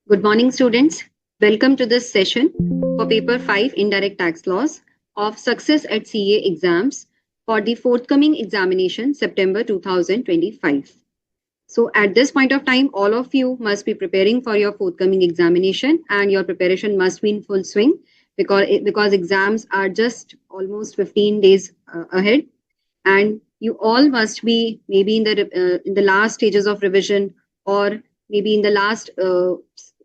Good morning, students. Welcome to this session for Paper 5 Indirect Tax Laws of Success at CA exams for the forthcoming examination September 2025. So at this point of time, all of you must be preparing for your forthcoming examination and your preparation must be in full swing because exams are just almost 15 days ahead, and you all must be maybe in the last stages of revision, or maybe in the last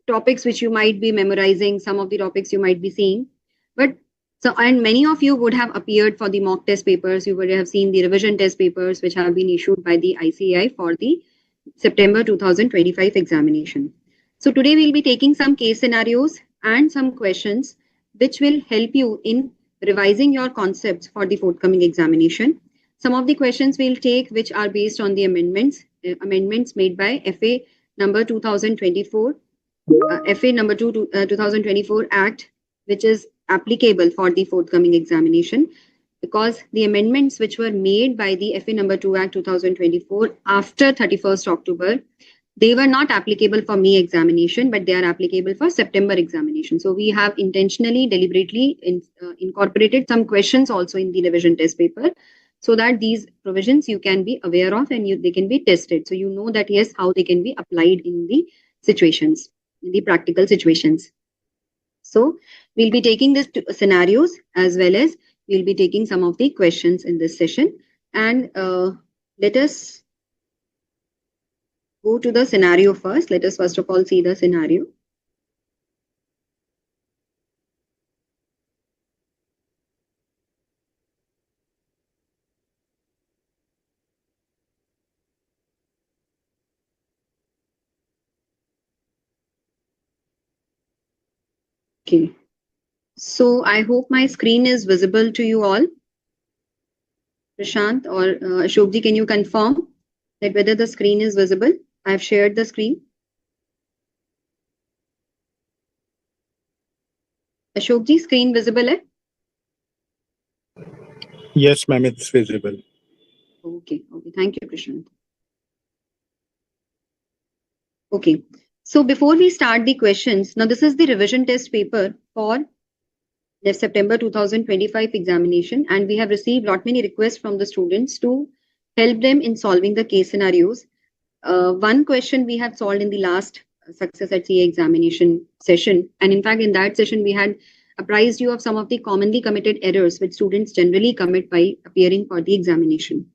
topics which you might be memorizing, some of the topics you might be seeing. But so, and many of you would have appeared for the mock test papers. You would have seen the revision test papers which have been issued by the ICAI for the September 2025 examination. So today we'll be taking some case scenarios and some questions which will help you in revising your concepts for the forthcoming examination. Some of the questions we'll take which are based on the amendments made by FA number 2024, FA number 2024 Act, which is applicable for the forthcoming examination, because the amendments which were made by the FA number 2 Act 2024 after 31st October, they were not applicable for May examination, but they are applicable for September examination. So we have intentionally, deliberately incorporated some questions also in the revision test paper, so that these provisions you can be aware of and they can be tested. So you know that yes, how they can be applied in the situations, in the practical situations. So we'll be taking these scenarios as well as we'll be taking some of the questions in this session. And let us go to the scenario first. Let us first of all see the scenario. Okay. So I hope my screen is visible to you all. Prashant or Ashokji, can you confirm that whether the screen is visible? I have shared the screen. Ashokji, screen visible? Yes, ma'am, it's visible. Okay. Thank you, Prashant. Okay. So before we start the questions, now this is the revision test paper for the September 2025 examination, and we have received lot many requests from the students to help them in solving the case scenarios. One question we had solved in the last Success at CA examination session, and in fact in that session we had apprised you of some of the commonly committed errors which students generally commit by appearing for the examination.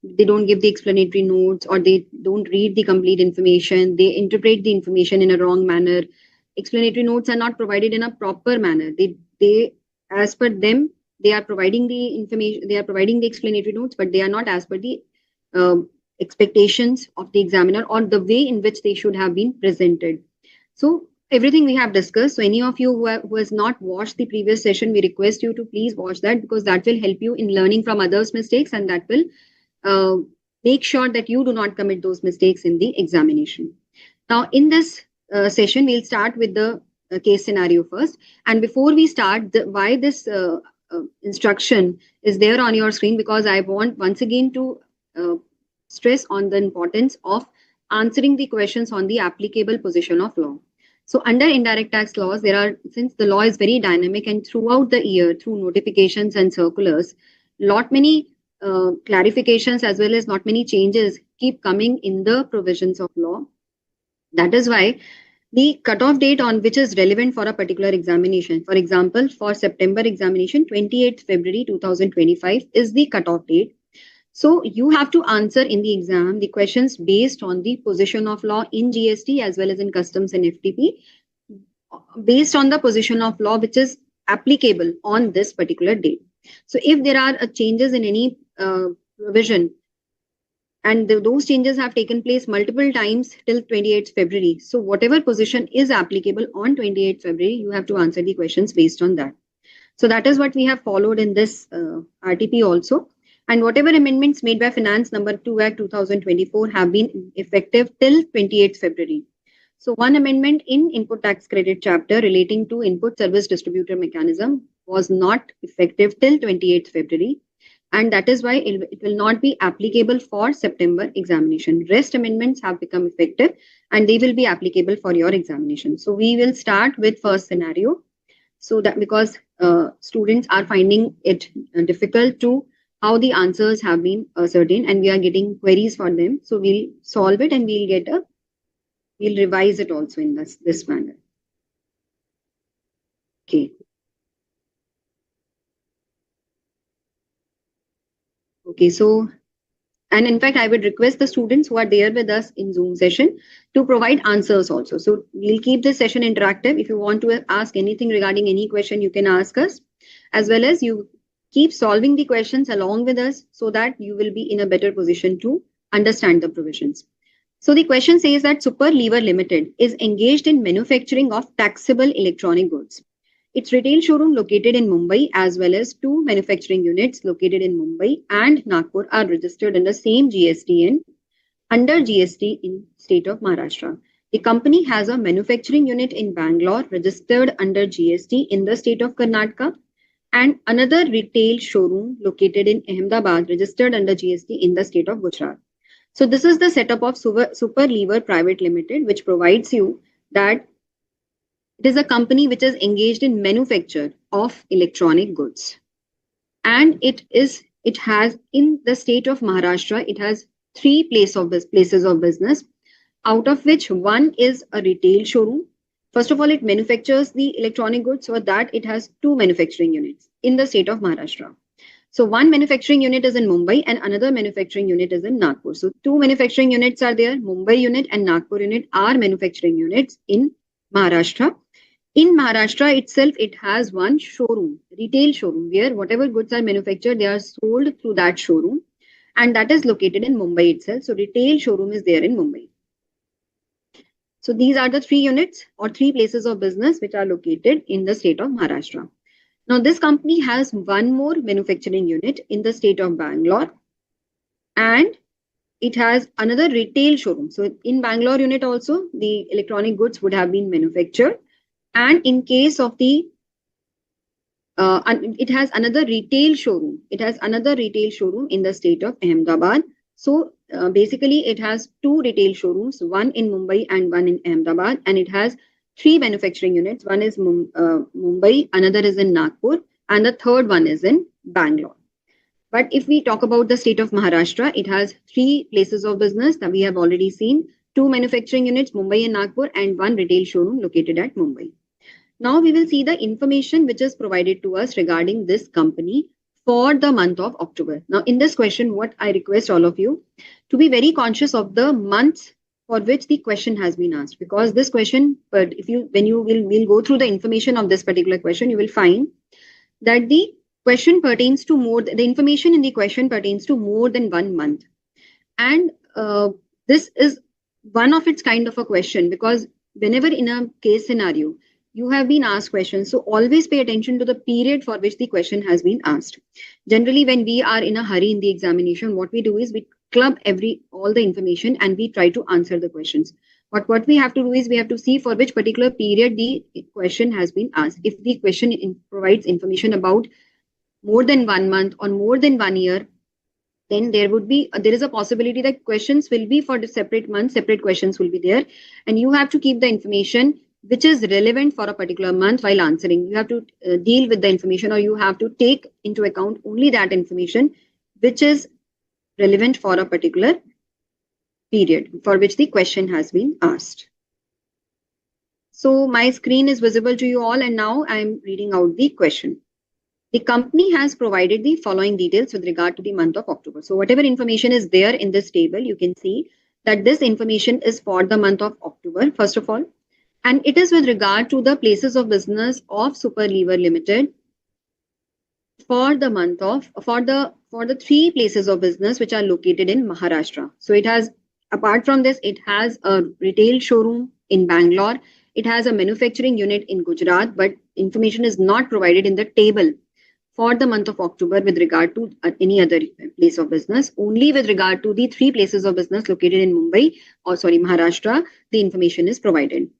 They don't give the explanatory notes, or they don't read the complete information. They interpret the information in a wrong manner. Explanatory notes are not provided in a proper manner. They as per them, they are providing the information, they are providing the explanatory notes, but they are not as per the expectations of the examiner or the way in which they should have been presented. So everything we have discussed. So any of you who has not watched the previous session, we request you to please watch that, because that will help you in learning from others' mistakes, and that will make sure that you do not commit those mistakes in the examination. Now, in this session, we'll start with the case scenario first. And before we start, why this instruction is there on your screen, because I want once again to stress on the importance of answering the questions on the applicable position of law. So under indirect tax laws, since the law is very dynamic, and throughout the year, through notifications and circulars, lot many clarifications as well as not many changes keep coming in the provisions of law. That is why the cutoff date on which is relevant for a particular examination, for example, for September examination, 28th February 2025 is the cutoff date. So you have to answer in the exam the questions based on the position of law in GST as well as in customs and FTP, based on the position of law which is applicable on this particular date. So if there are changes in any provision, and those changes have taken place multiple times till 28th February. So whatever position is applicable on 28th February, you have to answer the questions based on that. So that is what we have followed in this RTP also. And whatever amendments made by Finance number 2 Act 2024 have been effective till 28th February. So one amendment in input tax credit chapter relating to input service distributor mechanism was not effective till 28th February. and that is why it will not be applicable for September examination. Rest amendments have become effective and they will be applicable for your examination. So we will start with first scenario. So that because students are finding it difficult to how the answers have been certain, and we are getting queries for them. So we'll solve it and we'll revise it also in this manner. Okay. Okay, so, and in fact, I would request the students who are there with us in Zoom session to provide answers also. So we'll keep this session interactive. If you want to ask anything regarding any question, you can ask us, as well as you keep solving the questions along with us so that you will be in a better position to understand the provisions. So the question says that Super Lever Limited is engaged in manufacturing of taxable electronic goods. Its retail showroom located in Mumbai as well as two manufacturing units located in Mumbai and Nagpur are registered under same GST and under GST in state of Maharashtra. The company has a manufacturing unit in Bangalore registered under GST in the state of Karnataka and another retail showroom located in Ahmedabad registered under GST in the state of Gujarat. So this is the setup of Super Lever Private Limited, which provides you that it is a company which is engaged in manufacture of electronic goods. And it has in the state of Maharashtra, it has three places of business, out of which one is a retail showroom. First of all, it manufactures the electronic goods, so that it has two manufacturing units in the state of Maharashtra. So one manufacturing unit is in Mumbai and another manufacturing unit is in Nagpur. So two manufacturing units are there. Mumbai unit and Nagpur unit are manufacturing units in Maharashtra. In Maharashtra itself, it has one showroom, retail showroom, where whatever goods are manufactured, they are sold through that showroom. And that is located in Mumbai itself. So retail showroom is there in Mumbai. So these are the three units or three places of business which are located in the state of Maharashtra. Now, this company has one more manufacturing unit in the state of Bangalore and it has another retail showroom. So in Bangalore unit also, the electronic goods would have been manufactured. And in case of the, it has another retail showroom. It has another retail showroom in the state of Ahmedabad. So basically, it has two retail showrooms, one in Mumbai and one in Ahmedabad. And it has three manufacturing units. One is Mumbai, another is in Nagpur, and the third one is in Bangalore. But if we talk about the state of Maharashtra, it has three places of business that we have already seen, two manufacturing units, Mumbai and Nagpur, and one retail showroom located at Mumbai. Now we will see the information which is provided to us regarding this company for the month of October. Now in this question, what I request all of you to be very conscious of the months for which the question has been asked, because this question, but when you will go through the information of this particular question, you will find that the question pertains to the information in the question pertains to more than 1 month. And this is one of its kind of a question, because whenever in a case scenario, you have been asked questions. So always pay attention to the period for which the question has been asked. Generally, when we are in a hurry in the examination, what we do is we club all the information and we try to answer the questions. But what we have to do is we have to see for which particular period the question has been asked. If the question provides information about more than 1 month or more than 1 year, then there is a possibility that questions will be for the separate months, separate questions will be there. And you have to keep the information which is relevant for a particular month while answering. You have to deal with the information, or you have to take into account only that information which is relevant for a particular period for which the question has been asked. So my screen is visible to you all, and now I'm reading out the question. The company has provided the following details with regard to the month of October. So whatever information is there in this table, you can see that this information is for the month of October, first of all. And it is with regard to the places of business of Super Lever Limited for the month of, for the three places of business which are located in Maharashtra. So it has, apart from this, it has a retail showroom in Bangalore. It has a manufacturing unit in Gujarat, but information is not provided in the table for the month of October with regard to any other place of business. Only with regard to the three places of business located in Maharashtra, the information is provided.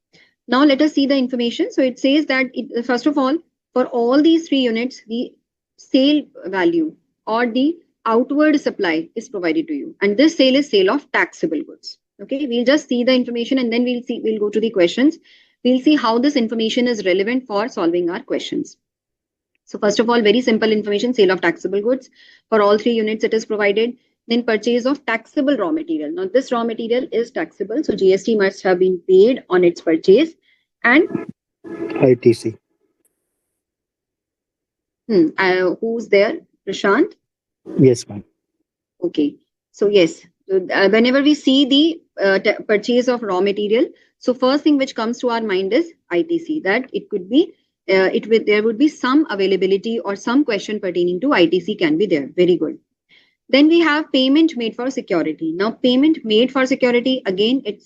Now let us see the information. So it says that, first of all, for all these three units, the sale value or the outward supply is provided to you. And this sale is sale of taxable goods. Okay, we'll just see the information and then we'll go to the questions. We'll see how this information is relevant for solving our questions. So first of all, very simple information, sale of taxable goods. For all 3 units, it is provided. Then purchase of taxable raw material. Now this raw material is taxable, so GST must have been paid on its purchase. And ITC. Who's there? Prashant? Yes, ma'am. Okay. So yes, whenever we see the purchase of raw material, so first thing which comes to our mind is ITC, that it could be, there would be some availability or some question pertaining to ITC can be there. Very good. Then we have payment made for security. Now payment made for security, again, it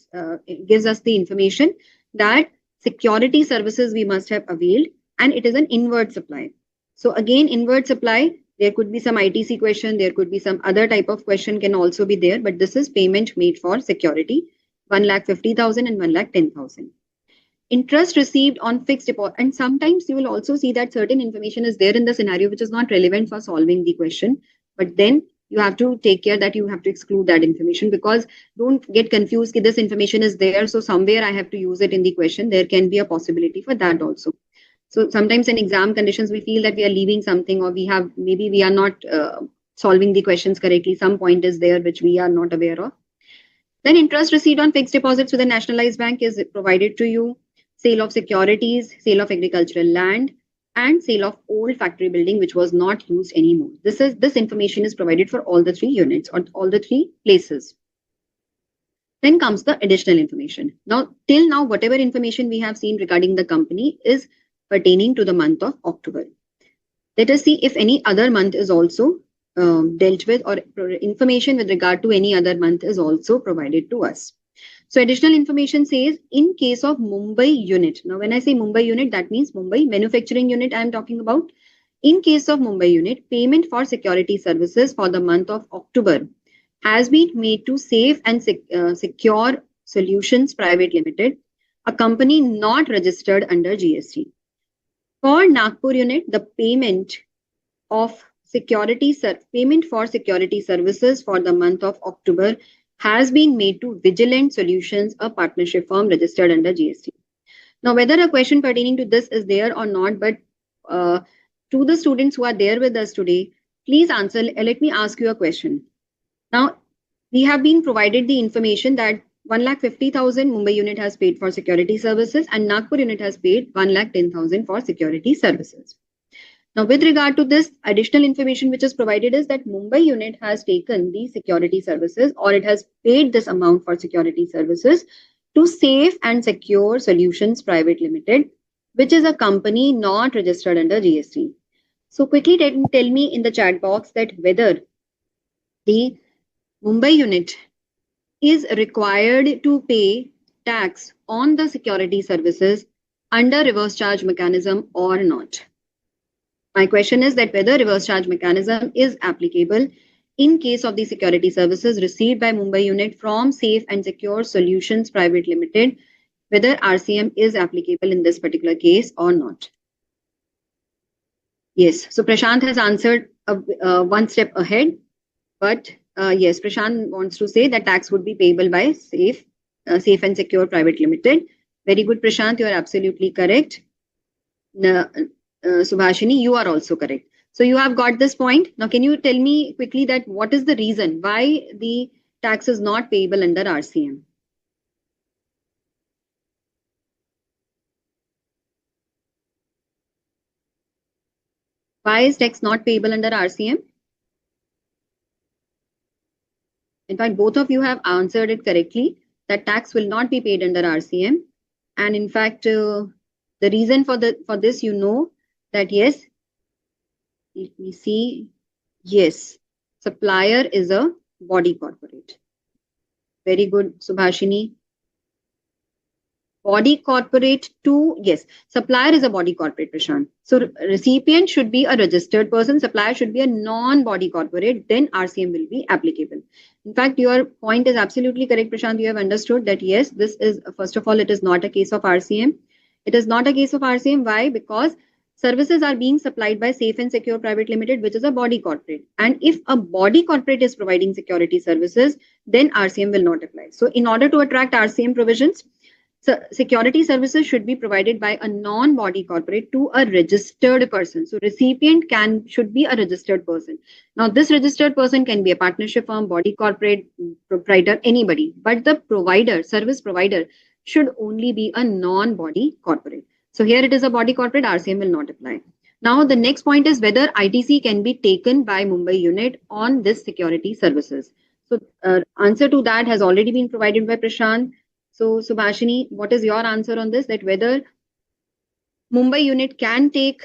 gives us the information that security services we must have availed, and it is an inward supply. So again, inward supply, there could be some ITC question, there could be some other type of question can also be there, but this is payment made for security, 1,50,000 and 1,10,000. Interest received on fixed deposit. And sometimes you will also see that certain information is there in the scenario which is not relevant for solving the question, but then you have to take care that you have to exclude that information, because don't get confused, this information is there, so somewhere I have to use it in the question. There can be a possibility for that also. So sometimes in exam conditions, we feel that we are leaving something, or maybe we are not solving the questions correctly. Some point is there which we are not aware of. Then interest received on fixed deposits with a nationalized bank is provided to you. Sale of securities, sale of agricultural land, and sale of old factory building which was not used anymore. This information is provided for all the 3 units or all the 3 places. Then comes the additional information. Now, till now, whatever information we have seen regarding the company is pertaining to the month of October. Let us see if any other month is also dealt with, or information with regard to any other month is also provided to us. So additional information says, in case of Mumbai unit. Now, when I say Mumbai unit, that means Mumbai manufacturing unit I am talking about. In case of Mumbai unit, payment for security services for the month of October has been made to Safe and Secure Solutions Private Limited, a company not registered under GST. For Nagpur unit, the payment for security services for the month of October has been made to Vigilant Solutions, a partnership firm registered under GST. Now, whether a question pertaining to this is there or not, but to the students who are there with us today, please answer. Let me ask you a question. Now, we have been provided the information that 1,50,000 Mumbai unit has paid for security services and Nagpur unit has paid 1,10,000 for security services. Now, with regard to this, additional information which is provided is that Mumbai unit has taken the security services, or it has paid this amount for security services to Safe and Secure Solutions Private Limited, which is a company not registered under GST. So quickly tell me in the chat box that whether the Mumbai unit is required to pay tax on the security services under reverse charge mechanism or not. My question is that whether reverse charge mechanism is applicable in case of the security services received by Mumbai unit from Safe and Secure Solutions Private Limited, whether RCM is applicable in this particular case or not. Yes, so Prashant has answered one step ahead, but yes, Prashant wants to say that tax would be payable by Safe and Secure Private Limited. Very good, Prashant, you are absolutely correct. Subhashini, you are also correct. So you have got this point. Now, can you tell me quickly that what is the reason why the tax is not payable under RCM? Why is tax not payable under RCM? In fact, both of you have answered it correctly, that tax will not be paid under RCM. And in fact, the reason for this, you know, that yes, let me see, yes, supplier is a body corporate. Very good, Subhashini. Body corporate to, yes, supplier is a body corporate, Prashant. So recipient should be a registered person, supplier should be a non-body corporate, then RCM will be applicable. In fact, your point is absolutely correct, Prashant. You have understood that yes, this is, first of all, it is not a case of RCM. It is not a case of RCM. Why? Because services are being supplied by Safe and Secure Private Limited, which is a body corporate. And if a body corporate is providing security services, then RCM will not apply. So in order to attract RCM provisions, so security services should be provided by a non-body corporate to a registered person. So recipient should be a registered person. Now this registered person can be a partnership firm, body corporate, proprietor, anybody. But the provider, service provider, should only be a non-body corporate. So here it is a body corporate, RCM will not apply. Now the next point is whether ITC can be taken by Mumbai unit on this security services. So answer to that has already been provided by Prashant. So Subhashini, what is your answer on this? That whether Mumbai unit can take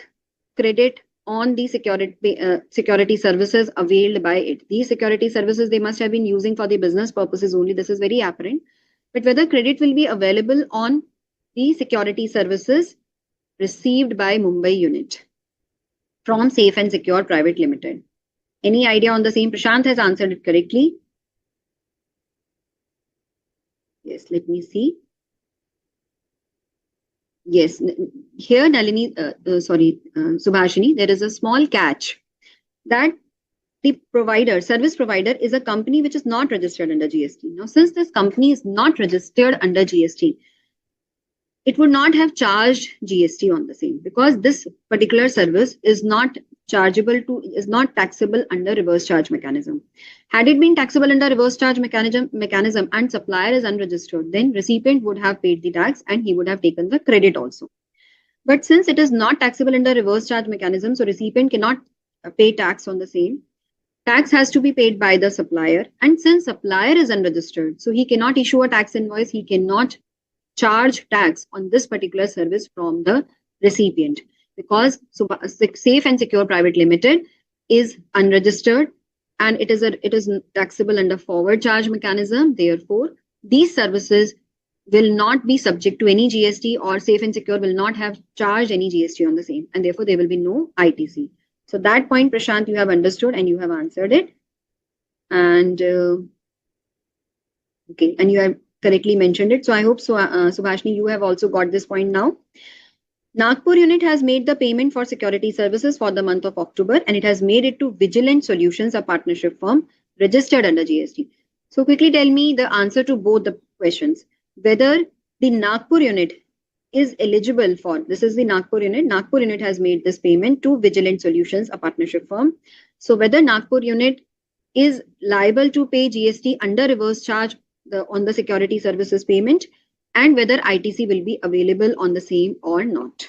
credit on the security services availed by it. These security services they must have been using for the business purposes only. This is very apparent. But whether credit will be available on the security services received by Mumbai unit from Safe and Secure Private Limited. Any idea on the same? Prashant has answered it correctly. Yes, let me see. Yes, here Nalini, Subhashini, there is a small catch that the service provider is a company which is not registered under GST. Now, since this company is not registered under GST, it would not have charged GST on the same because this particular service is not taxable under reverse charge mechanism. Had it been taxable under reverse charge mechanism and supplier is unregistered, then recipient would have paid the tax and he would have taken the credit also. But since it is not taxable under reverse charge mechanism, so recipient cannot pay tax on the same. Tax has to be paid by the supplier, and since supplier is unregistered, so he cannot issue a tax invoice, he cannot charge tax on this particular service from the recipient because Safe and Secure Private Limited is unregistered and it is taxable under forward charge mechanism. Therefore, these services will not be subject to any GST or Safe and Secure will not have charged any GST on the same, and therefore there will be no ITC. So that point, Prashant, you have understood and you have answered it. And okay, and you have correctly mentioned it. So I hope so, Subhashini, you have also got this point now. Nagpur unit has made the payment for security services for the month of October and it has made it to Vigilant Solutions, a partnership firm registered under GST. So quickly tell me the answer to both the questions. Whether the Nagpur unit is eligible for, this is the Nagpur unit has made this payment to Vigilant Solutions, a partnership firm. So whether Nagpur unit is liable to pay GST under reverse charge on the security services payment and whether ITC will be available on the same or not.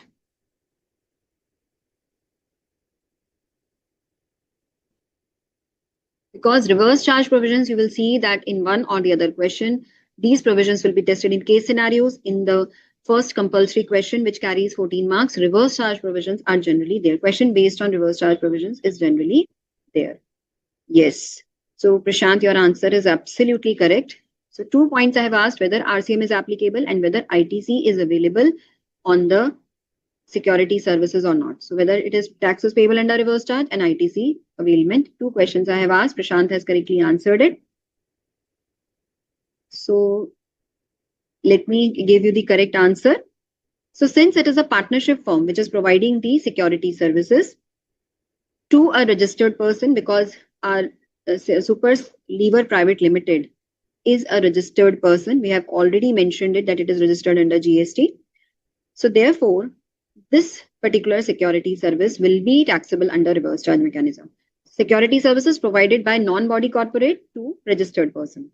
Because reverse charge provisions, you will see that in one or the other question, these provisions will be tested in case scenarios. In the first compulsory question, which carries 14 marks, reverse charge provisions are generally there. Question based on reverse charge provisions is generally there. Yes. So Prashant, your answer is absolutely correct. So 2 points I have asked whether RCM is applicable and whether ITC is available on the security services or not. So whether it is taxes payable under reverse charge and ITC availment. 2 questions I have asked. Prashant has correctly answered it. So let me give you the correct answer. So since it is a partnership firm which is providing the security services to a registered person, because our Super Lever Private Limited is a registered person. We have already mentioned it that it is registered under GST. So therefore, this particular security service will be taxable under reverse charge mechanism. Security services provided by non-body corporate to registered person.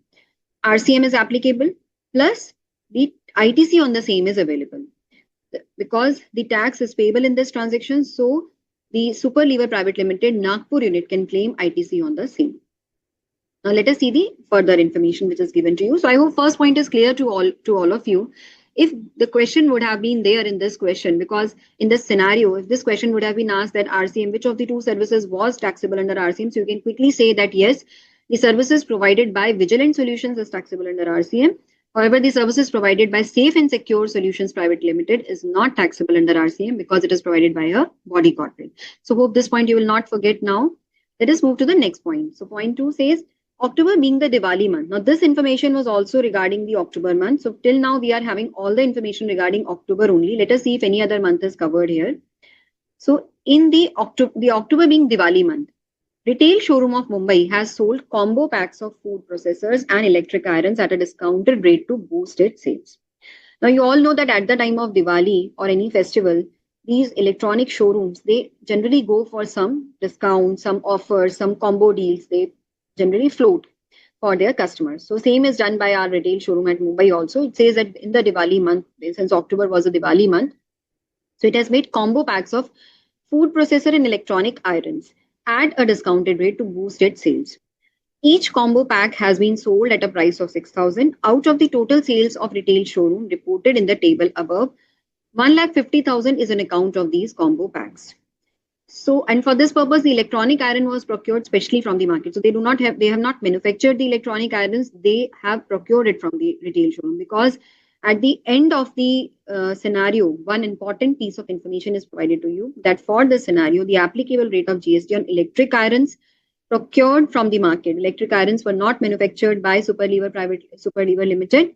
RCM is applicable plus the ITC on the same is available. Because the tax is payable in this transaction, so the Super Lever Private Limited Nagpur unit can claim ITC on the same. Now let us see the further information which is given to you. So I hope first point is clear to all of you. If the question would have been there in this question, because in this scenario, if this question would have been asked that RCM, which of the 2 services was taxable under RCM, so you can quickly say that yes, the services provided by Vigilant Solutions is taxable under RCM. However, the services provided by Safe and Secure Solutions Private Limited is not taxable under RCM because it is provided by a body corporate. So hope this point you will not forget now. Let us move to the next point. So point 2 says, October being the Diwali month. Now this information was also regarding the October month. So till now we are having all the information regarding October only. Let us see if any other month is covered here. So in the October being Diwali month, retail showroom of Mumbai has sold combo packs of food processors and electric irons at a discounted rate to boost its sales. Now, you all know that at the time of Diwali or any festival, these electronic showrooms, they generally go for some discounts, some offers, some combo deals. They generally float for their customers. So same is done by our retail showroom at Mumbai also. It says that in the Diwali month, since October was a Diwali month, so it has made combo packs of food processor and electronic irons at a discounted rate to boost its sales. Each combo pack has been sold at a price of 6,000. Out of the total sales of retail showroom reported in the table above, 1,50,000 is an account of these combo packs. So, and for this purpose, the electronic iron was procured specially from the market. So they have not manufactured the electronic irons. They have procured it from the retail showroom, because at the end of the scenario, one important piece of information is provided to you, that for this scenario, the applicable rate of GST on electric irons procured from the market. Electric irons were not manufactured by Superlever Limited.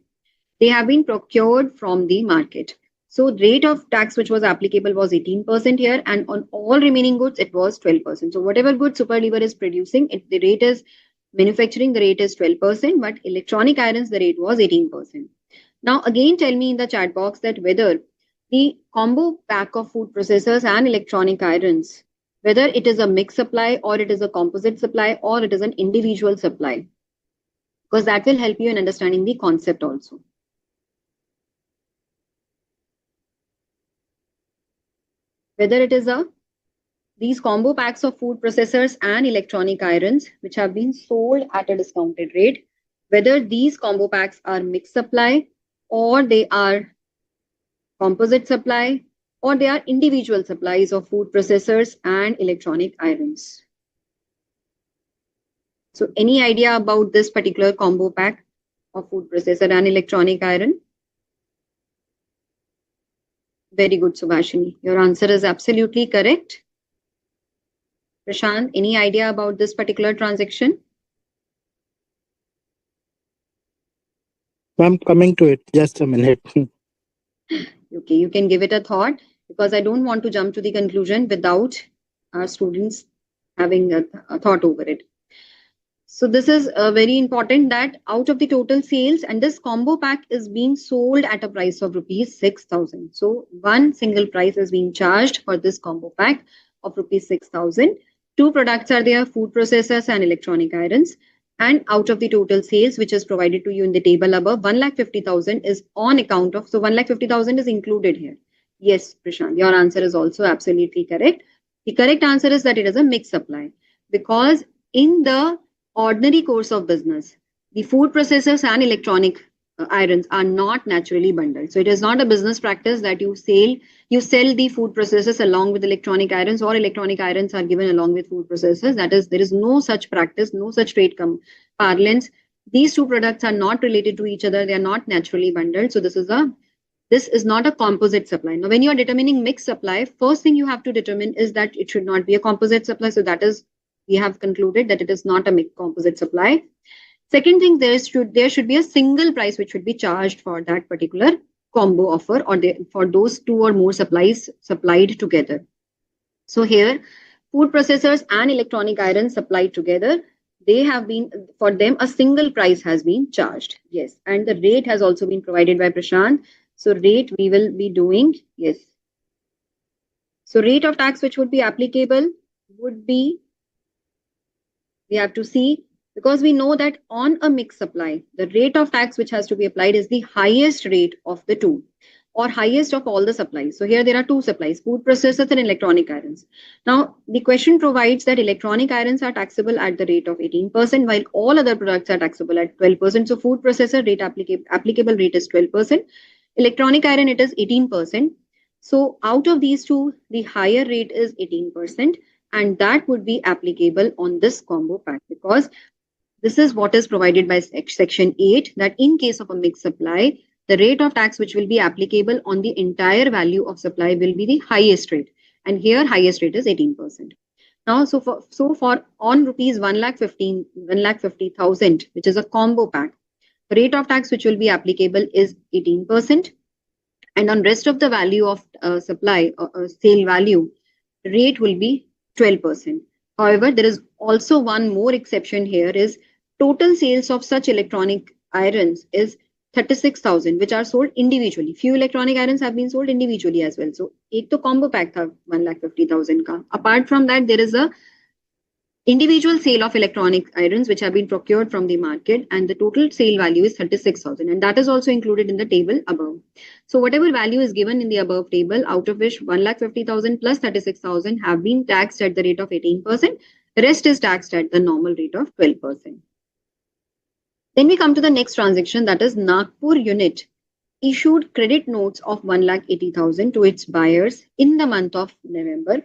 They have been procured from the market. So rate of tax which was applicable was 18% here, and on all remaining goods it was 12%. So whatever good Superlever is producing, the rate is manufacturing, the rate is 12%, but electronic irons the rate was 18%. Now again tell me in the chat box that whether the combo pack of food processors and electronic irons, whether it is a mixed supply or it is a composite supply or it is an individual supply, because that will help you in understanding the concept also. Whether it is these combo packs of food processors and electronic irons which have been sold at a discounted rate, whether these combo packs are mixed supply or they are composite supply or they are individual supplies of food processors and electronic irons. So any idea about this particular combo pack of food processor and electronic iron? Very good, Subhashini. Your answer is absolutely correct. Prashant, any idea about this particular transaction? I'm coming to it. Just a minute. Okay, you can give it a thought, because I don't want to jump to the conclusion without our students having a thought over it. So this is very important, that out of the total sales, and this combo pack is being sold at a price of rupees 6,000. So one single price is being charged for this combo pack of rupees 6,000. Two products are there, food processors and electronic irons. And out of the total sales, which is provided to you in the table above, 1,50,000 is on account of, so 1,50,000 is included here. Yes, Prashant, your answer is also absolutely correct. The correct answer is that it is a mixed supply, because in the ordinary course of business, the food processors and electronic irons are not naturally bundled. So it is not a business practice that you sell the food processors along with electronic irons, or electronic irons are given along with food processors. That is, there is no such practice, no such trade parlance. These two products are not related to each other. They are not naturally bundled. So this is not a composite supply. Now, when you are determining mixed supply, first thing you have to determine is that it should not be a composite supply. So that is, we have concluded that it is not a mixed composite supply. Second thing, there should be a single price which should be charged for that particular combo offer, or for those two or more supplies supplied together. So here, food processors and electronic irons supplied together, they have been, for them, a single price has been charged. Yes, and the rate has also been provided by Prashant. So rate we will be doing, yes. So rate of tax which would be applicable would be, we have to see, because we know that on a mixed supply, the rate of tax which has to be applied is the highest rate of the two, or highest of all the supplies. So here there are two supplies, food processors and electronic irons. Now, the question provides that electronic irons are taxable at the rate of 18%, while all other products are taxable at 12%. So food processor rate applicable rate is 12%. Electronic iron, it is 18%. So out of these two, the higher rate is 18%, and that would be applicable on this combo pack, because this is what is provided by section 8, that in case of a mixed supply, the rate of tax which will be applicable on the entire value of supply will be the highest rate. And here highest rate is 18%. Now, so for on rupees 1,50,000, which is a combo pack, the rate of tax which will be applicable is 18%. And on rest of the value of supply, sale value, rate will be 12%. However, there is also one more exception here is total sales of such electronic irons is 36,000 which are sold individually. Few electronic irons have been sold individually as well. So एक तो combo pack था 1,50,000 का. Apart from that, there is a individual sale of electronic irons which have been procured from the market, and the total sale value is 36,000, and that is also included in the table above. So whatever value is given in the above table, out of which 1,50,000 plus 36,000 have been taxed at the rate of 18%, the rest is taxed at the normal rate of 12%. Then we come to the next transaction, that is Nagpur unit issued credit notes of 1,80,000 to its buyers in the month of November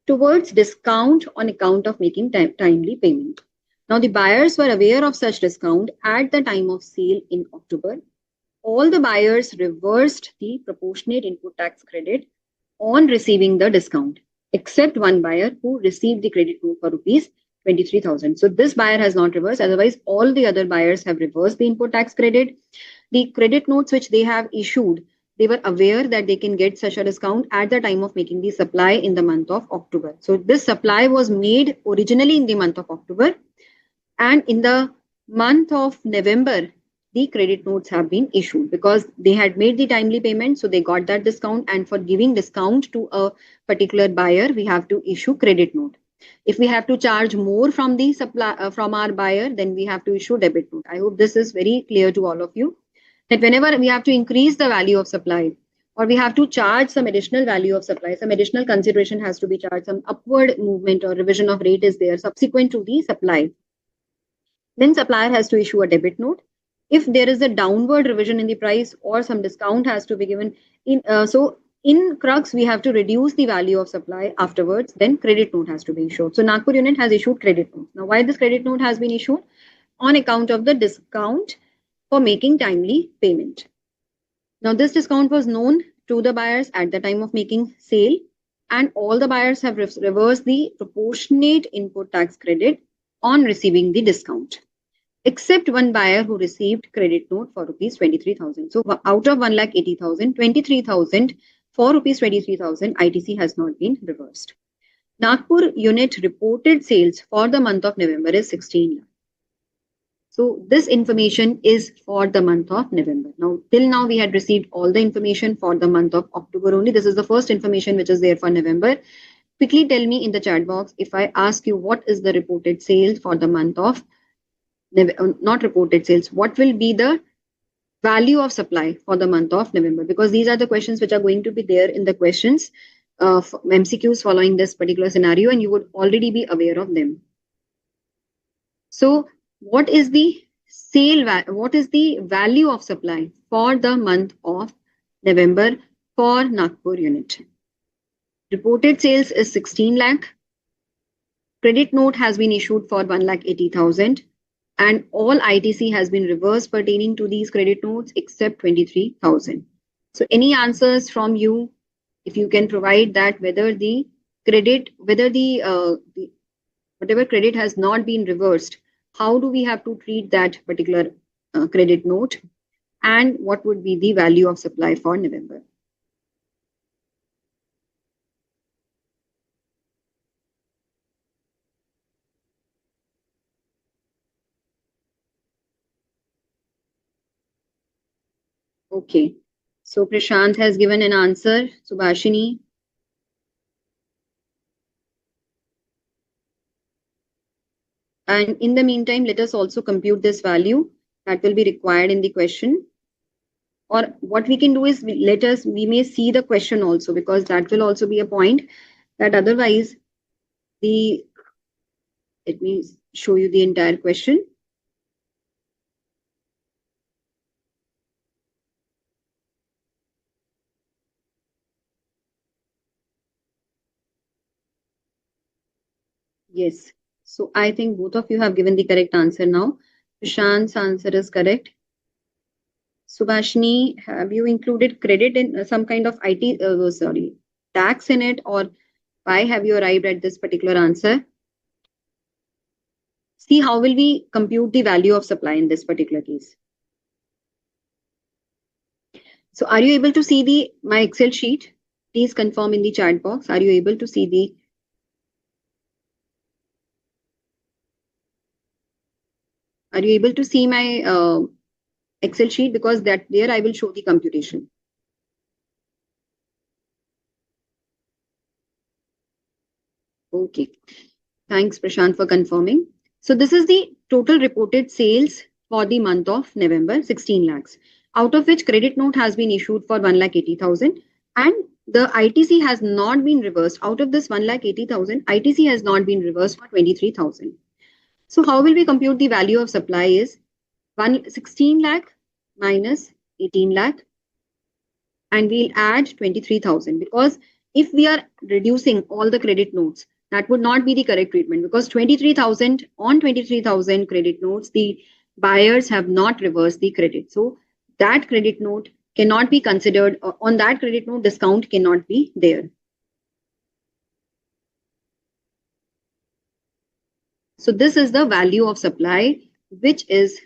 towards discount on account of making timely payment. Now, the buyers were aware of such discount at the time of sale in October. All the buyers reversed the proportionate input tax credit on receiving the discount, except one buyer who received the credit note for rupees 23,000. So this buyer has not reversed. Otherwise, all the other buyers have reversed the input tax credit. The credit notes which they have issued, they were aware that they can get such a discount at the time of making the supply in the month of October. So this supply was made originally in the month of October, and in the month of November, the credit notes have been issued because they had made the timely payment. So they got that discount, and for giving discount to a particular buyer, we have to issue credit note. If we have to charge more from the supply from our buyer, then we have to issue debit note. I hope this is very clear to all of you, that whenever we have to increase the value of supply, or we have to charge some additional value of supply, some additional consideration has to be charged, some upward movement or revision of rate is there subsequent to the supply, then supplier has to issue a debit note. If there is a downward revision in the price or some discount has to be given in crux, we have to reduce the value of supply afterwards, then credit note has to be issued. So Nagpur unit has issued credit note. Now, why this credit note has been issued? On account of the discount for making timely payment. Now, this discount was known to the buyers at the time of making sale, and all the buyers have reversed the proportionate input tax credit on receiving the discount, except one buyer who received credit note for rupees 23,000. So out of 1,80,000, 23,000 for rupees 23,000 ITC has not been reversed. Nagpur unit reported sales for the month of November is 16 lakh. So this information is for the month of November. Now, till now we had received all the information for the month of October only. This is the first information which is there for November. Quickly tell me in the chat box, if I ask you what is the reported sales for the month of, not reported sales, what will be the value of supply for the month of November? Because these are the questions which are going to be there in the questions MCQs following this particular scenario, and you would already be aware of them. So what is the what is the value of supply for the month of November for Nagpur unit? Reported sales is 16 lakh. Credit note has been issued for 1,80,000, and all ITC has been reversed pertaining to these credit notes except 23,000. So any answers from you, if you can provide that, whether the credit, whether the whatever credit has not been reversed, how do we have to treat that particular credit note, and what would be the value of supply for November? Okay, so Prashant has given an answer. Subhashini. And in the meantime, let us also compute this value that will be required in the question. Or what we can do is we may see the question also, because that will also be a point that otherwise let me show you the entire question. Yes. So I think both of you have given the correct answer now. Prashant's answer is correct. Subhashini, have you included credit in some kind of tax in it, or why have you arrived at this particular answer? See, how will we compute the value of supply in this particular case? So are you able to see my Excel sheet? Please confirm in the chat box. Are you able to see the my Excel sheet? Because that there I will show the computation. Okay. Thanks, Prashant, for confirming. So this is the total reported sales for the month of November, 16 lakhs, out of which credit note has been issued for 1,80,000 and the ITC has not been reversed. Out of this 1,80,000, ITC has not been reversed for 23,000. So how will we compute the value of supply is 16 lakh minus 18 lakh and we'll add 23,000 because if we are reducing all the credit notes, that would not be the correct treatment because 23,000 on 23,000 credit notes, the buyers have not reversed the credit. So that credit note cannot be considered, on that credit note, discount cannot be there. So this is the value of supply, which is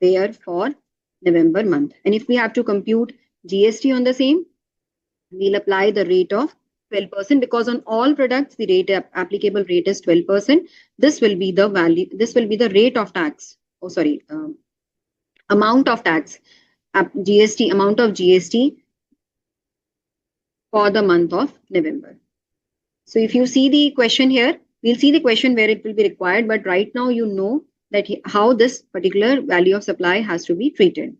there for November month. And if we have to compute GST on the same, we'll apply the rate of 12% because on all products, the rate applicable rate is 12%. This will be the value, this will be the rate of tax. Oh, sorry, amount of tax, GST, amount of GST for the month of November. So if you see the question here, we'll see the question where it will be required. But right now, you know that how this particular value of supply has to be treated.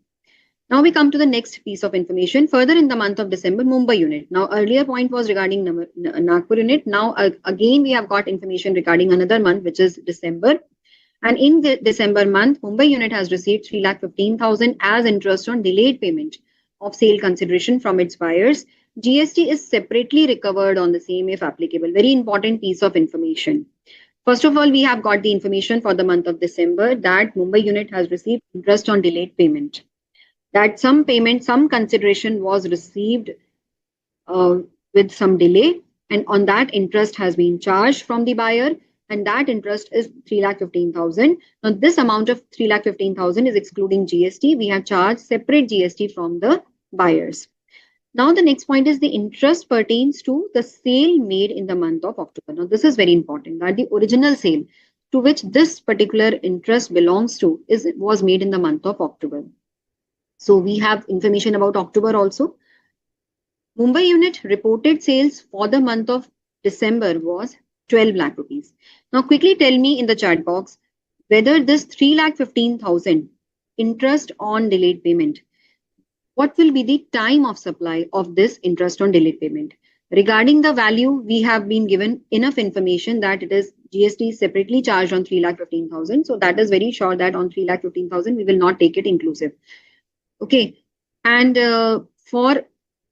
Now we come to the next piece of information. Further in the month of December, Mumbai unit. Now earlier point was regarding Nagpur unit. Now again we have got information regarding another month, which is December. And in the December month, Mumbai unit has received 3,15,000 as interest on delayed payment of sale consideration from its buyers. GST is separately recovered on the same if applicable. Very important piece of information. First of all, we have got the information for the month of December that Mumbai unit has received interest on delayed payment. That some payment, some consideration was received with some delay, and on that interest has been charged from the buyer, and that interest is 3,15,000. Now, this amount of 3,15,000 is excluding GST. We have charged separate GST from the buyers. Now, the next point is the interest pertains to the sale made in the month of October. Now, this is very important that the original sale to which this particular interest belongs to was made in the month of October. So we have information about October also. Mumbai unit reported sales for the month of December was 12 lakh rupees. Now quickly tell me in the chat box whether this 3,15,000 interest on delayed payment, what will be the time of supply of this interest on delayed payment? Regarding the value, we have been given enough information that it is GST separately charged on 3,15,000. So that is very sure that on 3,15,000, we will not take it inclusive. Okay, and for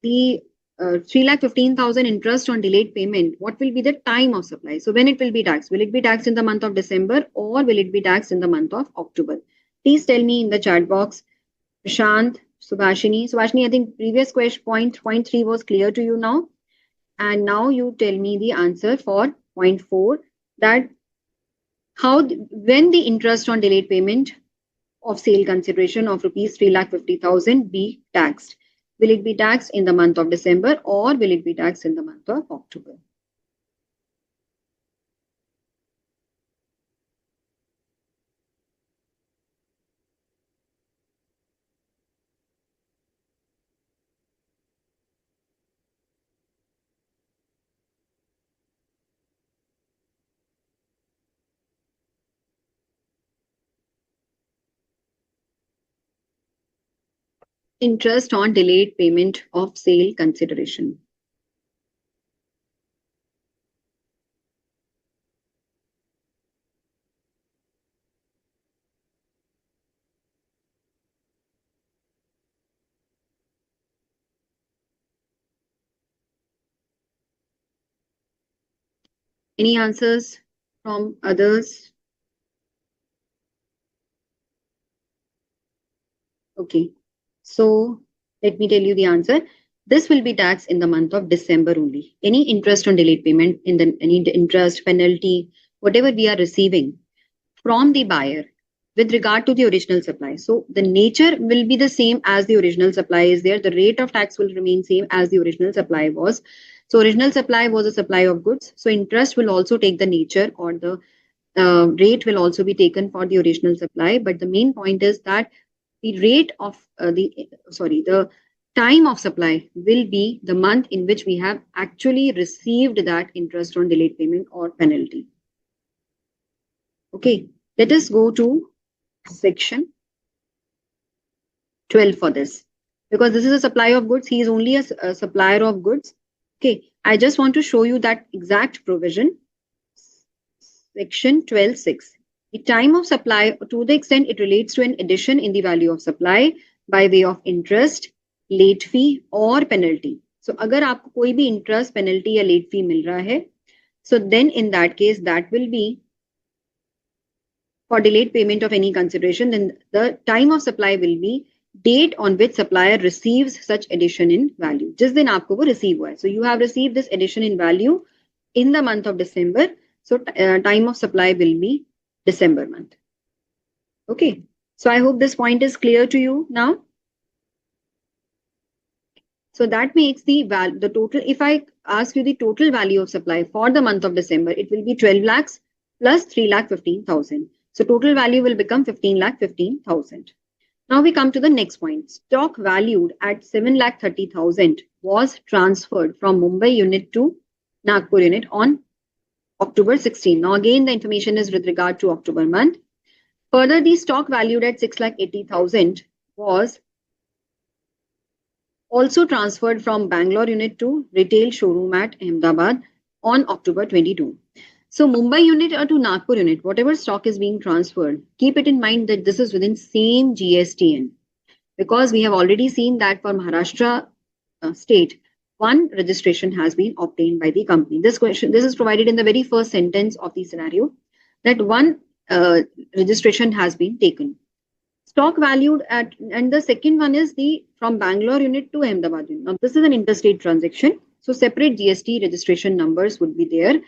the 3,15,000 interest on delayed payment, what will be the time of supply? So when it will be taxed? Will it be taxed in the month of December or will it be taxed in the month of October? Please tell me in the chat box. Prashant, Subhashini, I think previous question point 3 was clear to you now. And now you tell me the answer for point 4, that when the interest on delayed payment of sale consideration of rupees 3,50,000 be taxed? Will it be taxed in the month of December or will it be taxed in the month of October? Interest on delayed payment of sale consideration. Any answers from others? Okay, so let me tell you the answer. This will be taxed in the month of December only. Any interest on delayed payment, any interest, penalty, whatever we are receiving from the buyer, with regard to the original supply. So the nature will be the same as the original supply is there. The rate of tax will remain same as the original supply was. So original supply was a supply of goods. So interest will also take the nature, or the rate will also be taken for the original supply. But the main point is that the rate of the time of supply will be the month in which we have actually received that interest on delayed payment or penalty. Okay, let us go to section 12 for this, because this is a supply of goods. He is only a supplier of goods. Okay, I just want to show you that exact provision. Section 12.6. The time of supply, to the extent it relates to an addition in the value of supply by way of interest, late fee or penalty. So अगर आपको कोई भी interest, penalty या late fee मिल रहा है, so then in that case that will be for delayed payment of any consideration. Then the time of supply will be date on which supplier receives such addition in value. जिस दिन आपको वो receive हुआ है. So you have received this addition in value in the month of December. So time of supply will be December month. Okay. So I hope this point is clear to you now. So that makes the total, if I ask you the total value of supply for the month of December, it will be 12 lakhs plus 3,15,000. So total value will become 15,15,000. Now we come to the next point. Stock valued at 7,30,000 was transferred from Mumbai unit to Nagpur unit on October 16. Now again, the information is with regard to October month. Further, the stock valued at 6,80,000 was also transferred from Bangalore unit to retail showroom at Ahmedabad on October 22. So Mumbai unit or to Nagpur unit, whatever stock is being transferred, keep it in mind that this is within same GSTN, because we have already seen that for Maharashtra state, one registration has been obtained by the company. This is provided in the very first sentence of the scenario, that one registration has been taken. Stock valued at, and the second one is the from Bangalore unit to Ahmedabad unit. Now this is an interstate transaction, so separate GST registration numbers would be there,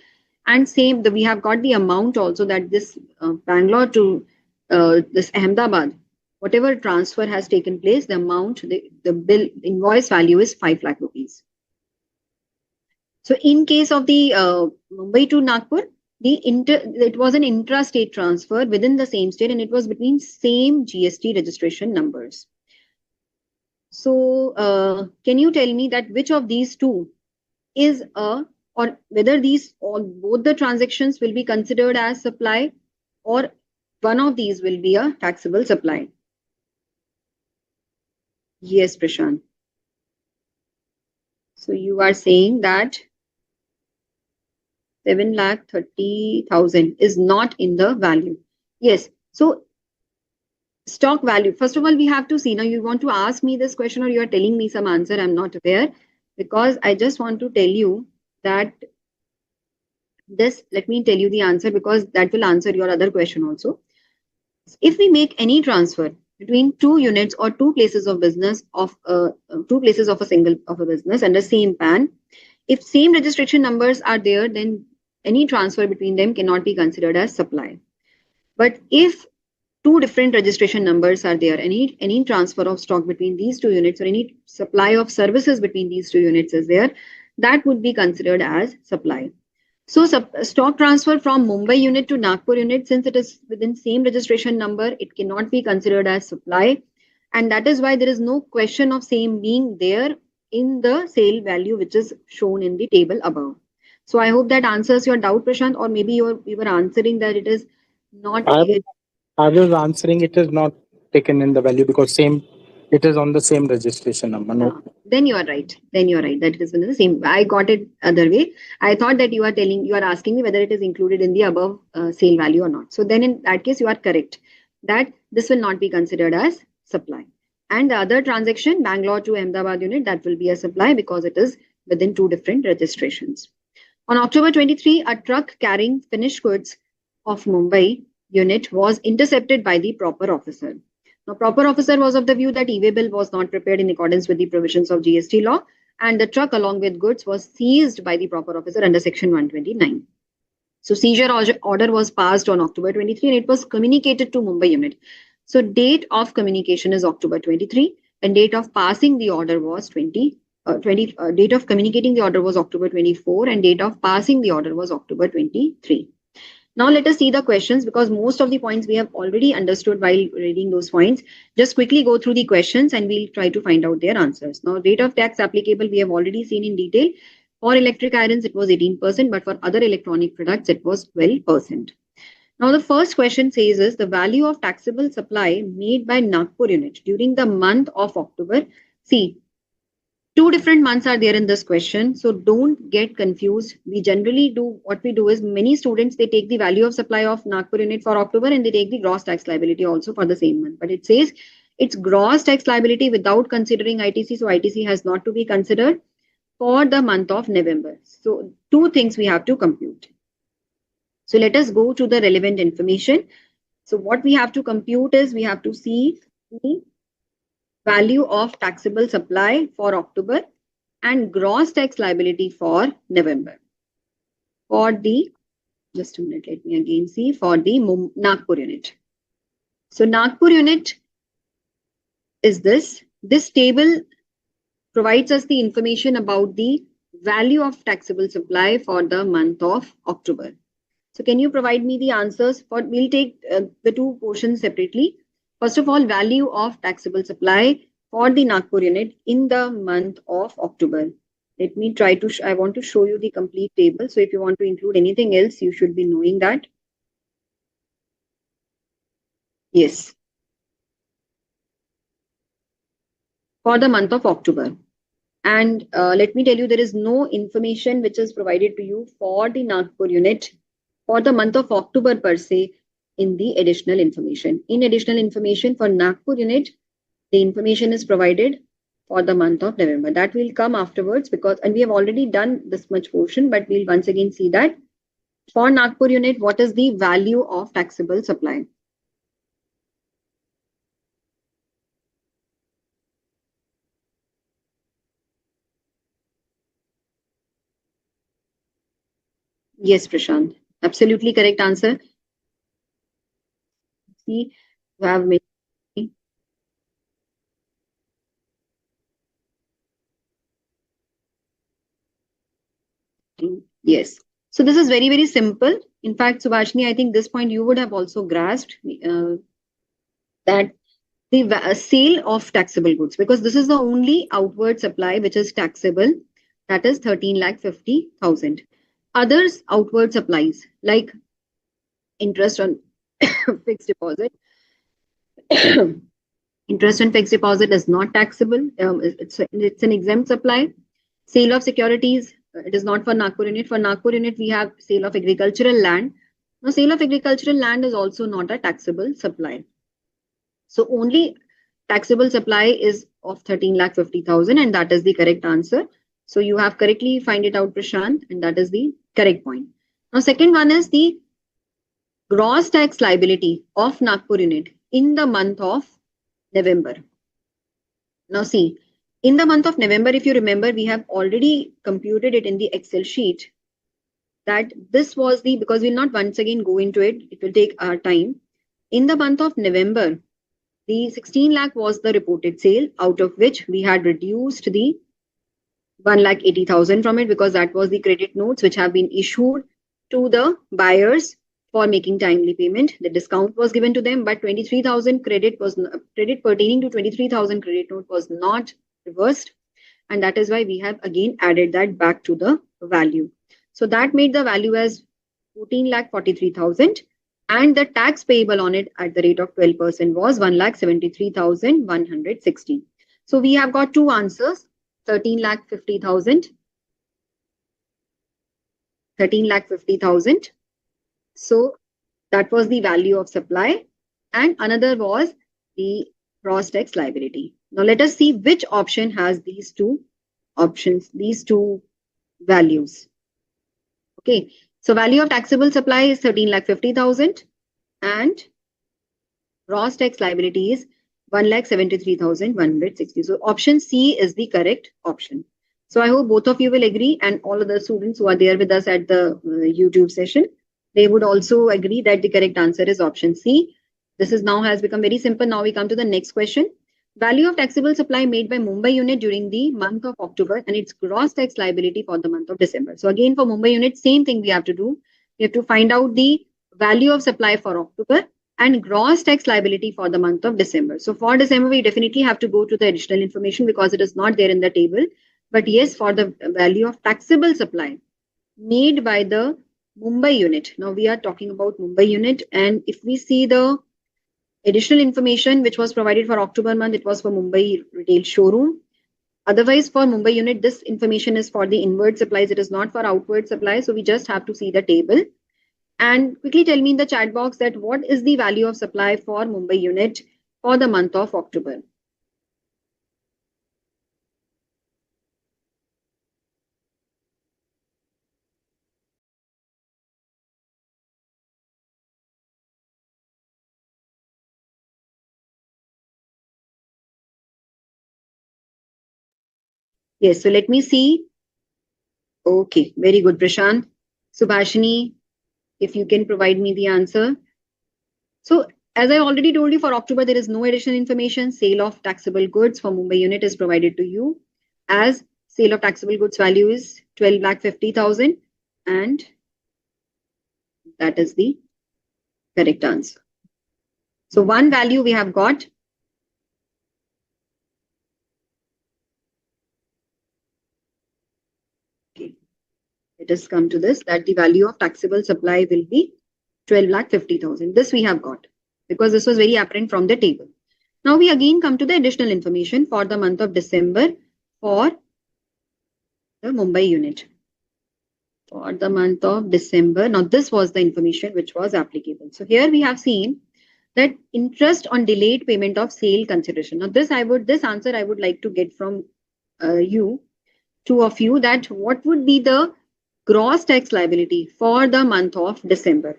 and same we have got the amount also, that this Bangalore to this Ahmedabad, whatever transfer has taken place, the amount, the bill invoice value is 5 lakh rupees. So in case of the Mumbai to Nagpur, it was an intra-state transfer within the same state, and it was between same GST registration numbers. So can you tell me that which of these two is or whether these or both the transactions will be considered as supply, or one of these will be a taxable supply? Yes, Prashant. So you are saying that 7,30,000 is not in the value. Yes. So stock value, first of all, we have to see. Now you want to ask me this question, or you are telling me some answer, I'm not aware, because I just want to tell you that this, let me tell you the answer, because that will answer your other question also. If we make any transfer between two units or two places of business of two places of a business under same PAN, if same registration numbers are there, then any transfer between them cannot be considered as supply. But if two different registration numbers are there, any transfer of stock between these two units or any supply of services between these two units is there, that would be considered as supply. So stock transfer from Mumbai unit to Nagpur unit, since it is within same registration number, it cannot be considered as supply. And that is why there is no question of same being there in the sale value, which is shown in the table above. So I hope that answers your doubt, Prashant, or maybe you were answering that it is not. I was answering it is not taken in the value because it is on the same registration number. No. Then you are right. Then you are right. That it is in the same. I got it other way. I thought that you are asking me whether it is included in the above sale value or not. So then in that case, you are correct that this will not be considered as supply. And the other transaction, Bangalore to Ahmedabad unit, that will be a supply because it is within two different registrations. On October 23, a truck carrying finished goods of Mumbai unit was intercepted by the proper officer. Now, proper officer was of the view that e-way bill was not prepared in accordance with the provisions of GST law, and the truck along with goods was seized by the proper officer under section 129. So seizure order was passed on October 23 and it was communicated to Mumbai unit. So date of communication is October 23 and date of passing the order was 20 date of communicating the order was October 24 and date of passing the order was October 23. Now let us see the questions because most of the points we have already understood while reading those points. Just quickly go through the questions and we'll try to find out their answers. Now rate of tax applicable we have already seen in detail. For electric irons it was 18%, but for other electronic products it was 12%. Now the first question says is the value of taxable supply made by Nagpur unit during the month of October. See, two different months are there in this question, so don't get confused. We generally do what we do is many students they take the value of supply of Nagpur unit for October and they take the gross tax liability also for the same month, but it says it's gross tax liability without considering ITC, so ITC has not to be considered for the month of November. So two things we have to compute. So let us go to the relevant information. So what we have to compute is we have to see the value of taxable supply for October and gross tax liability for November. For the, just a minute, let me again see, for the Nagpur unit. So Nagpur unit is this. This table provides us the information about the value of taxable supply for the month of October. So can you provide me the answers for, we'll take the two portions separately. First of all, value of taxable supply for the Nagpur unit in the month of October. Let me try to, I want to show you the complete table. So if you want to include anything else, you should be knowing that. Yes. For the month of October. And let me tell you, there is no information which is provided to you for the Nagpur unit for the month of October per se in the additional information. In additional information for Nagpur unit, the information is provided for the month of November. That will come afterwards because, and we have already done this much portion, but we'll once again see that for Nagpur unit, what is the value of taxable supply? Yes, Prashant. Absolutely correct answer. See, you have made. Yes. So this is very, very simple. In fact, Subhashini, I think this point you would have also grasped that the sale of taxable goods, because this is the only outward supply which is taxable, that is 13,50,000. Others outward supplies like interest on fixed deposit. Interest on fixed deposit is not taxable. It's an exempt supply. Sale of securities, it is not for Nagpur unit. For Nagpur unit, we have sale of agricultural land. Now, sale of agricultural land is also not a taxable supply. So only taxable supply is of 13,50,000 and that is the correct answer. So you have correctly find it out, Prashant, and that is the correct point. Now, second one is the gross tax liability of Nagpur unit in the month of November. Now see, in the month of November, if you remember, we have already computed it in the Excel sheet that this was the, because we'll not once again go into it, it will take our time. In the month of November, the 16 lakh was the reported sale, out of which we had reduced the 1,80,000 from it because that was the credit notes which have been issued to the buyers for making timely payment. The discount was given to them, but 23,000 credit pertaining to 23,000 credit note was not reversed. And that is why we have again added that back to the value. So that made the value as 14,43,000 and the tax payable on it at the rate of 12% was 1,73,160. So we have got two answers, 13,50,000. 13,50,000. So that was the value of supply. And another was the gross tax liability. Now let us see which option has these two options, these two values. Okay. So value of taxable supply is 13,50,000 and gross tax liability is 1,73,160. So option C is the correct option. So I hope both of you will agree and all other students who are there with us at the YouTube session They would also agree that the correct answer is option C. This is now has become very simple. Now we come to the next question. Value of taxable supply made by Mumbai unit during the month of October and its gross tax liability for the month of December. So again, for Mumbai unit, same thing we have to do. We have to find out the value of supply for October and gross tax liability for the month of December. So for December, we definitely have to go to the additional information because it is not there in the table. But yes, for the value of taxable supply made by the Mumbai unit. Now we are talking about Mumbai unit, and if we see the additional information which was provided for October month, it was for Mumbai retail showroom. Otherwise, for Mumbai unit, this information is for the inward supplies. It is not for outward supplies. So we just have to see the table. And quickly tell me in the chat box that what is the value of supply for Mumbai unit for the month of October. Yes, so let me see. Okay, very good, Prashant. Subhashini, if you can provide me the answer. So as I already told you, for October, there is no additional information. Sale of taxable goods for Mumbai unit is provided to you as sale of taxable goods value is 12,50,000 and that is the correct answer. So one value we have got. Okay. Let us come to this, that the value of taxable supply will be 12,50,000. This we have got because this was very apparent from the table. Now we again come to the additional information for the month of December for the Mumbai unit. For the month of December, now this was the information which was applicable. So here we have seen that interest on delayed payment of sale consideration. Now this answer I would like to get from you, two of you, that what would be the gross tax liability for the month of December.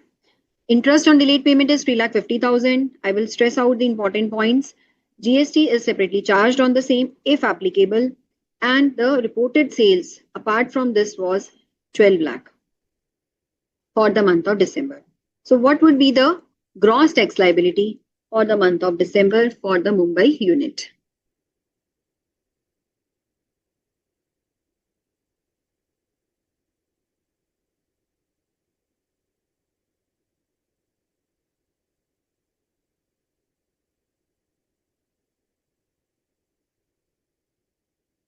Interest on delayed payment is 3,50,000. I will stress out the important points. GST is separately charged on the same if applicable, and the reported sales apart from this was 12 lakh for the month of December. So what would be the gross tax liability for the month of December for the Mumbai unit?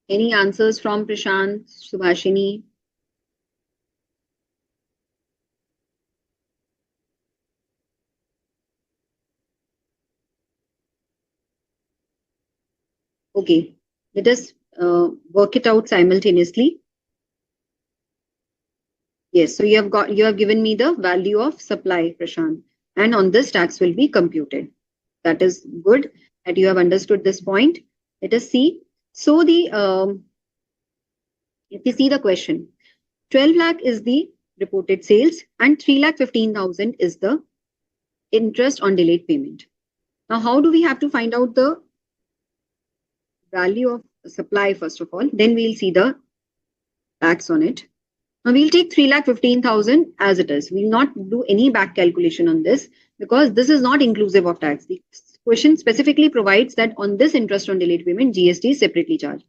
Any answers from Prashant, Subhashini? Okay, let us work it out simultaneously. Yes, so you have given me the value of supply, Prashant, and on this tax will be computed. That is good that you have understood this point. Let us see. So the if you see the question, 12 lakh is the reported sales and 3,15,000 is the interest on delayed payment. Now, how do we have to find out the value of supply first of all? Then we'll see the tax on it. Now we'll take 3,15,000 as it is. We'll not do any back calculation on this because this is not inclusive of tax. The question specifically provides that on this interest on delayed payment, GST is separately charged.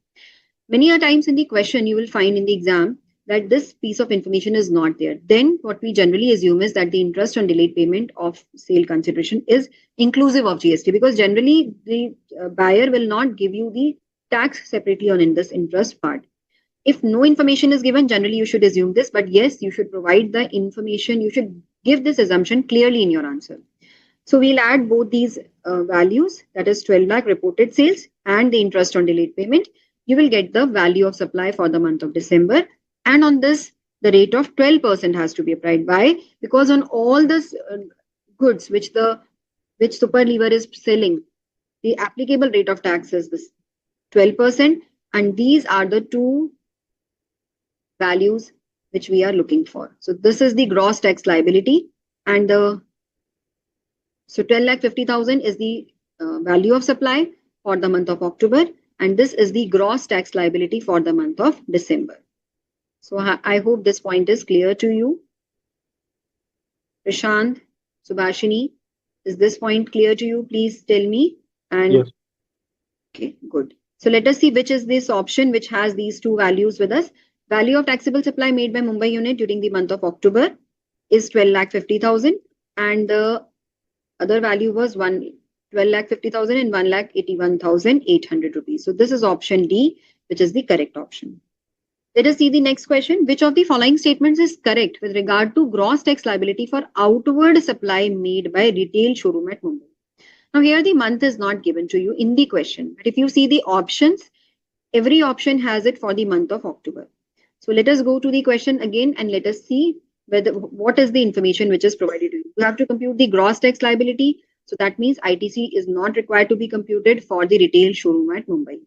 Many a times in the question, you will find in the exam that this piece of information is not there. Then what we generally assume is that the interest on delayed payment of sale consideration is inclusive of GST because generally the buyer will not give you the tax separately on in this interest part. If no information is given, generally you should assume this, but yes, you should provide the information. You should give this assumption clearly in your answer. So we'll add both these values, that is 12 lakh reported sales and the interest on delayed payment. You will get the value of supply for the month of December. And on this, the rate of 12% has to be applied. Why? Because on all this goods which super lever is selling, the applicable rate of tax is this 12%. And these are the two values which we are looking for. So this is the gross tax liability and so 12,50,000 is the value of supply for the month of October and this is the gross tax liability for the month of December. So I hope this point is clear to you. Prashant, Subhashini, is this point clear to you? Please tell me. And Yes. okay, good. So let us see which is this option which has these two values with us. Value of taxable supply made by Mumbai unit during the month of October is 12,50,000, and the other value was 12,50,000 and 1,81,800 rupees. So this is option D, which is the correct option. Let us see the next question. Which of the following statements is correct with regard to gross tax liability for outward supply made by retail showroom at Mumbai? Now here the month is not given to you in the question, but if you see the options, every option has it for the month of October. So let us go to the question again and let us see what is the information which is provided to you. You have to compute the gross tax liability. So that means ITC is not required to be computed for the retail showroom at Mumbai.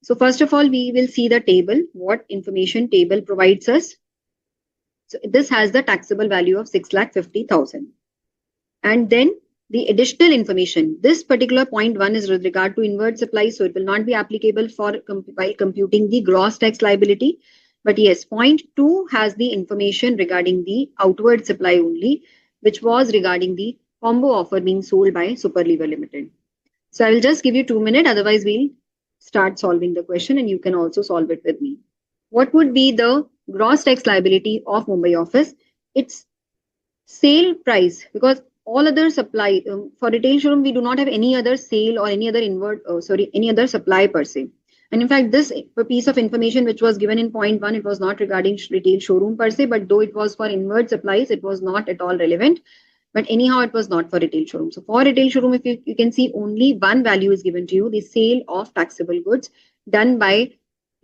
So first of all, we will see the table, what information table provides us. So this has the taxable value of 6,50,000. And then the additional information, this particular point 1 is with regard to inward supply, so it will not be applicable for while computing the gross tax liability. But yes, point 2 has the information regarding the outward supply only, which was regarding the combo offer being sold by Superlever Limited. So I will just give you 2 minutes, otherwise we'll start solving the question and you can also solve it with me. What would be the gross tax liability of Mumbai office? Its sale price, because all other supply for retail showroom, we do not have any other sale or any other any other supply per se. And in fact, this piece of information which was given in point 1, it was not regarding retail showroom per se, but though it was for inward supplies, it was not at all relevant. But anyhow, it was not for retail showroom. So for retail showroom, if you can see only one value is given to you, the sale of taxable goods done by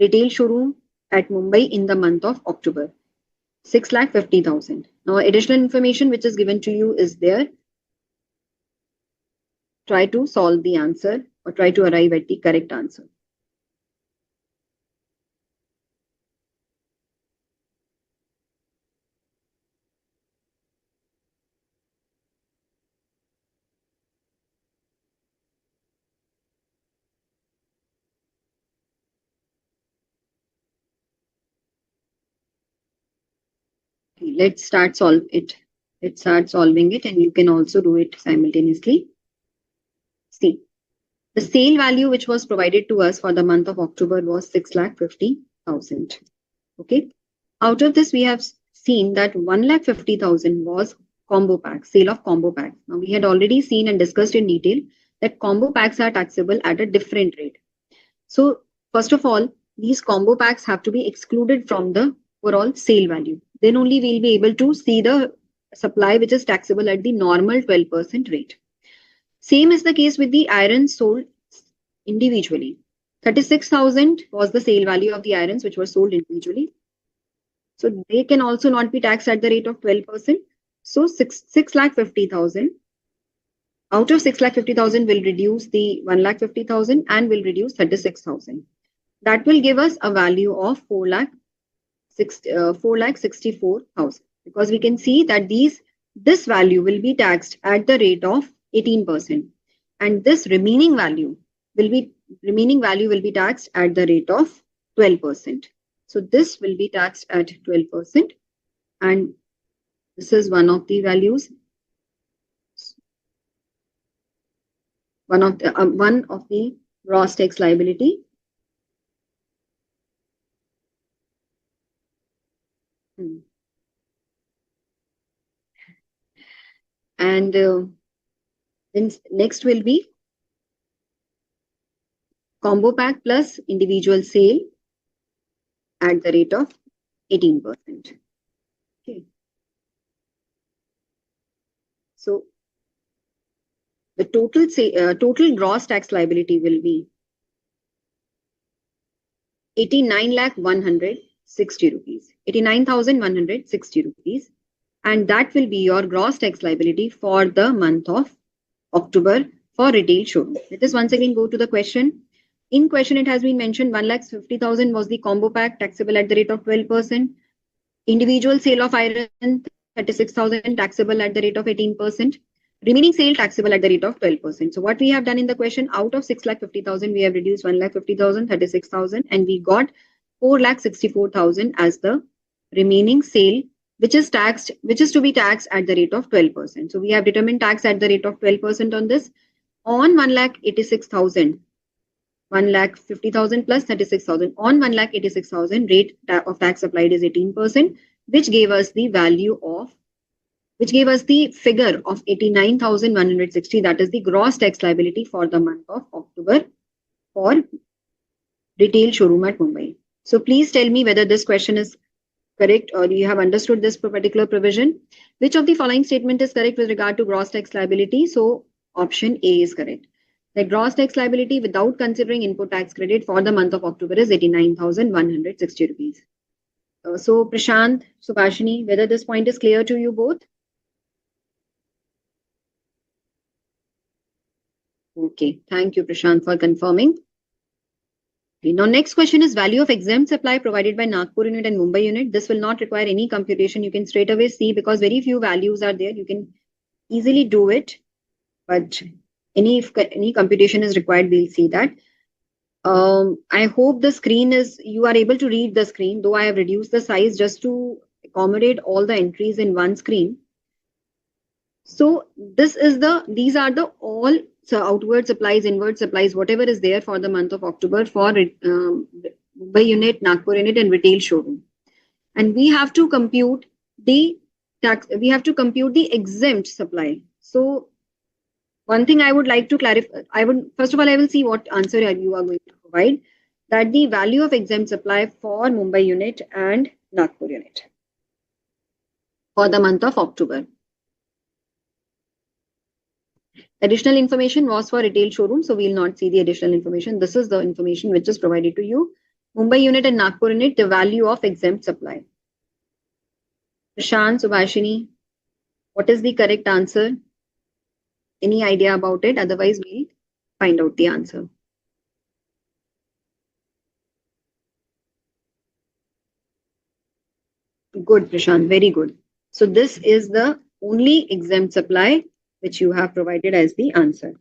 retail showroom at Mumbai in the month of October. 6,50,000. Now, additional information which is given to you is there. Try to solve the answer or try to arrive at the correct answer. Okay, let's start solve it. Let's start solving it and you can also do it simultaneously. See, the sale value which was provided to us for the month of October was 6,50,000. Okay. Out of this, we have seen that 1,50,000 was combo pack, sale of combo packs. Now, we had already seen and discussed in detail that combo packs are taxable at a different rate. So, first of all, these combo packs have to be excluded from the overall sale value. Then only we'll be able to see the supply which is taxable at the normal 12% rate. Same is the case with the irons sold individually. 36,000 was the sale value of the irons which were sold individually. So they can also not be taxed at the rate of 12%. So 6,50,000. Out of 6,50,000 will reduce the 1,50,000 and will reduce 36,000. That will give us a value of 4,64,000, because we can see that this value will be taxed at the rate of 18%, and this remaining value will be taxed at the rate of 12%. So this will be taxed at 12%, and this is one of the values. One of the gross tax liability. And then next will be combo pack plus individual sale at the rate of 18%. Okay. So the total gross tax liability will be 89,160 rupees, 89,160 rupees, and that will be your gross tax liability for the month of October for retail showroom. Let us once again go to the question. In question, it has been mentioned 1,50,000 was the combo pack taxable at the rate of 12%. Individual sale of iron 36,000 taxable at the rate of 18%. Remaining sale taxable at the rate of 12%. So what we have done in the question, out of 6,50,000, we have reduced 1,50,000, 36,000, and we got 4,64,000 as the remaining sale which is to be taxed at the rate of 12%. So we have determined tax at the rate of 12% on this on 1,86,000. 1,50,000 plus 36,000 on 1,86,000 rate of tax applied is 18%, which gave us the figure of 89,160. That is the gross tax liability for the month of October for retail showroom at Mumbai. So please tell me whether this question is correct or you have understood this particular provision. Which of the following statement is correct with regard to gross tax liability? So option A is correct. The gross tax liability without considering input tax credit for the month of October is 89,160 rupees. So Prashant, Subhashini, whether this point is clear to you both? Okay, thank you Prashant for confirming. Okay, now next question is value of exempt supply provided by Nagpur unit and Mumbai unit. This will not require any computation. You can straight away see because very few values are there. You can easily do it, but any computation is required, we'll see that. I hope the screen you are able to read the screen, though I have reduced the size just to accommodate all the entries in one screen. So these are the all outward supplies, inward supplies, whatever is there for the month of October for Mumbai unit, Nagpur unit, and retail showroom. And we have to compute the exempt supply. So one thing I would like to clarify, first of all, I will see what answer you are going to provide. That the value of exempt supply for Mumbai unit and Nagpur unit for the month of October. Additional information was for retail showroom, so we will not see the additional information. This is the information which is provided to you. Mumbai unit and Nagpur unit, the value of exempt supply. Prashant, Subhashini, what is the correct answer? Any idea about it? Otherwise, we'll find out the answer. Good, Prashant, very good. So this is the only exempt supply which you have provided as the answer.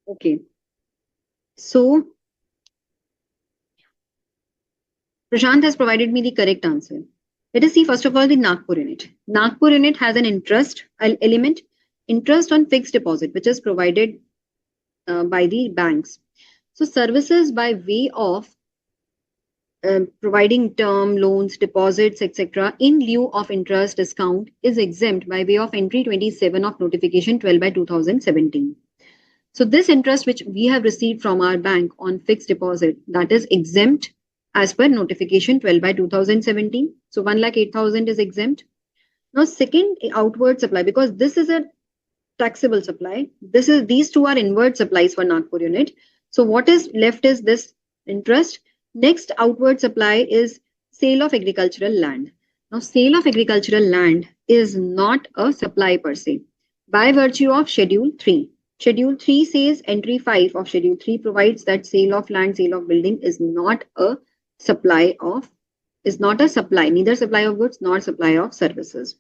Okay. So Prashant has provided me the correct answer. Let us see first of all the Nagpur unit. Nagpur unit has an interest element, interest on fixed deposit, which is provided by the banks. So services by way of providing term loans, deposits, etc. in lieu of interest discount is exempt by way of entry 27 of notification 12/2017. So this interest which we have received from our bank on fixed deposit, that is exempt as per notification 12/2017. So 1,08,000 is exempt. Now second, outward supply, because this is a taxable supply. These two are inward supplies for Nagpur unit. So what is left is this interest. Next outward supply is sale of agricultural land. Now sale of agricultural land is not a supply per se by virtue of Schedule 3. Schedule 3 says entry 5 of Schedule 3 provides that sale of land, sale of building is not a supply, neither supply of goods nor supply of services.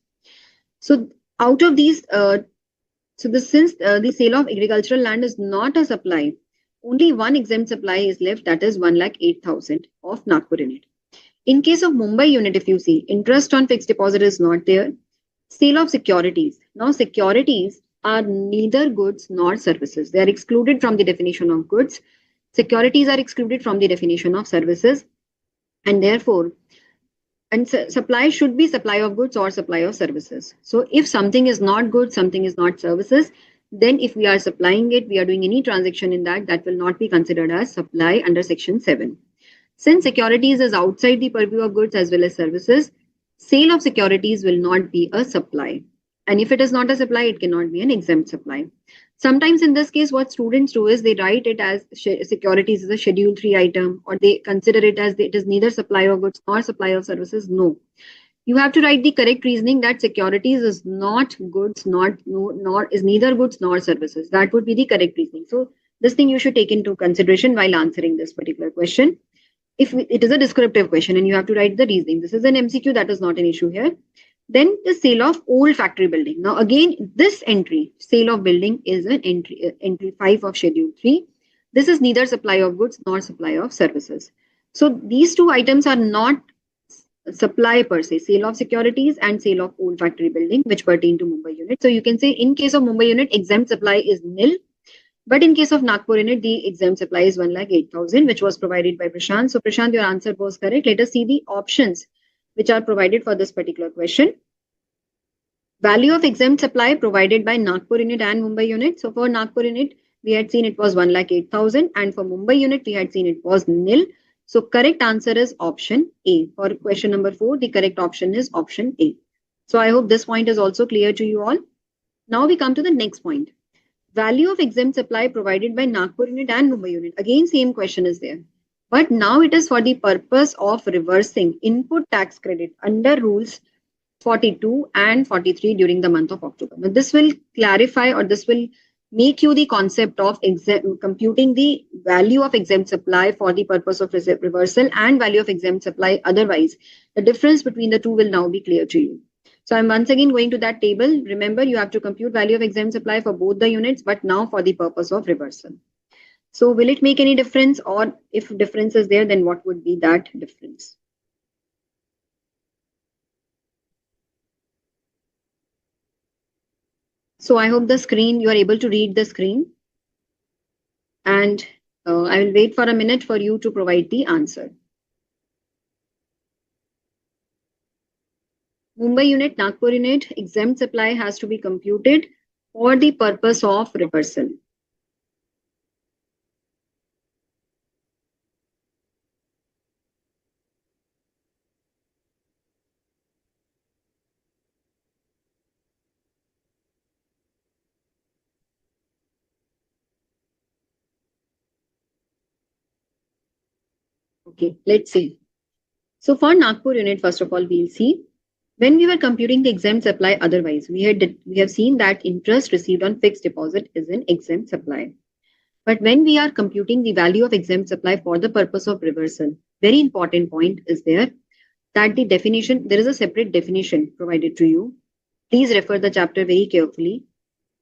So out of these, since the sale of agricultural land is not a supply, only one exempt supply is left, that is 1,08,000 of Nagpur unit. In case of Mumbai unit, if you see, interest on fixed deposit is not there. Sale of securities. Now securities are neither goods nor services. They are excluded from the definition of goods. Securities are excluded from the definition of services. And therefore, supply should be supply of goods or supply of services. So if something is not goods, something is not services, then if we are supplying it, we are doing any transaction in that will not be considered as supply under section 7. Since securities is outside the purview of goods as well as services, sale of securities will not be a supply. And if it is not a supply, it cannot be an exempt supply. Sometimes in this case, what students do is they write it as securities is a Schedule 3 item, or they consider it as it is neither supply of goods nor supply of services. No. You have to write the correct reasoning that securities is not goods, nor is neither goods nor services. That would be the correct reasoning. So this thing you should take into consideration while answering this particular question. If it is a descriptive question and you have to write the reasoning, this is an MCQ, that is not an issue here. Then the sale of old factory building. Now again, this entry, sale of building, is an entry 5 of schedule 3. This is neither supply of goods nor supply of services. So these two items are not supply per se, sale of securities and sale of old factory building, which pertain to Mumbai unit. So you can say in case of Mumbai unit, exempt supply is nil. But in case of Nagpur unit, the exempt supply is 1,08,000, which was provided by Prashant. So Prashant, your answer was correct. Let us see the options which are provided for this particular question. Value of exempt supply provided by Nagpur unit and Mumbai unit. So for Nagpur unit, we had seen it was 1,08,000, and for Mumbai unit, we had seen it was nil. So correct answer is option A. For question number 4, the correct option is option A. So I hope this point is also clear to you all. Now we come to the next point. Value of exempt supply provided by Nagpur unit and Mumbai unit. Again, same question is there. But now it is for the purpose of reversing input tax credit under rules 42 and 43 during the month of October. Now, this will clarify, or this will make you the concept of computing the value of exempt supply for the purpose of reversal and value of exempt supply otherwise. The difference between the two will now be clear to you. So I'm once again going to that table. Remember, you have to compute value of exempt supply for both the units, but now for the purpose of reversal. So will it make any difference, or if difference is there, then what would be that difference? So I hope the screen, you are able to read the screen. And I will wait for a minute for you to provide the answer. Mumbai unit, Nagpur unit, exempt supply has to be computed for the purpose of reversal. Okay, let's see. So for Nagpur unit, first of all, we'll see. When we were computing the exempt supply otherwise, we have seen that interest received on fixed deposit is an exempt supply. But when we are computing the value of exempt supply for the purpose of reversal, very important point is there that the definition, there is a separate definition provided to you. Please refer the chapter very carefully.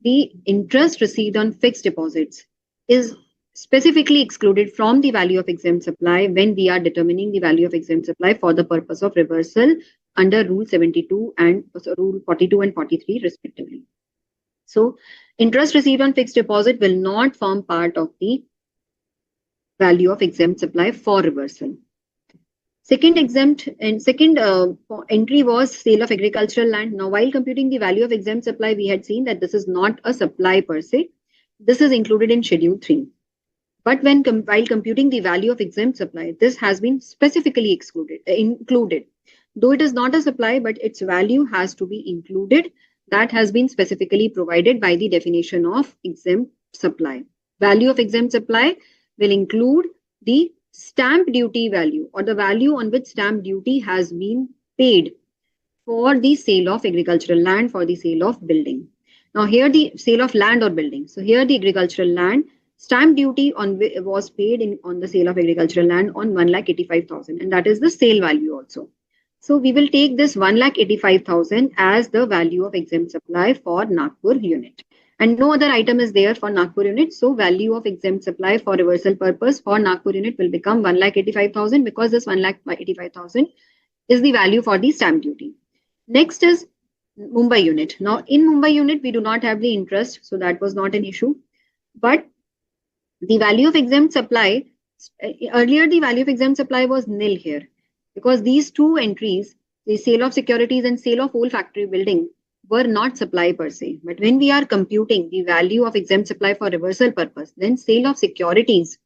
The interest received on fixed deposits is specifically excluded from the value of exempt supply when we are determining the value of exempt supply for the purpose of reversal under Rule 72 and Rule 42 and 43 respectively. So interest received on fixed deposit will not form part of the value of exempt supply for reversal. Second entry was sale of agricultural land. Now, while computing the value of exempt supply, we had seen that this is not a supply per se. This is included in Schedule 3. But while computing the value of exempt supply, this has been specifically included. Though it is not a supply, but its value has to be included. That has been specifically provided by the definition of exempt supply. Value of exempt supply will include the stamp duty value, or the value on which stamp duty has been paid for the sale of agricultural land, for the sale of building. Now here the sale of land or building. So here the agricultural land, stamp duty was paid on the sale of agricultural land on 1,85,000, and that is the sale value also. So we will take this 1,85,000 as the value of exempt supply for Nagpur unit. And no other item is there for Nagpur unit. So value of exempt supply for reversal purpose for Nagpur unit will become 1,85,000, because this 1,85,000 is the value for the stamp duty. Next is Mumbai unit. Now in Mumbai unit, we do not have the interest, so that was not an issue. But the value of exempt supply, earlier the value of exempt supply was nil here, because these two entries, the sale of securities and sale of whole factory building, were not supply per se. But when we are computing the value of exempt supply for reversal purpose, then sale of securities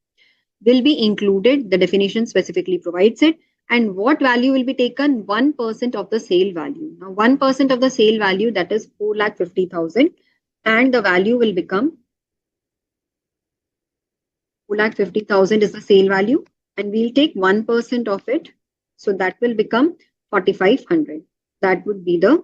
will be included. The definition specifically provides it. And what value will be taken? 1% of the sale value. Now 1% of the sale value, that is 4,50,000, and the value will become 4,50,000 is the sale value, and we'll take 1% of it. So that will become 4,500. That would be the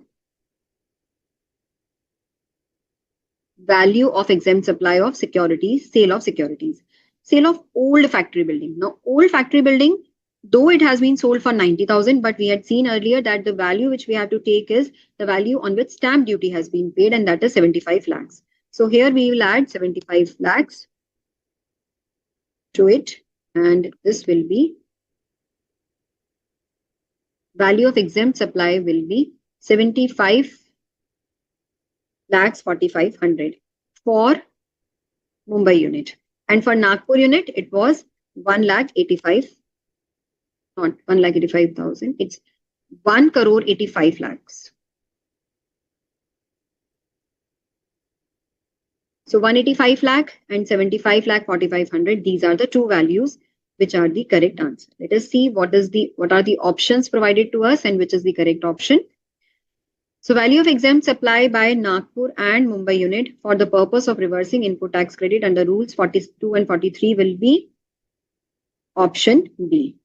value of exempt supply of securities, sale of securities. Sale of old factory building. Now, old factory building, though it has been sold for 90,000, but we had seen earlier that the value which we have to take is the value on which stamp duty has been paid, and that is 75 lakhs. So here we will add 75 lakhs to it, and this will be value of exempt supply will be 75 lakhs 4500 for Mumbai unit. And for Nagpur unit, it was 1 lakh 85, not 1 lakh 85,000. It's 1 crore 85 lakhs. So 185 lakh and 75 lakh 4500. These are the two values which are the correct answer. Let us see what are the options provided to us and which is the correct option. So value of exempt supply by Nagpur and Mumbai unit for the purpose of reversing input tax credit under rules 42 and 43 will be option B.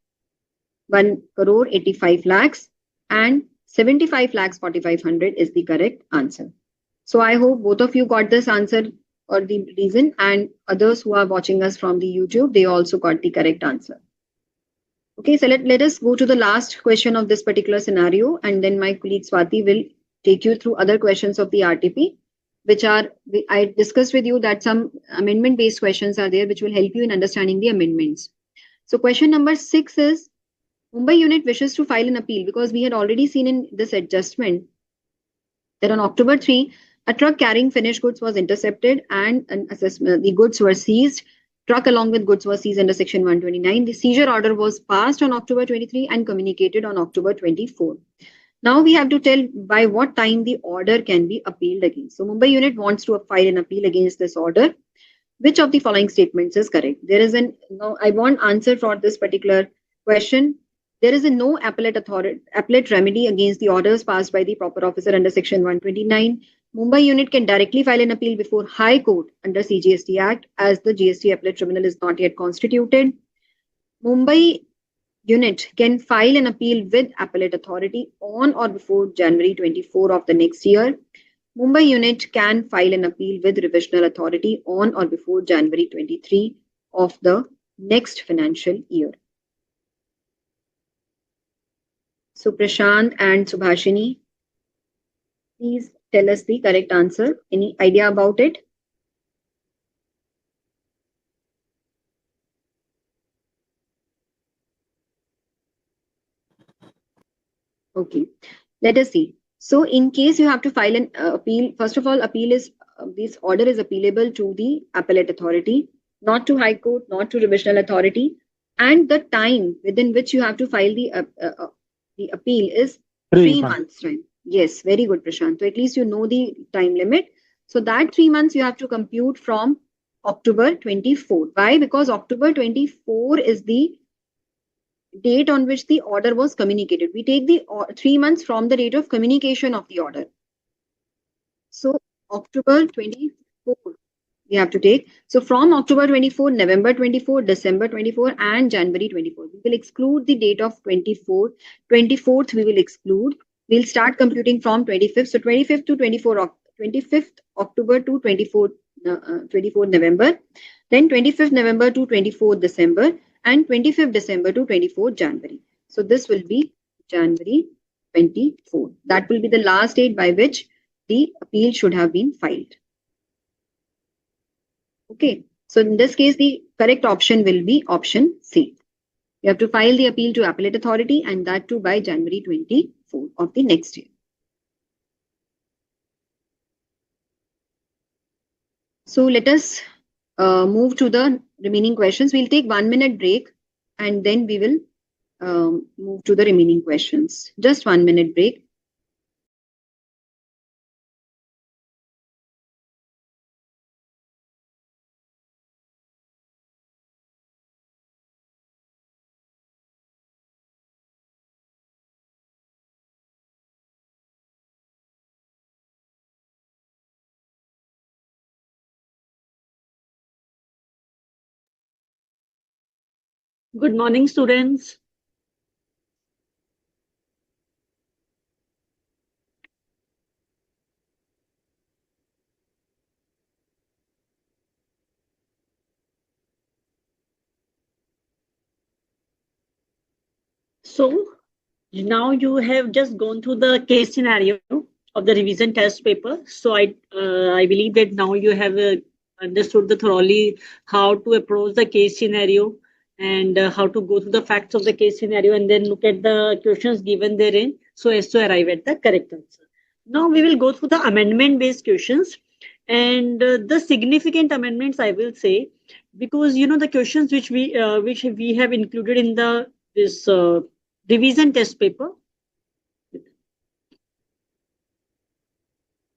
1 crore 85 lakhs and 75 lakhs 4500 is the correct answer. So I hope both of you got this answer or the reason, and others who are watching us from the YouTube, they also got the correct answer. Okay, so let us go to the last question of this particular scenario, and then my colleague Swati will take you through other questions of the RTP, which are, I discussed with you that some amendment based questions are there which will help you in understanding the amendments. So question number 6 is, Mumbai unit wishes to file an appeal because we had already seen in this adjustment that on October 3, a truck carrying finished goods was intercepted and the goods were seized. Truck along with goods was seized under Section 129. The seizure order was passed on October 23 and communicated on October 24. Now we have to tell by what time the order can be appealed against. So Mumbai unit wants to file an appeal against this order. Which of the following statements is correct? There is I want answer for this particular question. There is a no appellate remedy against the orders passed by the proper officer under Section 129. Mumbai unit can directly file an appeal before High Court under CGST Act as the GST appellate tribunal is not yet constituted. Mumbai unit can file an appeal with appellate authority on or before January 24 of the next year. Mumbai unit can file an appeal with revisional authority on or before January 23 of the next financial year. So Prashant and Subhashini, please tell us the correct answer. Any idea about it? Okay, let us see. So in case you have to file an appeal, first of all, appeal is this order is appealable to the appellate authority, not to High Court, not to revisional authority, and the time within which you have to file the appeal is 3 months time. Yes, very good, Prashant. So at least you know the time limit. So that 3 months you have to compute from October 24. Why? Because October 24 is the date on which the order was communicated. We take the 3 months from the date of communication of the order. So October 24 we have to take. So from October 24, November 24, December 24 and January 24. We will exclude the date of 24. 24th we will exclude. We'll start computing from 25th. So 25th to 25th October to 24 November. Then 25th November to 24th December and 25th December to 24th January. So this will be January 24. That will be the last date by which the appeal should have been filed. Okay, so in this case, the correct option will be option C. You have to file the appeal to appellate authority and that too by January 24 of the next year. So let us move to the remaining questions. We'll take 1 minute break and then we will move to the remaining questions. Just 1 minute break. Good morning, students. So now you have just gone through the case scenario of the revision test paper. So I believe that now you have understood the thoroughly how to approach the case scenario and how to go through the facts of the case scenario and then look at the questions given therein so as to arrive at the correct answer. Now we will go through the amendment based questions and the significant amendments I will say, because you know the questions which we have included in the this revision test paper,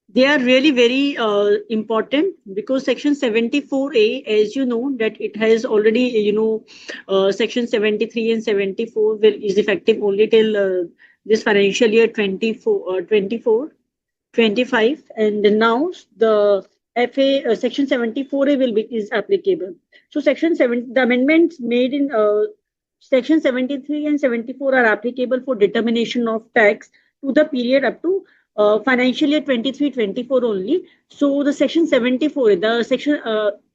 they are really very important, because section 74A, as you know, that it has already, section 73 and 74 is effective only till this financial year 24, 25, and now the FA section 74A is applicable. So section 7, the amendments made in section 73 and 74 are applicable for determination of tax to the period up to financial year 23-24 only. So the section 74, the section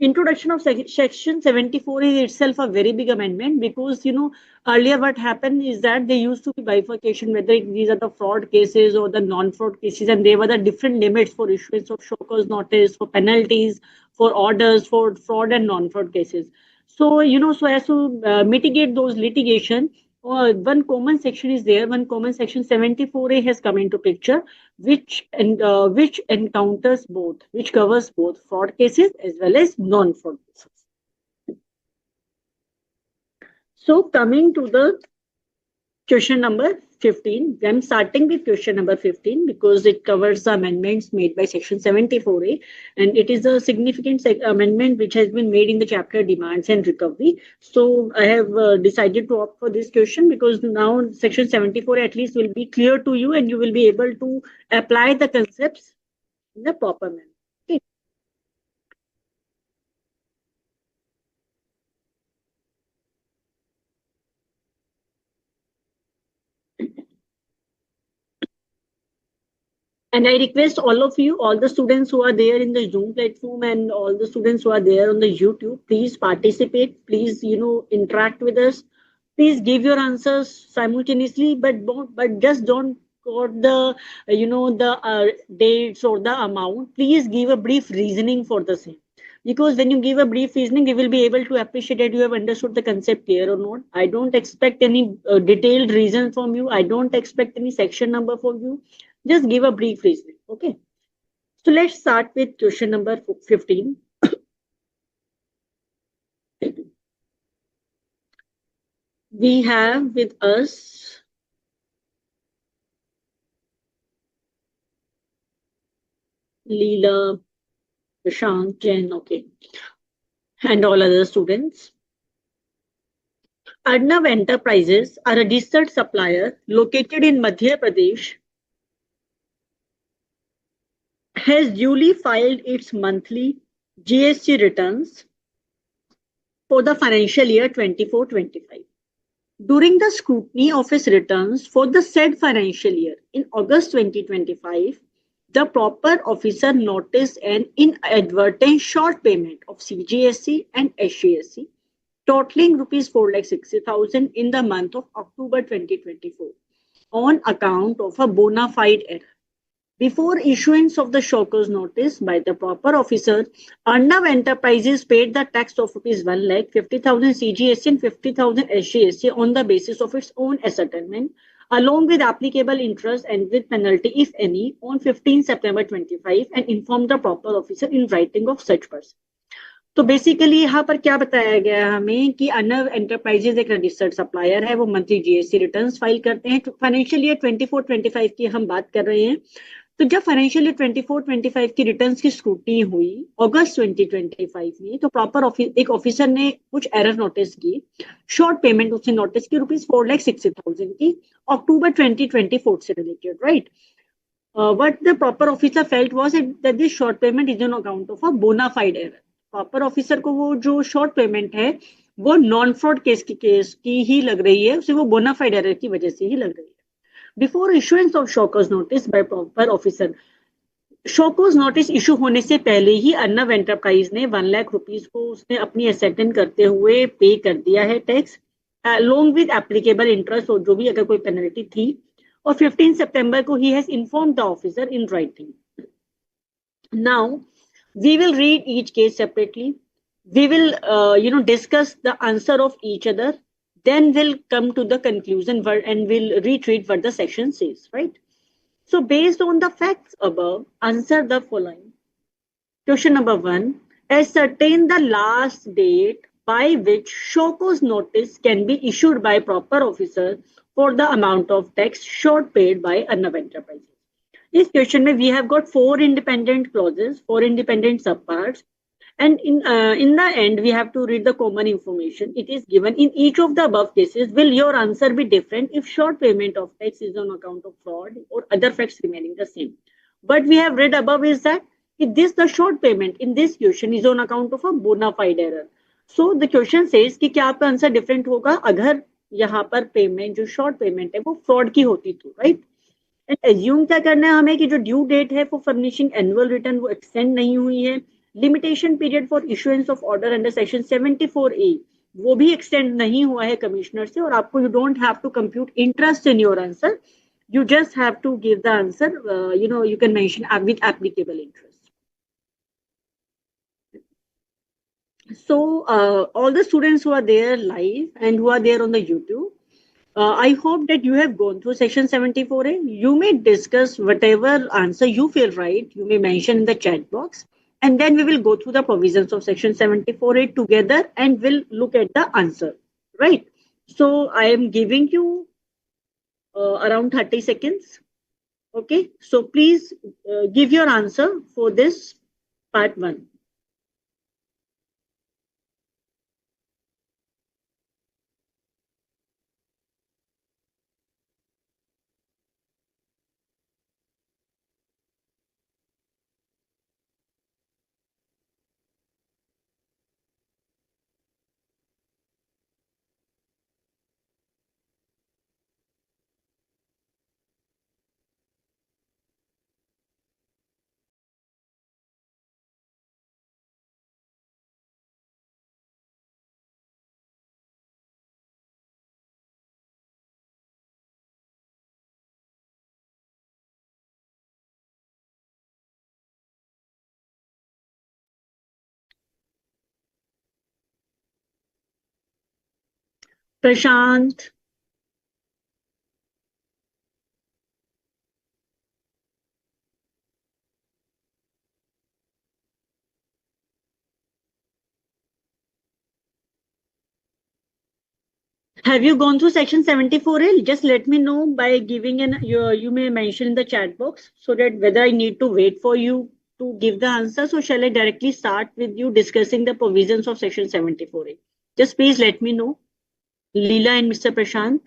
introduction of section 74 is itself a very big amendment, because you know earlier what happened is that there used to be bifurcation whether these are the fraud cases or the non-fraud cases, and there were the different limits for issuance of show cause notice, for penalties, for orders, for fraud and non-fraud cases. So you know, so as to mitigate those litigation, one common section is there. One common section 74A has come into picture, which encounters both, which covers both fraud cases as well as non-fraud cases. So coming to the question number 15, I'm starting with question number 15 because it covers the amendments made by section 74A, and it is a significant amendment which has been made in the chapter demands and recovery. So I have decided to opt for this question because now section 74 at least will be clear to you and you will be able to apply the concepts in the proper manner. Okay. And I request all of you, all the students who are there in the Zoom platform and all the students who are there on the YouTube, please participate. Please, you know, interact with us. Please give your answers simultaneously, but just don't quote the, the dates or the amount. Please give a brief reasoning for the same. Because when you give a brief reasoning, you will be able to appreciate that you have understood the concept clear or not. I don't expect any detailed reason from you. I don't expect any section number from you. Just give a brief reasoning. Okay. So let's start with question number 15. We have with us Leela, Prashant, Jen, okay, and all other students. Arnav Enterprises, a registered supplier located in Madhya Pradesh, has duly filed its monthly GST returns for the financial year 24-25. During the scrutiny of its returns for the said financial year in August 2025, the proper officer noticed an inadvertent short payment of CGST and SGST totaling rupees 4,60,000 in the month of October 2024 on account of a bona fide error. Before issuance of the shockers notice by the proper officer, Arnav Enterprises paid the tax of rupees 1,50,000 CGST and 50,000 SGST on the basis of its own ascertainment, along with applicable interest and with penalty, if any, on 15 September 25 and informed the proper officer in writing of such person. तो basically यहाँ पर क्या बताया गया है हमें कि Arnav enterprises एक रजिस्टर्ड सप्लायर है, वो मंथली जीएसटी रिटर्न्स फाइल करते हैं. फाइनेंशियल ईयर 24-25 की हम बात कर रहे हैं. तो जब फाइनेंशियल ईयर 24-25 की रिटर्न्स की स्क्रूटनी हुई अगस्त 2025 में, तो प्रॉपर एक ऑफिसर ने कुछ एरर नोटिस की. शॉर्ट पेमेंट उसने नोटिस की रुपीज 4,60,000 की अक्टूबर 2024 से related, right. What the proper officer felt was that this short payment is on account of a bona fide error. Proper officer को वो जो शॉर्ट पेमेंट है वो नॉन फ्रॉड केस की ही लग रही है, उसे वो बोनाफाइड एरर की वजह से ही लग रही है. Before issuance of shockers notice by proper officer, shockers notice issue होने से पहले ही अर्नव एंटरप्राइज ने 1 लाख रुपीज को उसने अपनी एसेटन करते हुए पे कर दिया है tax. along with applicable interest और जो भी अगर कोई penalty थी, और 15 September को he has informed the officer in writing. Now, we will read each case separately. We will, discuss the answer of each other. Then we'll come to the conclusion and we'll retreat what the section says, right? So based on the facts above, answer the following. Question number 1. Ascertain the last date by which show cause notice can be issued by proper officer for the amount of tax short paid by Arnav Enterprises. This question we have got 4 independent clauses, 4 independent subparts, and in the end we have to read the common information. It is given in each of the above cases. Will your answer be different if short payment of tax is on account of fraud or other facts remaining the same? What we have read above is that if the short payment in this question is on account of a bona fide error. So the question says कि क्या आपका answer different होगा अगर यहाँ पर payment जो short payment है वो फ्रॉड की होती तो, राइट? एंड एज्यूम क्या करना है हमें कि जो ड्यू डेट है फॉर फर्निशिंग एनुअल रिटर्न वो एक्सटेंड नहीं हुई है. Limitation period for issuance of order under section 74A वो भी एक्सटेंड नहीं हुआ है कमिश्नर से, और आपको you don't have to compute interest in your answer, you just have to give the answer, you can mention with applicable interest. So all the students who are there live and who are there on the YouTube, I hope that you have gone through section 74A. You may discuss whatever answer you feel right, you may mention in the chat box, and then we will go through the provisions of section 74A together and we'll look at the answer, right? So I am giving you around 30 seconds. Okay, so please give your answer for this part 1. Prashant. Have you gone through section 74A? Just let me know by giving you may mention in the chat box so that whether I need to wait for you to give the answer. So shall I directly start with you discussing the provisions of section 74A? Just please let me know. Leela and Mr. Prashant.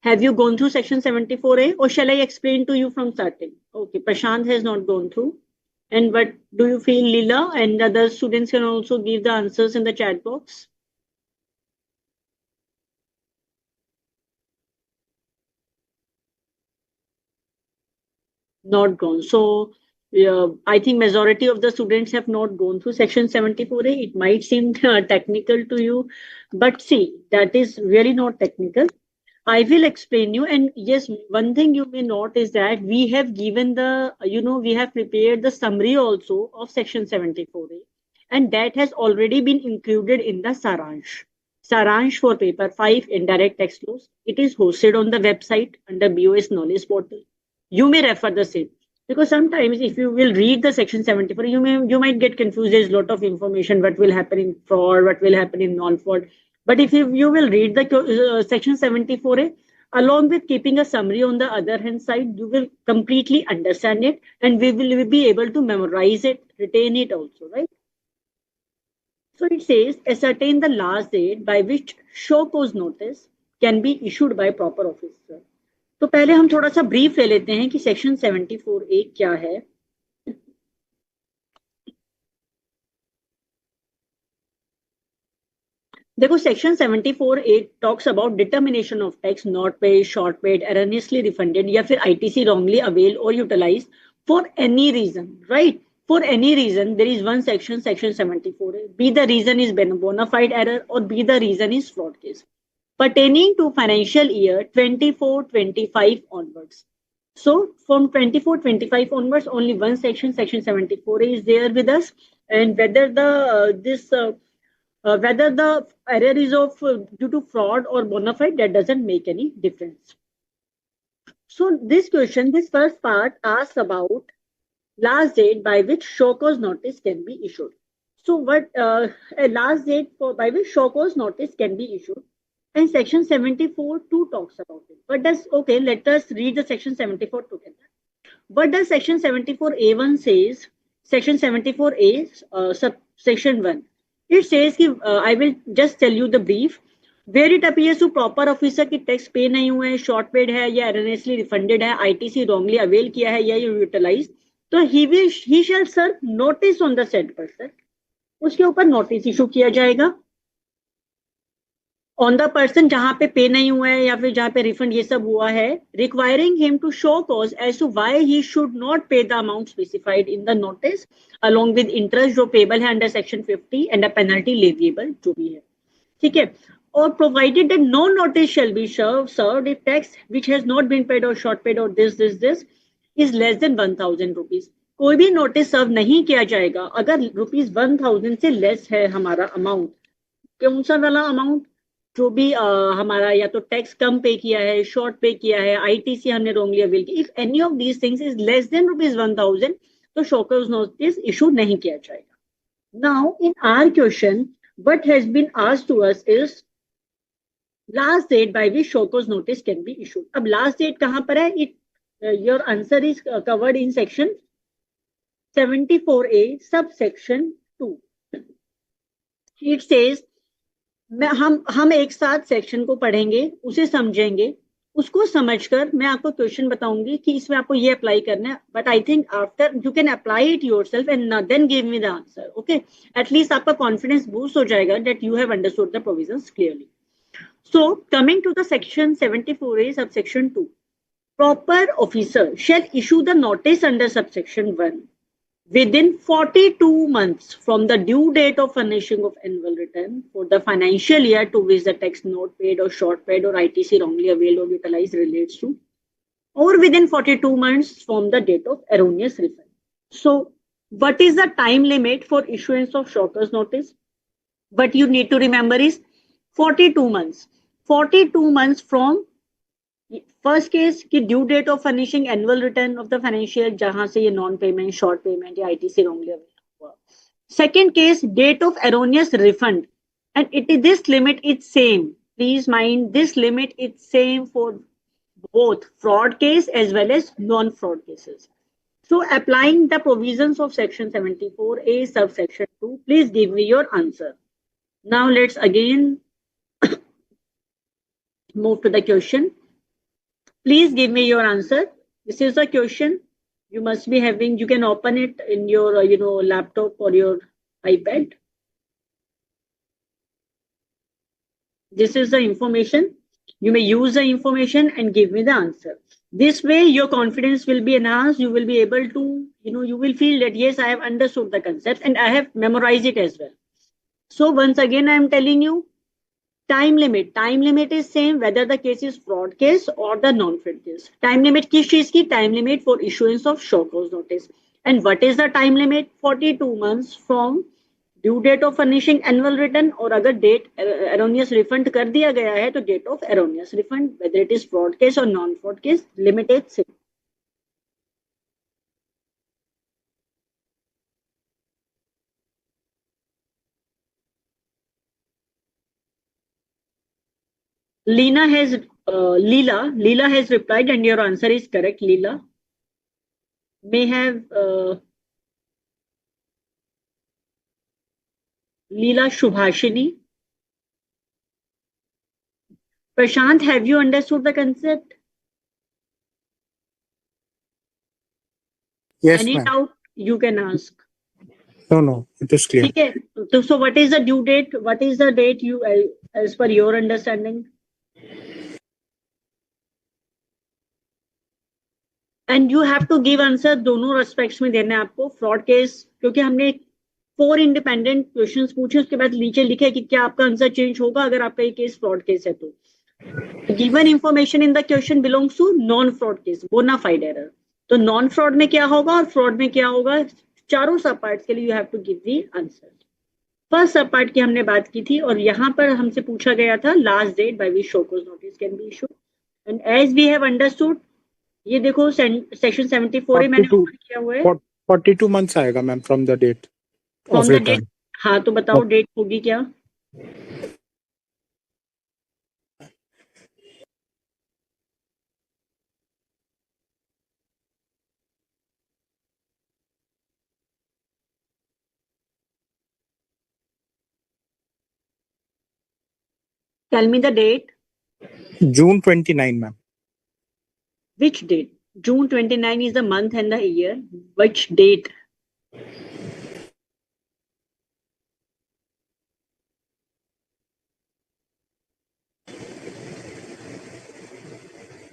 Have you gone through section 74A or shall I explain to you from starting? Okay, Prashant has not gone through. And what do you feel, Leela? And other students can also give the answers in the chat box. Not gone. So I think majority of the students have not gone through section 74A. It might seem technical to you, but see, that is really not technical. I will explain you. And yes, one thing you may note is that we have given the, we have prepared the summary also of section 74A. And that has already been included in the Saransh. Saransh for paper 5, indirect tax laws. It is hosted on the website under BoS knowledge portal. You may refer the same. Because sometimes if you will read the section 74, you might get confused. There's a lot of information, what will happen in fraud, what will happen in non-fraud. But if you will read the section 74A, along with keeping a summary on the other hand side, you will completely understand it and we will be able to memorize it, retain it also, right? So it says, ascertain the last date by which show cause notice can be issued by proper officer. तो पहले हम थोड़ा सा brief ले लेते हैं कि section 74A क्या है. देखो section 74A talks about determination of tax not paid, short paid, erroneously refunded या फिर ITC wrongly availed or utilized for any reason, right? for any reason, there is one section, section 74A. Be the reason is bona fide error or be the reason is fraud case pertaining to financial year 24-25 onwards. So from 24-25 onwards, only one section, section 74A is there with us, and whether the whether the error is of due to fraud or bona fide, that doesn't make any difference. So this question, this first part asks about last date by which show cause notice can be issued. So what a last date for by which show cause notice can be issued, and section 74(2) talks about it. But does, okay, let us read the section 74 together. What does section 74A1 says? Section 74A subsection 1. It says कि I will just tell you the brief. Where it appears to proper officer कि tax पे नहीं हुए हैं, short paid है या erroneously refunded है, ITC wrongly avail किया है या यूटिलाइज, तो he shall serve notice on the said person. उसके ऊपर नोटिस इशू किया जाएगा ऑन द पर्सन जहां पे पे नहीं हुआ है या फिर जहां पे रिफंड ये सब हुआ है, requiring him to show cause as to why he should not pay the amount specified in the notice along with interest जो पेबल है under section 50 and a penalty leviable जो भी है, ठीक है. और provided that no notice shall be served if tax which has not been paid और short paid और this is less than 1000 rupees. कोई भी नोटिस सर्व नहीं किया जाएगा अगर रुपीज 1000 से लेस है हमारा अमाउंट. कौन सा वाला अमाउंट? जो भी हमारा या तो टैक्स कम पे किया है, शॉर्ट पे किया है, आईटीसी हमने रॉन्गली अवेल की. If any of these things is less than rupees 1000 तो शो कॉज नोटिस इशू नहीं किया जाएगा. Now in our question what has been asked to us is last date by which show cause notice can be issued. अब last date कहां पर है? It your answer is covered in section 74A subsection 2. It says हम एक साथ section को पढ़ेंगे, उसे समझेंगे, उसको समझकर मैं आपको क्वेश्चन बताऊंगी कि इसमें आपको ये अप्लाई करना है. But I think after you can apply it yourself and then give me the answer. Okay, at least आपका कॉन्फिडेंस बूस्ट हो जाएगा that you have understood the provisions clearly. So coming to the section 74A subsection 2. Proper officer shall issue the notice under subsection 1 within 42 months from the due date of furnishing of annual return for the financial year to which the tax not paid or short paid or ITC wrongly availed or utilized relates to, or within 42 months from the date of erroneous refund. So, what is the time limit for issuance of show cause notice? What you need to remember is 42 months. 42 months from first case की due date of furnishing annual return of the financial जहां से ये non payment, short payment या ITC wrongly avail हुआ. Second case date of erroneous refund and it is this limit is same. Please mind this limit is same for both fraud case as well as non fraud cases. So applying the provisions of section 74A subsection 2, please give me your answer. Now let's again move to the question. Please give me your answer. This is the question. You must be having, you can open it in your, laptop or your iPad. This is the information. You may use the information and give me the answer. This way, your confidence will be enhanced. You will be able to, you will feel that, yes, I have understood the concept and I have memorized it as well. So once again, I am telling you, time limit is same whether the case is fraud case or the non-fraud case. Time limit किस चीज की? Time limit for issuance of show cause notice. And what is the time limit? 42 months from due date of furnishing annual return, और अगर date erroneous refund कर दिया गया है तो date of erroneous refund, whether it is fraud case or non-fraud case, limit is same. Leela has replied and your answer is correct. Leela may have Leela Shubhashini. Prashant, have you understood the concept? Yes, Any ma'am. doubt you can ask. No, it is clear. Okay. So what is the due date? What is the date you, as per your understanding? And you have to give answer दोनों respects में देना है आपको. Fraud case, क्योंकि हमने 4 independent questions पूछे, उसके बाद नीचे लिखे कि क्या आपका आंसर चेंज होगा अगर आपका ये केस फ्रॉड केस है तो. Given information in the question belongs to non fraud case, bona fide error. तो नॉन फ्रॉड में क्या होगा और फ्रॉड में क्या होगा, चारों सब पार्ट्स के लिए you have to give the answer. First sub part की हमने बात की थी और यहाँ पर हमसे पूछा गया था last date by which show cause notice can be issued. And as we have understood, ये देखो सेक्शन 74 ही मैंने 42 ओपन किया हुआ है. 42 मंथ्स आएगा ma'am from the date of from the date. Return. हाँ तो बताओ डेट होगी क्या. Tell me the date. June 29 ma'am. Which date? June 29 is the month and the year. Which date?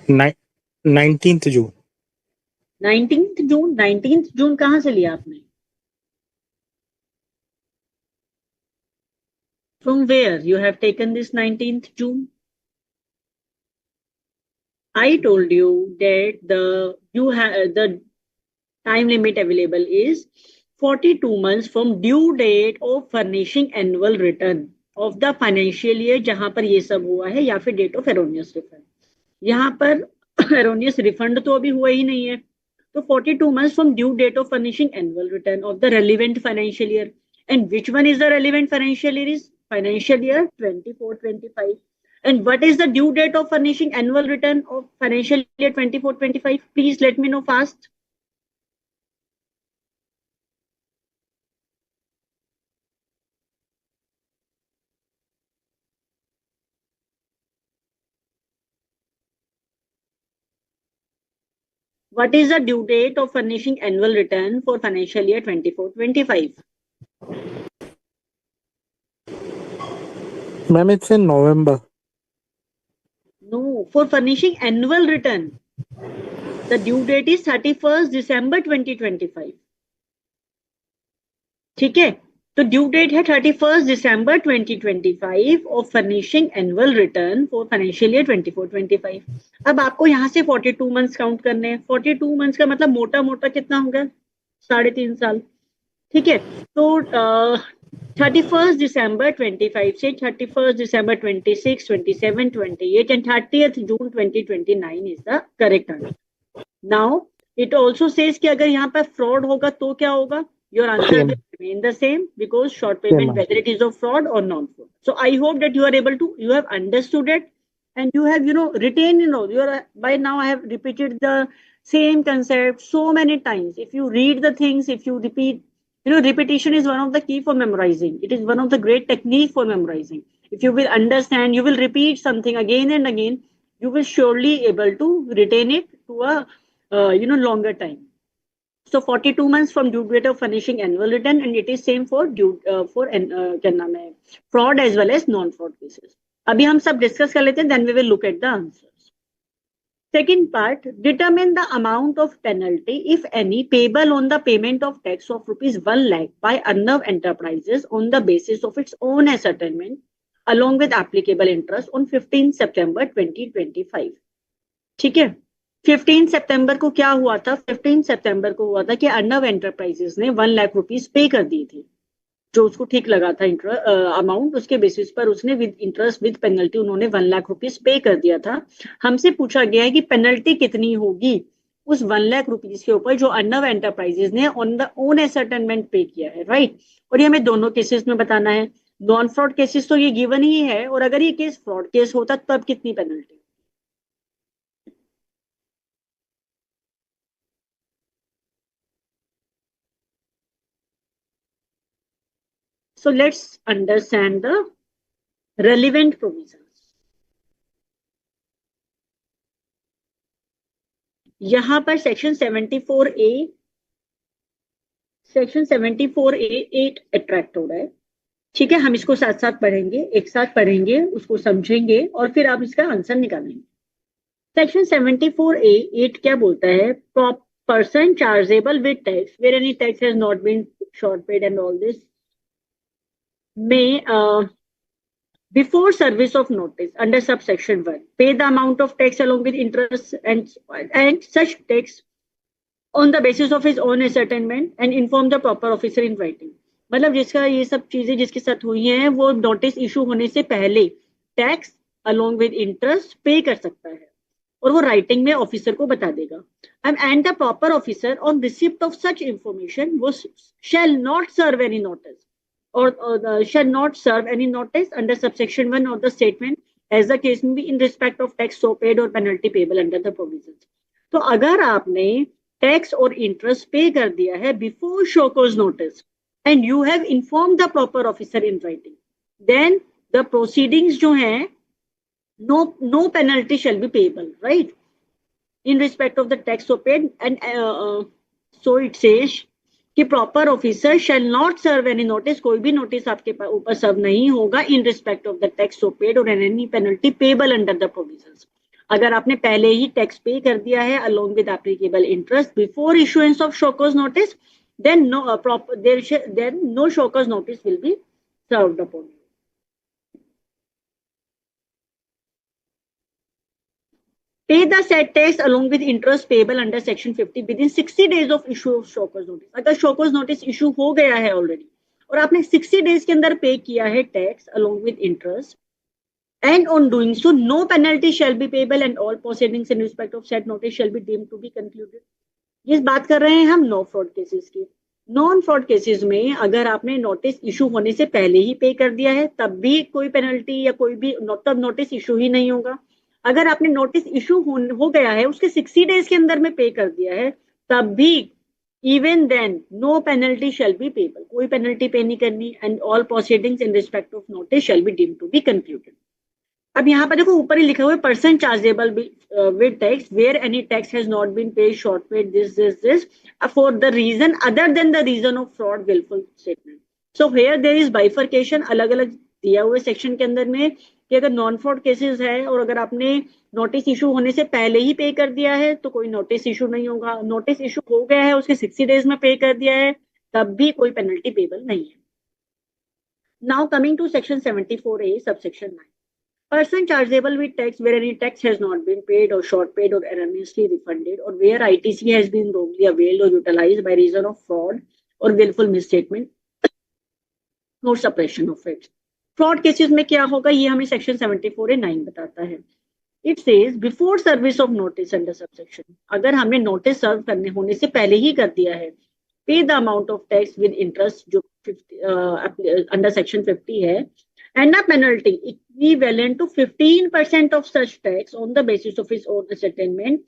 Ni- 19th June. 19th June. 19th June कहाँ से लिया आपने? From where you have taken this 19th June? I told you that the time limit available is 42 months from due date of furnishing annual return of the financial year, जहां पर ये सब हुआ है, या फिर डेट ऑफ एरोनियस रिफंड. यहाँ पर एरोनियस रिफंड तो अभी हुआ ही नहीं है. तो 42 months from due date of furnishing annual return of the relevant financial year. And which one is the relevant financial year? Is financial year 24-25. And what is the due date of furnishing annual return of financial year 24-25? Please let me know fast. What is the due date of furnishing annual return for financial year 24-25? Ma'am, it's in November. No, for furnishing annual return, the due date is 31st December 2025. ठीक है, तो due date है 31st December 2025 of furnishing annual return for financial year 24-25. अब आपको यहाँ से 42 months count करने हैं. 42 मंथ्स का मतलब मोटा मोटा कितना होगा, 3.5 साल. ठीक है, तो 31st December 25 से 31st December 26, 27, 28 and 30th June 2029 is the correct answer. Now it also says कि अगर यहाँ पर फ्रॉड होगा तो क्या होगा. Your answer Same. will remain the same because short payment, Same. whether it is of fraud or non-fraud. So I hope that you are able to, you have understood it and you have, retained, you are, by now I have repeated the same concept so many times. If you read the things, if you repeat, repetition is one of the key for memorizing. It is one of the great technique for memorizing. If you will understand, you will repeat something again and again, you will surely able to retain it to a, longer time. So 42 months from due date of furnishing annual return, and it is same for क्या नाम है, fraud as well as non-fraud cases. अभी हम सब discuss कर लेते हैं, then we will look at the answers. Second part, determine the amount of penalty, if any, payable on the payment of tax of rupees 1 lakh by Arnav Enterprises on the basis of its own ascertainment, along with applicable interest on 15 September 2025. ठीक है, 15 सितंबर को क्या हुआ था, 15 सितंबर को हुआ था कि अर्नव एंटरप्राइजेस ने 1 लाख रुपीस पे कर दिए थे, जो उसको ठीक लगा था अमाउंट, उसके बेसिस पर उसने विद इंटरेस्ट विद पेनल्टी उन्होंने 1 लाख रुपीस पे कर दिया था. हमसे पूछा गया है कि पेनल्टी कितनी होगी उस 1 लाख रुपीस के ऊपर जो अर्नव एंटरप्राइजेस ने ऑन द ओन असर्टेनमेंट पे किया है, राइट. और ये हमें दोनों केसेस में बताना है. नॉन फ्रॉड केसेस तो ये गिवन ही है, और अगर ये केस फ्रॉड केस होता तब कितनी penalty. So let's understand the relevant provisions. यहां पर section 74A, section 74A 8 attract हो रहा है. ठीक है, हम इसको साथ साथ पढ़ेंगे, एक साथ पढ़ेंगे, उसको समझेंगे और फिर आप इसका आंसर निकालेंगे. सेक्शन 74A 8 क्या बोलता है? Person chargeable with tax where any tax has not been short paid and all this may before service of notice under subsection 1 pay the amount of tax along with interest and such tax on the basis of his own ascertainment and inform the proper officer in writing. मतलब जिसका ये सब चीजें जिसके साथ हुई हैं वो नोटिस इशू होने से पहले tax along with interest pay कर सकता है और वो राइटिंग में ऑफिसर को बता देगा. And the proper officer on receipt of such information वो shall not serve any notice or shall not serve any notice under subsection 1 of the statement as the case may be in respect of tax so paid or penalty payable under the provisions. तो अगर आपने tax और interest pay कर दिया है before show cause notice and you have inform the proper officer in writing then the proceedings जो हैं no penalty shall be payable, right, in respect of the tax so paid and so it says कि proper officer shall not serve any notice, कोई भी notice आपके ऊपर serve नहीं होगा in respect of the tax so paid और any penalty payable under the provisions. अगर आपने पहले ही टैक्स पे कर दिया है along with applicable interest before issuance of show cause notice then no show cause notice will be served upon you. Pay the said tax along with interest payable under section 50 within 60 days of issue of show cause notice. अगर show cause notice issue हो गया है already और आपने 60 days के अंदर पे किया है tax along with interest and on doing so no penalty shall be payable and all proceedings in respect of said notice shall be deemed to be concluded. ये बात कर रहे हैं हम नो फ्रॉड केसेस की. नॉन फ्रॉड केसेस में अगर आपने नोटिस इशू होने से पहले ही पे कर दिया है तब भी कोई पेनल्टी या कोई भी तब नोटिस इशू ही नहीं होगा. अगर आपने नोटिस इशू हो गया है उसके 60 डेज के अंदर में पे कर दिया है तब भी even then no penalty shall be payable, कोई पेनल्टी पे नहीं करनी and all proceedings in respect of notice shall be deemed to be concluded. अब यहाँ पर देखो ऊपर ही लिखा हुआ है person chargeable with tax where any tax has not been paid short paid this for the reason other than the reason of fraud wilful statement. So here there is bifurcation अलग अलग दिया हुआ सेक्शन के अंदर में कि अगर non fraud cases है और अगर आपने नोटिस इशू होने से पहले ही पे कर दिया है तो कोई नोटिस इशू नहीं होगा. नोटिस इशू हो गया है उसके 60 डेज में पे कर दिया है तब भी कोई पेनल्टी पेबल नहीं है. Now coming to section 74A सबसेक्शन 9. Person chargeable with tax where any tax has not been paid or short paid or erroneously refunded or where ITC has been wrongly availed or utilized by reason of fraud or willful misstatement or suppression of it. Fraud cases में क्या होगा ये हमें section 74A 9 बताता है. It says before service of notice under subsection, अगर हमने notice serve करने होने से पहले ही कर दिया है pay the amount of tax with interest जो अंडर सेक्शन 50 है and a penalty equivalent to 15% of such tax on the basis of his own ascertainment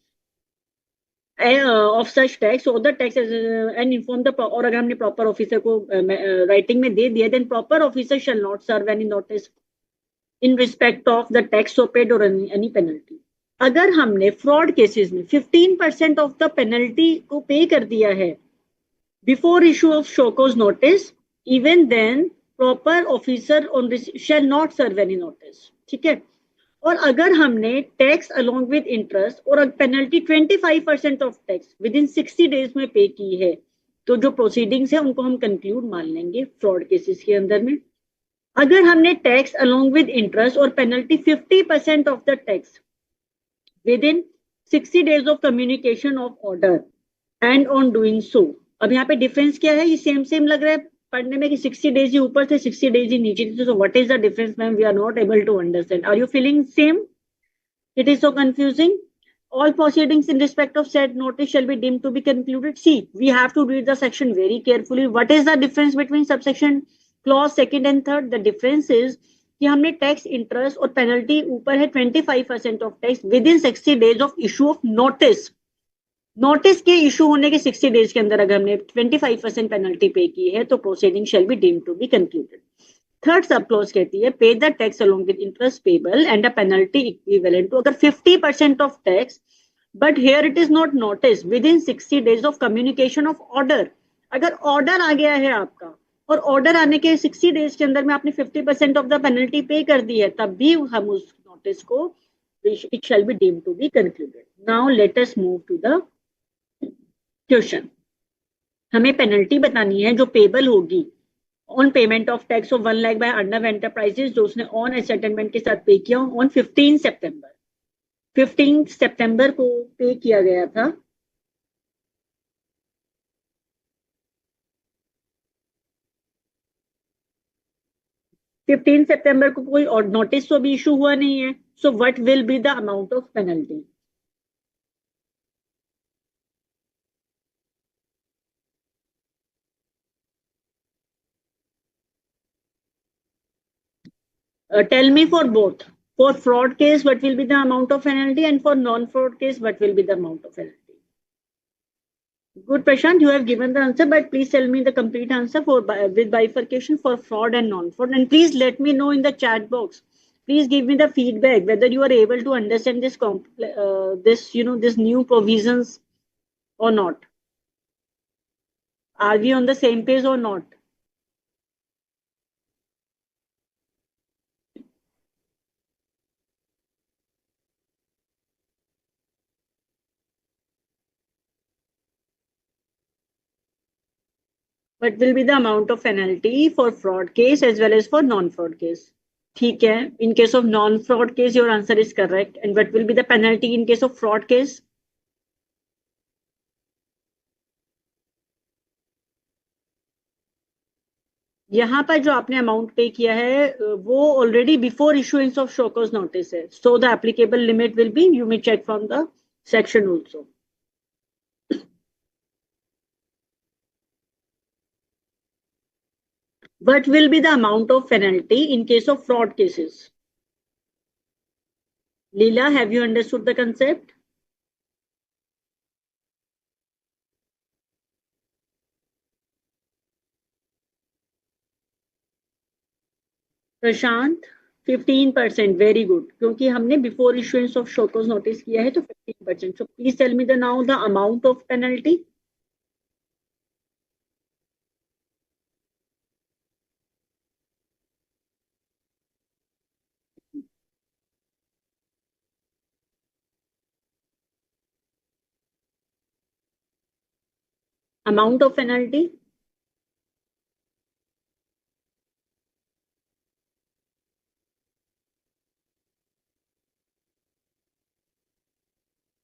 of such tax or the tax and inform the और अगर हमने proper officer को writing में दे दिया then proper officer shall not serve any notice in respect of the tax so paid or any penalty. अगर हमने fraud cases में 15% of the penalty को पे कर दिया है before issue of show cause notice even then proper officer on this shall not serve any notice. ठीक है. और अगर हमने टैक्स अलोंग विद इंटरेस्ट और penalty 25% of tax within 60 days में पे की है तो जो प्रोसीडिंग्स है उनको हम कंक्लूड मान लेंगे फ्रॉड केसेस के अंदर में. अगर हमने टैक्स अलोंग विद इंटरेस्ट और penalty 50% of the tax within 60 days of communication of order and on doing so. अब यहाँ पे डिफरेंस क्या है, ये सेम लग रहा है पढ़ने में कि 60 डेज ही ऊपर थे 60 डेज ही नीचे थे. So what is the difference ma'am, we are not able to understand. Are you feeling same? It is so confusing. All proceedings in respect of said notice shall be deemed to be concluded. See, we have to read the section very carefully. What is the difference between subsection clause second and third? The difference is कि हमने tax interest और penalty ऊपर है 25% of tax within 60 days of issue of notice. Notice के issue होने के 60 days के अंदर अगर हमने 25% पेनल्टी पे की है तो proceeding shall be deemed to be concluded. Third sub clause कहती है pay the tax along with interest payable and a penalty equivalent to अगर 50% of tax but here it is not notice within 60 days of communication of order. अगर order आ गया है आपका और order आने के 60 डेज के अंदर में आपने 50% ऑफ द पेनल्टी पे कर दी है तब भी हम उस नोटिस को it shall be deemed to be concluded. Now let us move to the question. हमें पेनल्टी बतानी है जो पेबल होगी on payment of tax of 1 lakh by Arnav enterprises जो उसने ऑन एसेटलमेंट के साथ पे किया ऑन 15 सितंबर. 15 सितंबर को पे किया गया था. फिफ्टीन सितंबर को कोई और नोटिस तो भी इशू हुआ नहीं है. So what will be the amount of penalty? Tell me for both. For fraud case, what will be the amount of penalty, and for non-fraud case, what will be the amount of penalty? Good, Prashant, you have given the answer, but please tell me the complete answer for with bifurcation for fraud and non-fraud, and please let me know in the chat box. Please give me the feedback whether you are able to understand this this new provisions or not. Are we on the same page or not? What will be the amount of penalty for fraud case as well as for non-fraud case? ठीक है. In case of non-fraud case, your answer is correct. And what will be the penalty in case of fraud case? यहाँ पर जो आपने amount पे किया है वो already before issuance of show cause notice है. So the applicable limit will be, you may check from the section also. What will be the amount of penalty in case of fraud cases? Leela, have you understood the concept? Prashant 15%. Very good. क्योंकि हमने before issuance of show cause notice किया है तो 15%. So please tell me the now the amount of penalty. Amount of penalty?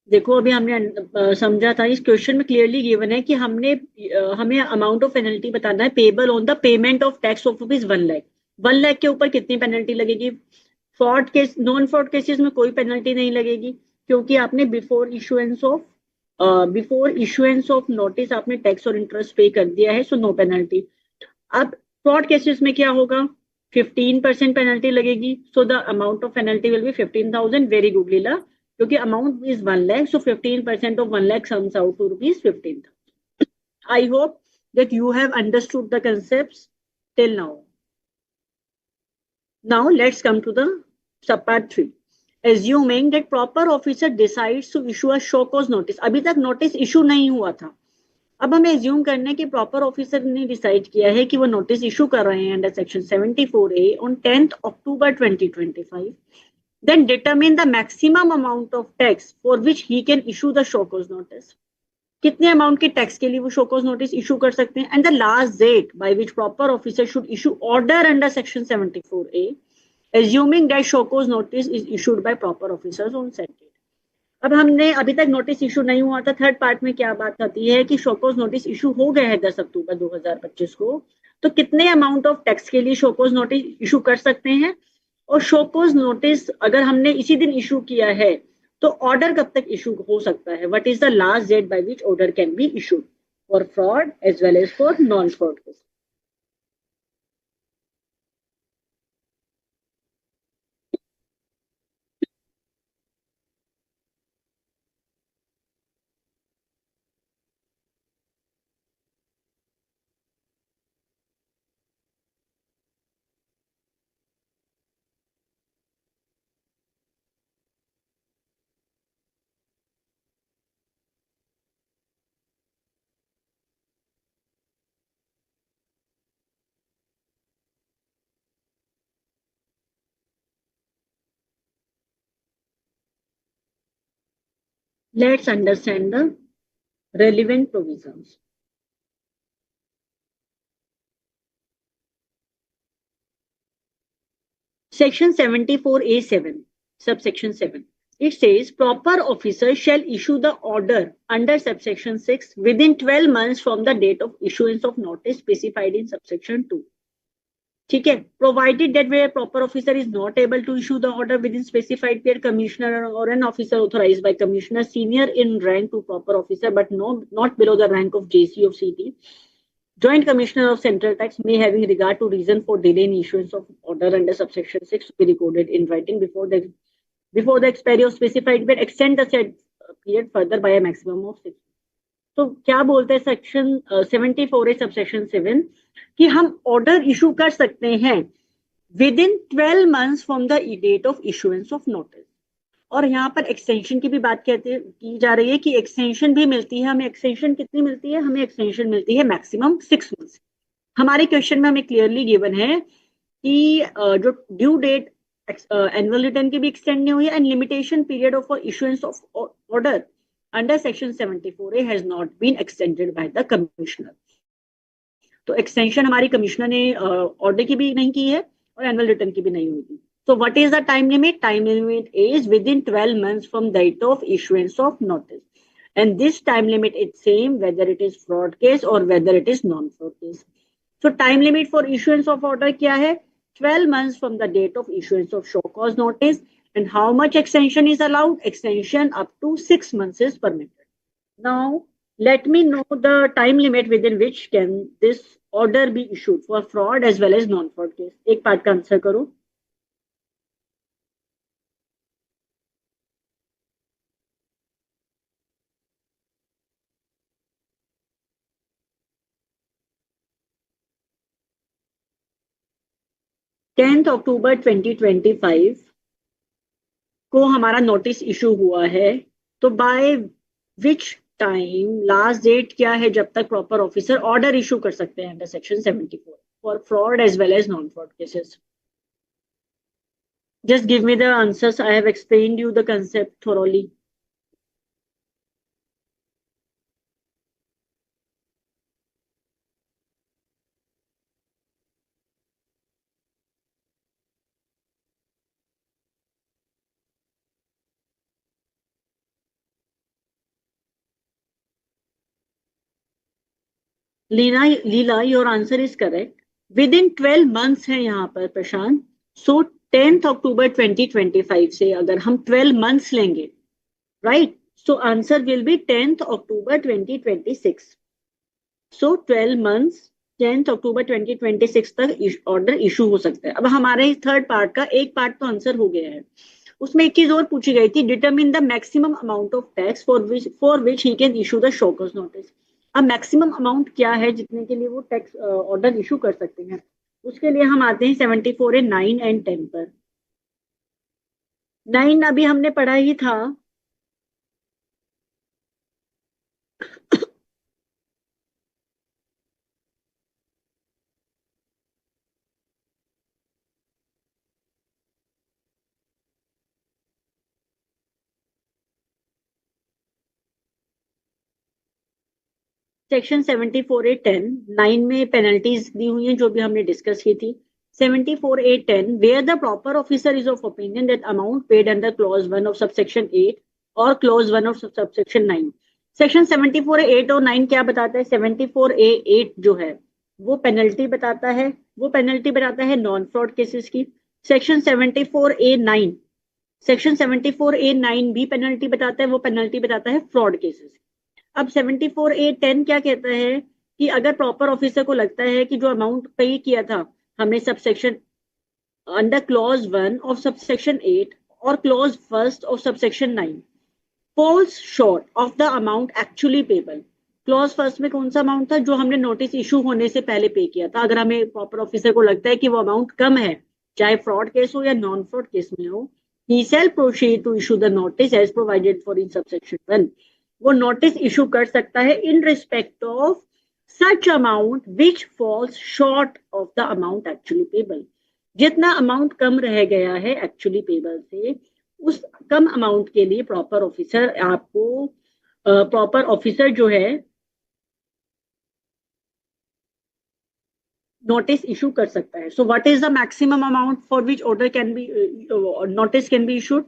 देखो अभी हमने समझा था इस क्वेश्चन में क्लियरली गिवन है कि हमें अमाउंट ऑफ पेनल्टी बताना है payable on the payment of tax of rupees 1 lakh. 1 lakh के ऊपर कितनी पेनल्टी लगेगी? Fraud case, non fraud cases में कोई पेनल्टी नहीं लगेगी क्योंकि आपने बिफोर इशुएंस ऑफ नोटिस आपने टैक्स और इंटरेस्ट पे कर दिया है. So no penalty. अब फ्रॉड केसेस में क्या होगा? 15% पेनल्टी लगेगी. So the amount of penalty will be 15,000. Very good Leela. क्योंकि amount is 1 lakh, so 15% of 1 lakh sums out to rupees 15,000. I hope that you have understood the concepts till now. Now let's come to the subpart 3. Assuming that proper officer decides to issue a show cause notice. अभी तक notice issue नहीं हुआ था. अब हमें assume करने कि proper officer ने डिसाइड किया है कि वो नोटिस इशू कर रहे हैं under section 74A on 10th October 2025. Then determine the maximum amount of tax for which he can issue the show cause notice. कितने अमाउंट के टैक्स के लिए वो शो कॉज नोटिस इशू कर सकते हैं. And the last date by which proper officer should issue order under section 74A, assuming that show cause notice is issued by proper officers on said date. अब हमने अभी तक notice issue नहीं हुआ था. थर्ड पार्ट में क्या बात आती है कि शोकोज नोटिस इशू हो गया है 10 अक्टूबर 2025 को. तो कितने अमाउंट ऑफ टैक्स के लिए शोकोज नोटिस इशू कर सकते हैं और शोकोज नोटिस अगर हमने इसी दिन इशू किया है तो ऑर्डर कब तक इशू हो सकता है? What is the last date by which order can be issued for fraud as well as for non fraud case? Let's understand the relevant provisions. Section 74A7, subsection 7. It says proper officer shall issue the order under subsection 6 within 12 months from the date of issuance of notice specified in subsection 2. ठीक है, provided that where proper officer is not able to issue the order within specified period, commissioner or an officer authorized by commissioner senior in rank to proper officer but not below the rank of JC of CT, Joint Commissioner of Central Tax may, having regard to reason for delay in issuance of order under subsection 6, to be recorded in writing before the expiry of specified period, extend the said period further by a maximum of 6. तो क्या बोलते हैं section 74 subsection 7 कि हम order issue कर सकते हैं within 12 months from the date of issuance of notice. और यहाँ पर एक्सटेंशन की भी बात की जा रही है कि एक्सटेंशन भी मिलती है. हमें एक्सटेंशन कितनी मिलती है? हमें एक्सटेंशन मिलती है मैक्सिमम 6 मंथ्स. हमारे क्वेश्चन में हमें क्लियरली गिवन है कि जो ड्यू डेट एनुअल रिटर्न की भी एक्सटेंड नहीं हुई है and limitation period of issuance of order under section 74A has not been extended by the commissioner. तो एक्सटेंशन हमारी कमिश्नर ने ऑर्डर की भी नहीं की है और एनुअल रिटर्न की भी नहीं होगी. So what is the time limit? Time limit is within 12 months from date of issuance of notice. And this time limit is same whether it is fraud case or whether it is non-fraud case. So time limit for issuance of order क्या है? 12 months from the date of issuance of show cause notice. And how much extension is allowed? Extension up to 6 months is permitted. Now, let me know the time limit within which can this order be issued for fraud as well as non-fraud case. एक part का answer करो. October 10, 2025 को हमारा notice issue हुआ है. तो by which time last date क्या है जब तक प्रॉपर ऑफिसर ऑर्डर इशू कर सकते हैं under section 74 for fraud as well as non fraud cases? Just give me the answers. I have explained you the concept thoroughly. Leela your answer is correct. Within 12 months है यहाँ पर प्रशांत. सो 10 अक्टूबर 2025 से अगर हम 12 months लेंगे, right, so answer will be 10 October 2026. So 12 months 10 October 2026 तक order issue हो सकता है. अब हमारे थर्ड पार्ट का एक पार्ट तो आंसर हो गया है. उसमें एक चीज और पूछी गई थी, determine the maximum amount of tax for which he can issue the show cause notice. अब मैक्सिमम अमाउंट क्या है जितने के लिए वो टैक्स ऑर्डर इशू कर सकते हैं? उसके लिए हम आते हैं 74A 9 and 10 पर. 9 अभी हमने पढ़ा ही था. सेक्शन 74A 10 9 में पेनल्टीज दी हुई हैं जो भी हमने डिस्कस की थी. 74A 10 where the proper officer is of opinion that amount paid under clause 1 of subsection 8 or clause 1 of subsection 9. Section 74A 8 और 9 क्या बताता है? 74A 8 जो है वो पेनल्टी बताता है. वो पेनल्टी बताता है नॉन फ्रॉड केसेस की. सेक्शन 74A 9 भी पेनल्टी बताता है. वो पेनल्टी बताता है फ्रॉड केसेस. अब 74A 10 क्या कहता है कि अगर प्रॉपर ऑफिसर को लगता है कि जो अमाउंट पे किया था हमने subsection under clause 1 of subsection 8 और clause 1 of subsection 9 falls short of the amount actually payable. Clause 1 में कौन सा अमाउंट था? जो हमने नोटिस इशू होने से पहले पे किया था. अगर हमें प्रॉपर ऑफिसर को लगता है कि वो अमाउंट कम है, चाहे फ्रॉड केस हो या नॉन फ्रॉड केस में हो, he shall proceed to issue the notice as provided for in subsection 1. वो नोटिस इशू कर सकता है इन respect of such amount which falls short of the amount actually payable. जितना amount कम रह गया है एक्चुअली पेबल से उस कम अमाउंट के लिए प्रॉपर ऑफिसर आपको प्रॉपर ऑफिसर जो है नोटिस इशू कर सकता है. सो what is the maximum amount for which order can B notice can be issued?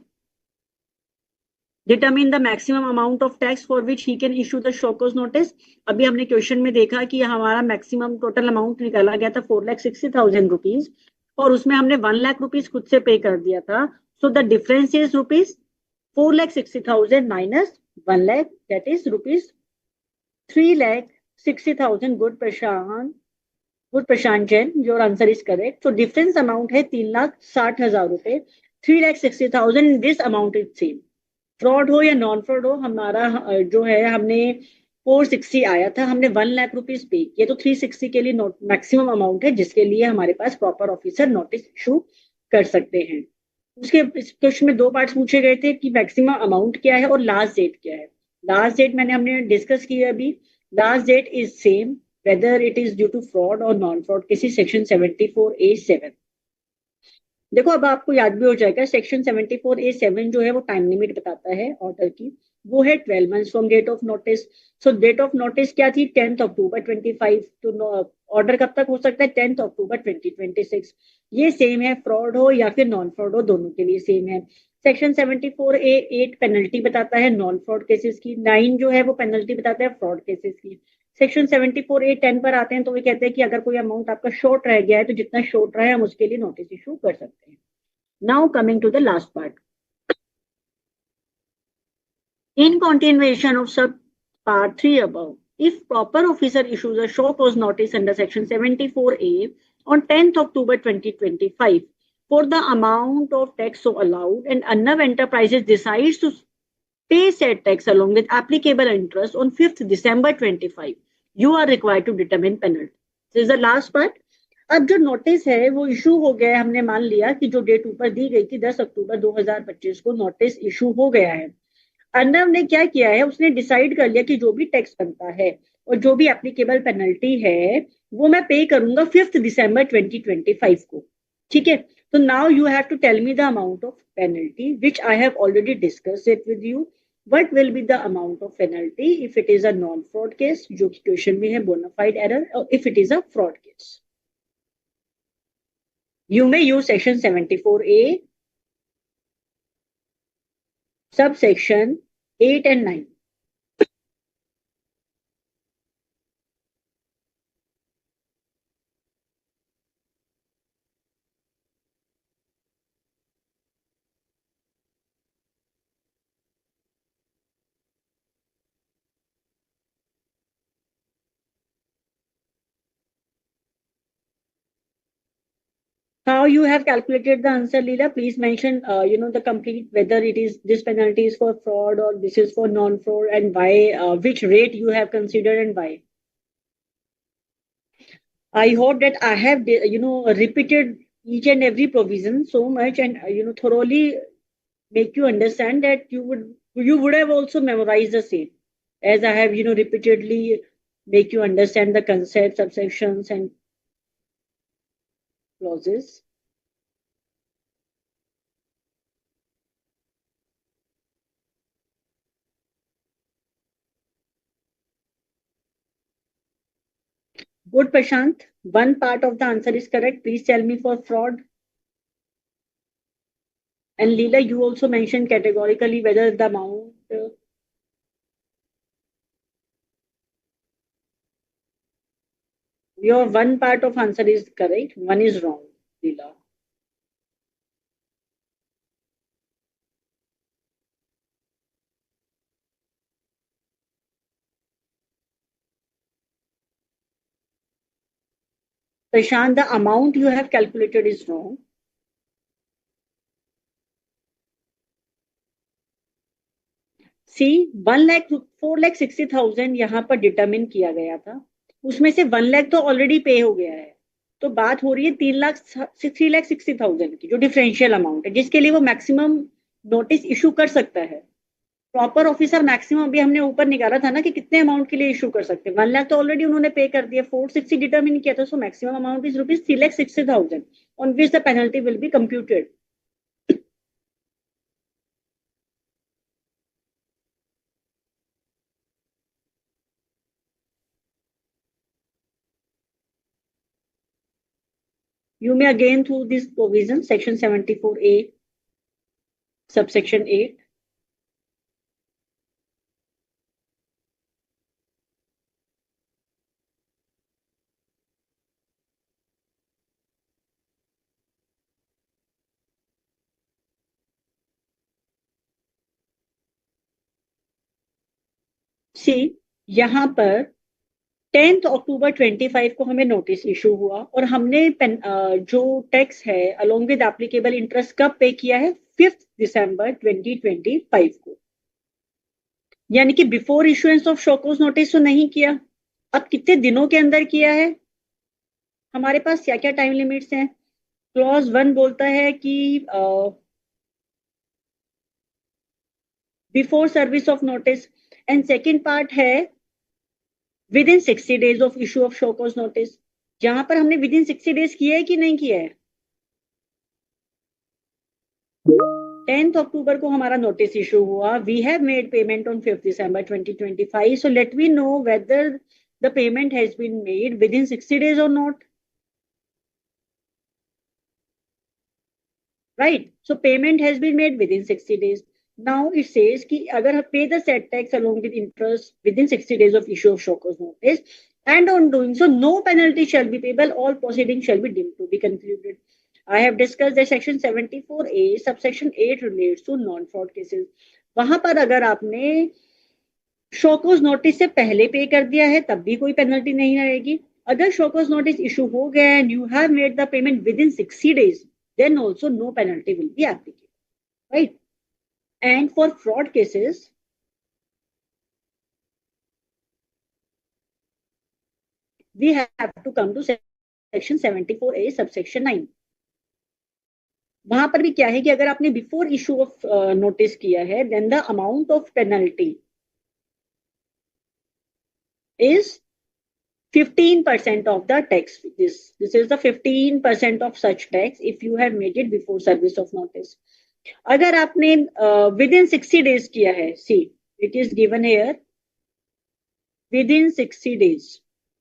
Determine the maximum amount of tax for which he can issue the show cause notice. अभी हमने question में देखा कि हमारा maximum total amount निकाला गया था 4,60,000 rupees और उसमें हमने 1,00,000 रुपीज खुद से पे कर दिया था. So the difference is rupees 4,60,000 minus 1,00,000, that is rupees 3,60,000. Good Prashant Jain, your answer is correct. तो डिफरेंस अमाउंट है 3,60,000 रुपए. 3,60,000 this amount is same. Fraud हो या नॉन फ्रॉड हो, हमारा जो है हमने 460 आया था, हमने 1,00,000 रुपीज पे किए, तो 360 के लिए मैक्सिमम अमाउंट है जिसके लिए हमारे पास प्रॉपर ऑफिसर नोटिस इशू कर सकते हैं. उसके इस क्वेश्चन में दो पार्ट्स पूछे गए थे कि मैक्सिमम अमाउंट क्या है और लास्ट डेट क्या है. लास्ट डेट हमने डिस्कस किया अभी. Last date is same whether it is due to fraud और non fraud cases. Section 74A(7). देखो अब आपको याद भी हो जाएगा, सेक्शन 74A(7) जो है वो टाइम लिमिट बताता है ऑर्डर की. वो है 12 months from date of notice. So date of notice क्या थी? 10th अक्टूबर 25. तो ऑर्डर कब तक हो सकता है? 10th अक्टूबर 2026. ये सेम है, फ्रॉड हो या फिर नॉन फ्रॉड हो, दोनों के लिए सेम है. सेक्शन 74A(8) पेनल्टी बताता है नॉन फ्रॉड केसेस की. 9 जो है वो पेनल्टी बताता है फ्रॉड केसेस की. सेक्शन 74A(10) पर आते हैं तो वे कहते हैं कि अगर कोई अमाउंट आपका शॉर्ट रह गया है तो जितना शॉर्ट रहा है हम उसके लिए नोटिस इशू कर सकते हैं. Now coming to the last part. In continuation of sub part 3 above, if proper officer issues a show cause notice under section 74A on 10th October 2025 for the amount of tax so allowed and Arnav Enterprises decides to pay said tax along with applicable interest on 5th December 25, you are required to determine penalty. This is the last part. अब जो notice है वो issue हो गया है. हमने मान लिया कि जो डेट ऊपर दी गई थी 10 अक्टूबर 2025 को नोटिस इशू हो गया है. अर्नव ने क्या किया है, उसने डिसाइड कर लिया कि जो भी टैक्स बनता है और जो भी एप्लीकेबल पेनल्टी है वो मैं पे करूंगा 5th December 2025 को. ठीक है. तो now you have to tell me the amount of penalty which I have already discuss it with you. What will be the amount of penalty if it is a non-fraud case, जो कि question में है bona fide error, or if it is a fraud case? You may use section 74A, subsection 8 and 9. How you have calculated the answer, Leela? Please mention, the complete, whether it is this penalty is for fraud or this is for non-fraud, and why, which rate you have considered and why. I hope that I have, repeated each and every provision so much and, thoroughly make you understand that you would have also memorized the same, as I have, repeatedly make you understand the concepts, subsections, and clauses. Good, Prashant. One part of the answer is correct. Please tell me for fraud. And Leela, you also mentioned categorically whether the amount. Your one part of answer is correct. One is wrong, Leela. Prashant, the amount you have calculated is wrong. See, 4,60,000 यहाँ पर determine किया गया था. उसमें से 1,00,000 तो already पे हो गया है. तो बात हो रही है 3,60,000 की, जो डिफरेंशियल अमाउंट है जिसके लिए वो मैक्सिमम नोटिस इशू कर सकता है. प्रॉपर ऑफिसर मैक्सिमम अभी हमने ऊपर निकाला था ना कि कितने अमाउंट के लिए इशू कर सकते हैं. 1,00,000 तो ऑलरेडी उन्होंने पे कर दिया. 460 डिटरमिन किया था. So maximum amount is rupees 3,60,000 on which the penalty will be computed. You may again through this provision, section 74A, subsection 8. सी, यहाँ पर 10 अक्टूबर 25 को हमें नोटिस इशू हुआ और हमने जो टैक्स है अलोंग विद एप्लीकेबल इंटरेस्ट कब पे किया है? 5 दिसंबर 2025 को, यानी कि before issuance of show cause notice तो नहीं किया। अब कितने दिनों के अंदर किया है? हमारे पास क्या क्या टाइम लिमिट्स हैं? क्लॉज 1 बोलता है कि before service of notice, and second part है within 60 days of issue of show cause notice. जहां पर हमने विद इन 60 days किया है कि नहीं किया है? 10th अक्टूबर को हमारा नोटिस इशू हुआ। We have made payment on 5th December 2025. So let me know whether the payment has been made within 60 days or not. Right? So payment has been made within 60 days. Now it says कि अगर pay the said tax along with interest within 60 days of issue of shockers notice, and on doing so, no penalty shall be payable. All proceedings shall be deemed to be concluded. I have discussed that section 74A subsection 8 relates to non-fraud cases. वहां पर अगर आपने show cause notice से पहले पे कर दिया है तब भी कोई पेनल्टी नहीं रहेगी। अगर शोकोज नोटिस इशू हो गया and you have made the payment with in 60 days, then also no penalty will be applicable, right? And for fraud cases, we have to come to section 74A subsection 9. वहां पर भी क्या है कि अगर आपने बिफोर इशू ऑफ नोटिस किया है, then the amount of penalty is 15% of the tax. This is the 15% of such tax if you have made it before service of notice. अगर आपने within 60 days किया है, see it is given here within 60 days.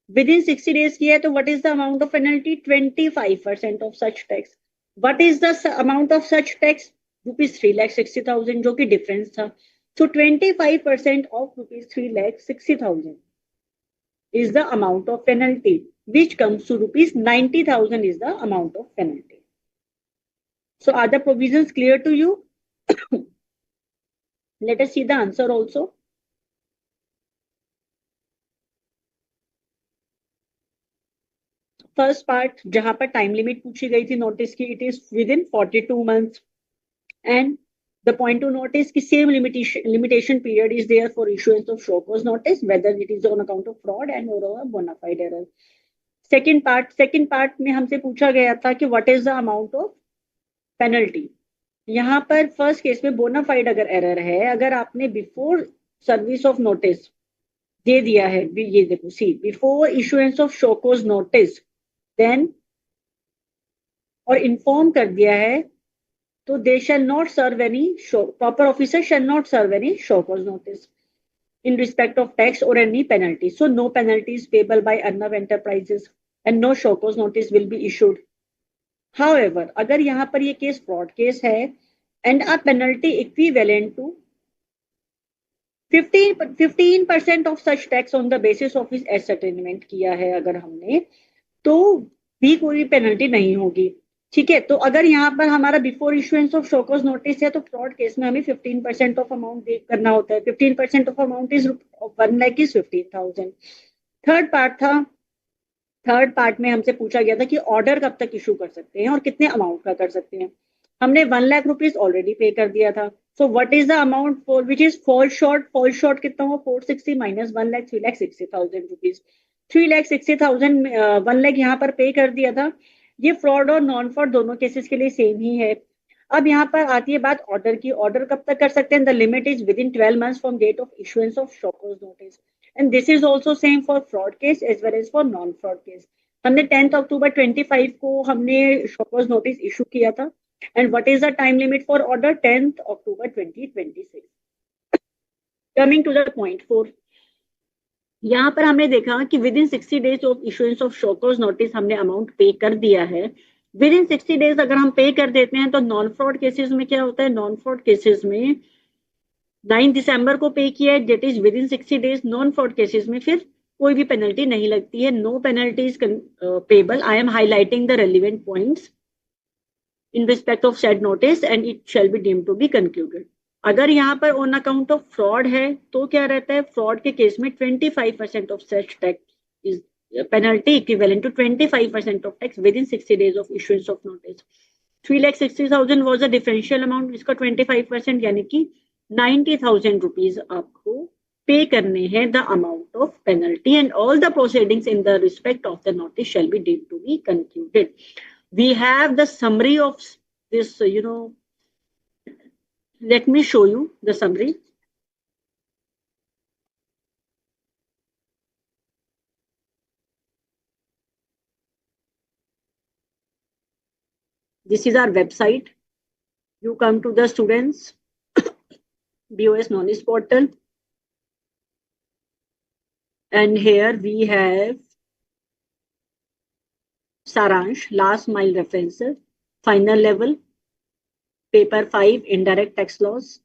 Within 60 days किया है तो what is the amount of penalty? 25% of such tax. What is the amount of such tax? Rupees 3,60,000, जो कि difference था. So 25% of rupees 3,60,000 is the amount of penalty, which comes to rupees 90,000 is the amount of penalty. So are the provisions clear to you? Let us see the answer also. First part, जहां पर time limit पूछी गई थी notice की, it is with in 42 months, and the point to notice कि same limitation period is there for issuance of show cause notice, whether it is on account of fraud and or a bona fide error. second part में हमसे पूछा गया था कि what is the amount of penalty. यहाँ पर first case में बोना फाइड अगर एरर है, अगर आपने बिफोर सर्विस ऑफ नोटिस दे दिया है, ये देखो see, before issuance of show cause notice then और इन्फॉर्म कर दिया है, तो they shall not serve any proper officer shall not serve any show cause notice in respect of tax or any penalty. So no penalty is payable by Arnav Enterprises and no show cause notice will be issued. However, अगर यहाँ पर ये case fraud case है and a penalty equivalent to 15% of such tax on the basis of his ascertainment किया है अगर हमने, तो भी कोई पेनल्टी नहीं होगी. ठीक है, तो अगर यहाँ पर हमारा before issuance of show cause notice है तो फ्रॉड केस में हमें 15% ऑफ अमाउंट करना होता है. 15% of amount is 1 lakh is 15,000. Third part में हमसे पूछा गया था कि ऑर्डर कब तक इशू कर सकते हैं और कितने अमाउंट का कर सकते हैं. हमने 1 लाख रुपीज ऑलरेडी पे कर दिया था. सो what is the amount for which is fall short कितना हुआ? 460 माइनस 1 लाख 3,60,000 रुपीज. 3,60,000 1 लाख यहाँ पर पे कर दिया था. ये फ्रॉड और नॉन फ्रॉड दोनों केसेस के लिए सेम ही है. अब यहाँ पर आती है बात ऑर्डर की. ऑर्डर कब तक कर सकते हैं? The limit is within 12 months from date of issuance of show cause notice, and this is also same for fraud case as well as for non fraud case. हमने 10 अक्टूबर 25 को हमने शोकॉज नोटिस इशू किया था, and what is the time limit for order? 10 October 2026. Coming to the point 4, यहाँ पर हमने देखा कि within 60 days of issuance of show cause notice हमने अमाउंट पे कर दिया है, विद इन 60 डेज अगर हम पे कर देते हैं तो नॉन फ्रॉड केसेस में क्या होता है, नॉन फ्रॉड केसेस में 9 दिसंबर को पे किया है, date is within 60 days. Non fraud cases में फिर कोई भी पेनल्टी नहीं लगती है, no penalty is payable. I am highlighting the relevant points in respect of said notice and it shall be deemed to be concluded। अगर यहाँ पर ऑन अकाउंट ऑफ फ्रॉड है तो क्या रहता है, फ्रॉड के केस में 25% of such tax is penalty equivalent to 25% of tax within 60 days of issuance of notice. 3,60,000 was a differential amount, इसका 25% यानी कि 90,000 रुपीज आपको पे करने हैं the amount of penalty and all the proceedings in the respect of the notice shall be deemed to be concluded. We have the summary of this, let me show you the summary. This is our website. You come to the students BoS knowledge portal, and here we have Saransh, last mile references, final level, paper 5, indirect tax laws.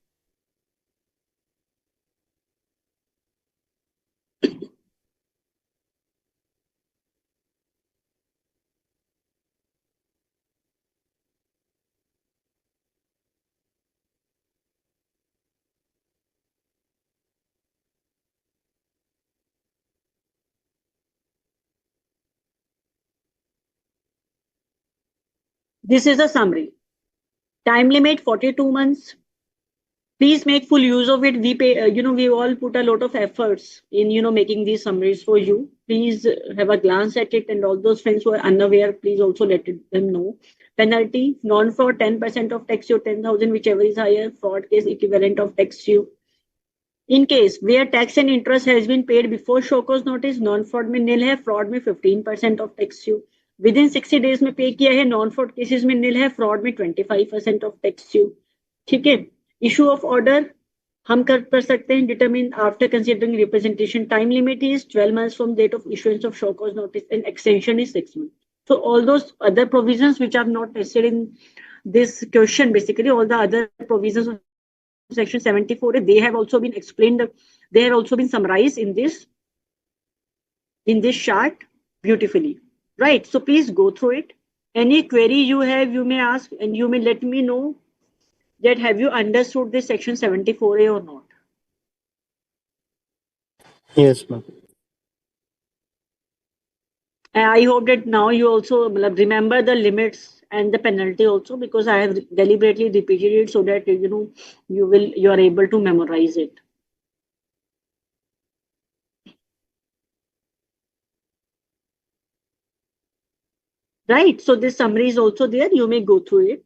This is a summary. Time limit 42 months. Please make full use of it. We pay, we all put a lot of efforts in, making these summaries for you. Please have a glance at it, and all those friends who are unaware, please also let them know. Penalty, non-fraud 10% of tax due 10,000, whichever is higher. Fraud case equivalent of tax due. In case where tax and interest has been paid before show cause notice, non-fraud में nil है, fraud में 15% of tax due. Within 60 days में पे किया है, non-fraud cases में nil है, fraud में 25% of tax due. ठीक है, issue of order हम कर सकते हैं, determine after considering representation. Time limit is 12 months from date of issuance of show cause notice and extension is 6 months. So all those other provisions which are not tested in this question, basically all the other provisions of section 74, they have also been explained, they have also been summarized in this chart beautifully, right? So please go through it. Any query you have, you may ask, and you may let me know that have you understood this section 74A or not. Yes, ma'am. And I hope that now you also remember the limits and the penalty also, because I have deliberately repeated it so that you are able to memorize it. Right, so this summary is also there, you may go through it.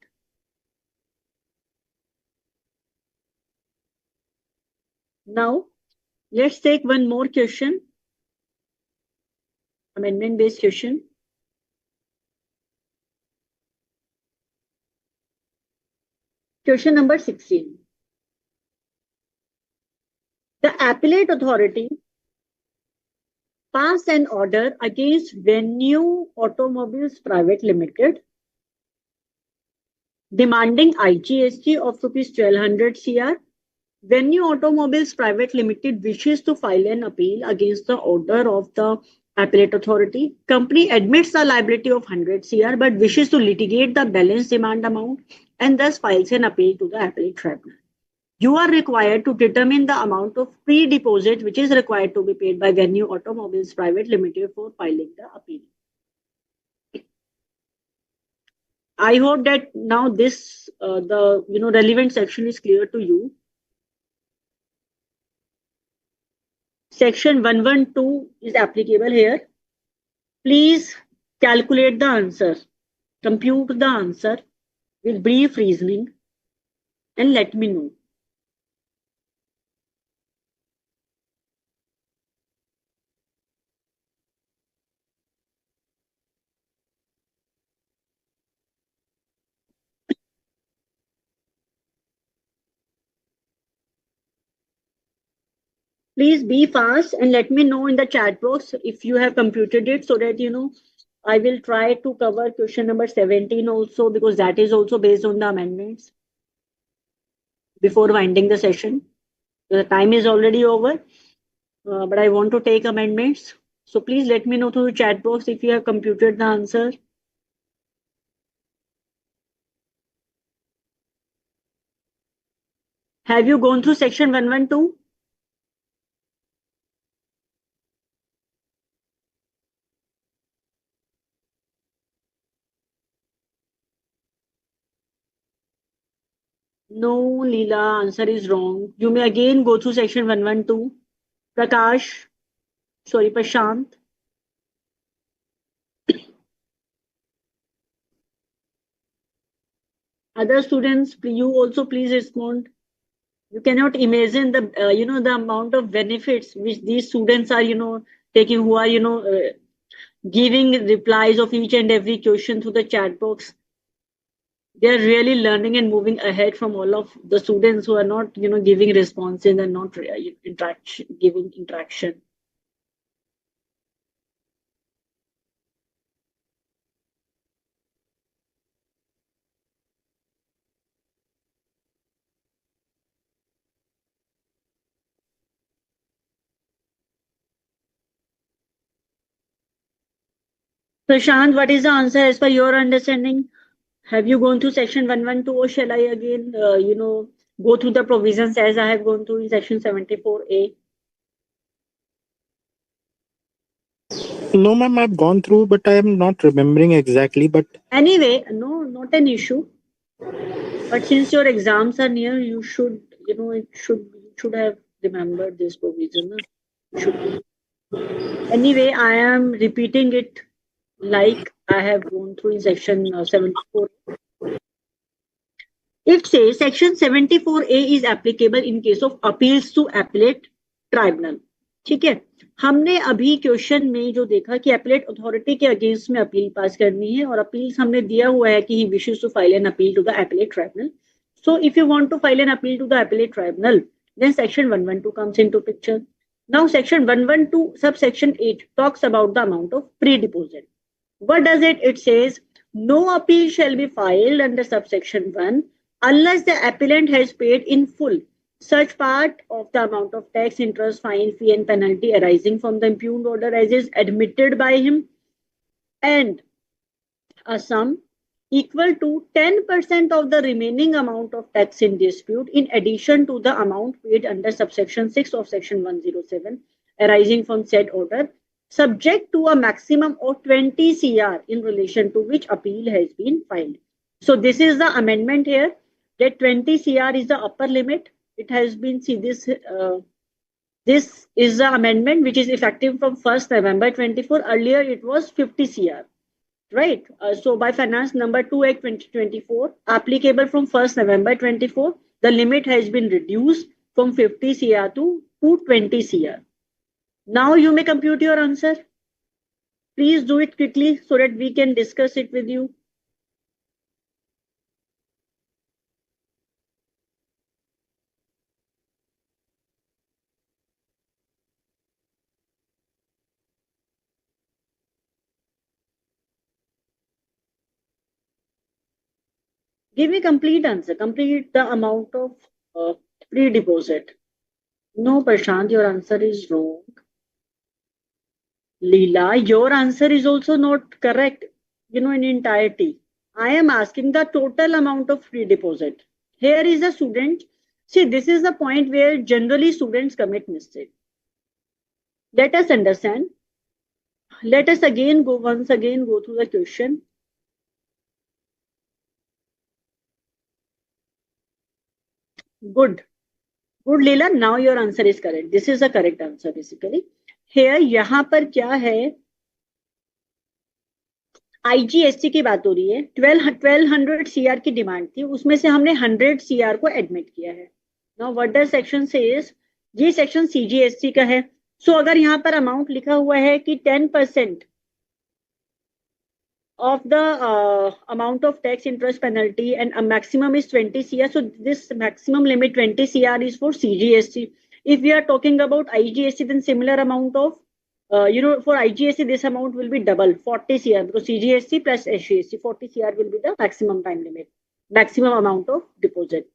Now, let's take one more question, amendment-based question. Question number 16. The appellate authority passed an order against Venue Automobiles Private Limited demanding IGST of rupees 1200 CR. Venue Automobiles Private Limited wishes to file an appeal against the order of the appellate authority. Company admits the liability of 100 CR but wishes to litigate the balance demand amount and thus files an appeal to the appellate tribunal. You are required to determine the amount of pre-deposit which is required to be paid by Venue Automobiles Private Limited for filing the appeal. I hope that now this the relevant section is clear to you. Section 112 is applicable here. Please calculate the answer, compute the answer with brief reasoning and let me know. Please be fast and let me know in the chat box if you have computed it so that I will try to cover question number 17 also, because that is also based on the amendments before winding the session. The time is already over, but I want to take amendments. So please let me know through the chat box if you have computed the answer. Have you gone through section 112? No, Leela, answer is wrong. You may again go through section 112. Prakash, sorry, Prashant. Other students, you also please respond. You cannot imagine the the amount of benefits which these students are taking, who are giving replies of each and every question through the chat box. They are really learning and moving ahead from all of the students who are not giving responses and not giving interaction. Prashant, what is the answer as per your understanding? Have you gone through section 112, or shall I again, go through the provisions as I have gone through in section 74A? No, ma'am, I've gone through, but I am not remembering exactly. But Anyway, no, not an issue. But since your exams are near, you should, you should have remembered this provision. Anyway, I am repeating it like I have gone through in section 74. It says section 74A is applicable in case of appeals to appellate tribunal. ठीक है, हमने अभी question में जो देखा कि appellate authority के against में अपील पास करनी है, और अपील्स हमने दिया हुआ है कि he wishes to file an appeal to the appellate tribunal. So if you want to file an appeal to the appellate tribunal, then section 112 comes into picture. Now section 112 subsection 8 talks about the amount of pre-deposit. What does it? It says no appeal shall be filed under subsection 1 unless the appellant has paid in full such part of the amount of tax, interest, fine, fee and penalty arising from the impugned order as is admitted by him, and a sum equal to 10% of the remaining amount of tax in dispute in addition to the amount paid under subsection 6 of section 107 arising from said order, subject to a maximum of 20 CR in relation to which appeal has been filed. So this is the amendment here, that 20 CR is the upper limit. It has been, see this, this is the amendment which is effective from 1st November 24. Earlier it was 50 CR. Right. So by Finance number 2 Act 2024, applicable from 1st November 24, the limit has been reduced from 50 CR to 20 CR. Now you may compute your answer. Please do it quickly so that we can discuss it with you. Give me complete answer. Complete the amount of pre-deposit. No, Prashant, your answer is wrong. Leela, your answer is also not correct, in entirety. I am asking the total amount of free deposit. Here is a student. See, this is the point where generally students commit mistake. Let us understand. Let us once again go through the question. Good. Good, Leela. Now your answer is correct. This is the correct answer basically. Here, यहाँ पर क्या है? IGST की बात हो रही है. 1200 CR की डिमांड थी, उसमें से हमने 100 सीआर को एडमिट किया है. Now what does section says? ये सेक्शन सीजीएसटी का है. सो अगर यहाँ पर अमाउंट लिखा हुआ है कि 10% of the amount of tax, interest, penalty and a maximum is 20 CR. So this maximum limit 20 CR is for CGST. If we are talking about IGST, then similar amount of For IGST, this amount will be double, 40 CR, because CGST plus SGST, 40 CR will be the maximum time limit, maximum amount of deposit.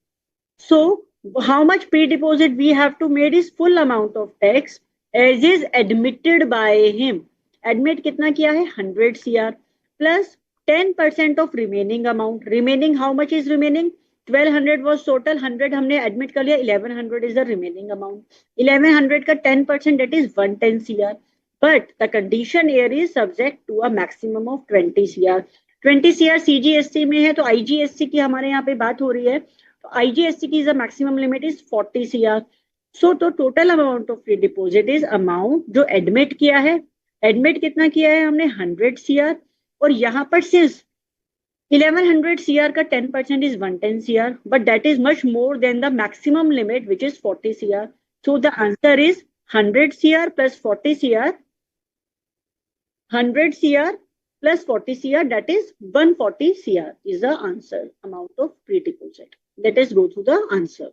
So how much pre-deposit we have to make is full amount of tax as is admitted by him. Admit कितना किया है 100 CR plus 10% of remaining amount. Remaining how much is remaining? 1200 was total, 100 हमने admit कर लिया, 1100 is the remaining amount. 1100 का 10% that is 110 CR. But the condition here is subject to a maximum of 20 CR. 20 CR CGST में है तो IGST की हमारे यहाँ पे बात हो रही है. IGST की is maximum limit is 40 CR. So तो total amount of free deposit is amount जो admit किया है. Admit कितना किया है हमने 100 CR और यहाँ पर सिर्फ 1100 CR का 10% is 110 CR, but that is much more than the maximum limit which is 40 CR. So the answer is 100 CR plus 40 CR. 100 CR plus 40 CR, that is 140 CR is the answer amount of pre-deposit. Let us go through the answer.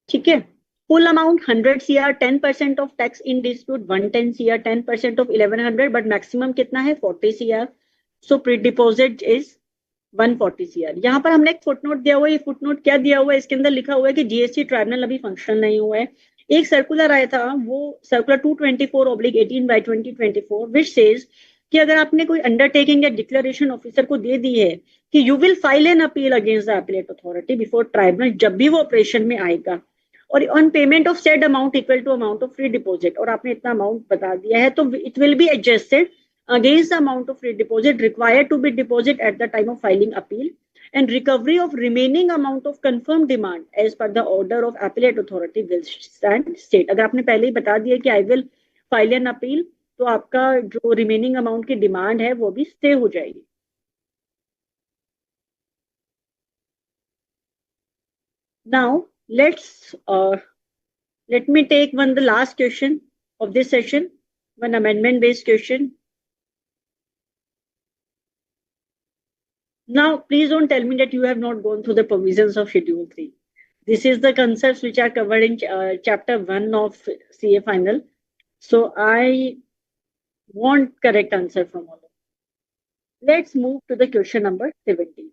ठीक है, full amount 100 CR, 10% of tax in dispute 110 CR, 10% of 1100, but maximum कितना है 40 CR. So pre-deposit is 140 CR. यहाँ पर हमने एक footnote दिया हुआ है. ये फुटनोट क्या दिया हुआ है? इसके अंदर लिखा हुआ है कि जीएसटी ट्राइब्यूनल अभी फंक्शन नहीं हुआ है. एक सर्कुलर आया था, वो सर्कुलर 224/18/2024 विच सेज कि अगर आपने कोई अंडरटेकिंग या डिक्लेरेशन ऑफिसर को दे दी है कि you will file an appeal against the appellate authority before tribunal, जब भी वो ऑपरेशन में आएगा और on payment of said amount equal to amount of free deposit, और आपने इतना अमाउंट बता दिया है, तो it will be adjusted against the amount of free deposit required to be deposited at the time of filing appeal and recovery of remaining amount of confirmed demand as per the order of appellate authority will stand state. अगर आपने पहले ही बता दिया कि I will file an appeal, तो आपका जो remaining amount की डिमांड है वो भी स्टे हो जाएगी. Now let me take the last question of this session, one amendment based question. Now, please don't tell me that you have not gone through the provisions of Schedule 3. This is the concepts which are covered in Chapter 1 of CA Final. So, I want correct answer from all of you. Let's move to the question number 17.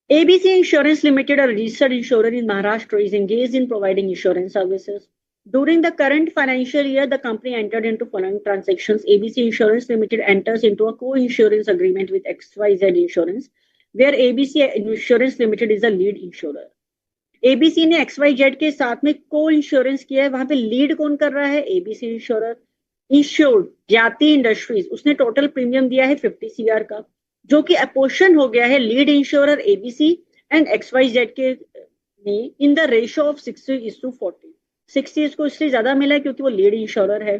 ABC Insurance Limited, a registered insurer in Maharashtra, is engaged in providing insurance services. During the current financial year, the company entered into following transactions. ABC Insurance Limited enters into a co-insurance agreement with XYZ Insurance, where ABC Insurance Limited is a lead insurer. ABC ने XYZ के साथ में co-insurance किया है. वहां पे lead कौन कर रहा है? ABC Insurer. Insured ज्ञाति इंडस्ट्रीज, उसने टोटल प्रीमियम दिया है 50 CR का, जो कि अपोर्शन हो गया है lead insurer ABC and XYZ के इन द रेशियो ऑफ 60:40. 60 इसको इसलिए ज्यादा मिला है क्योंकि वो लीड इंश्योरर है.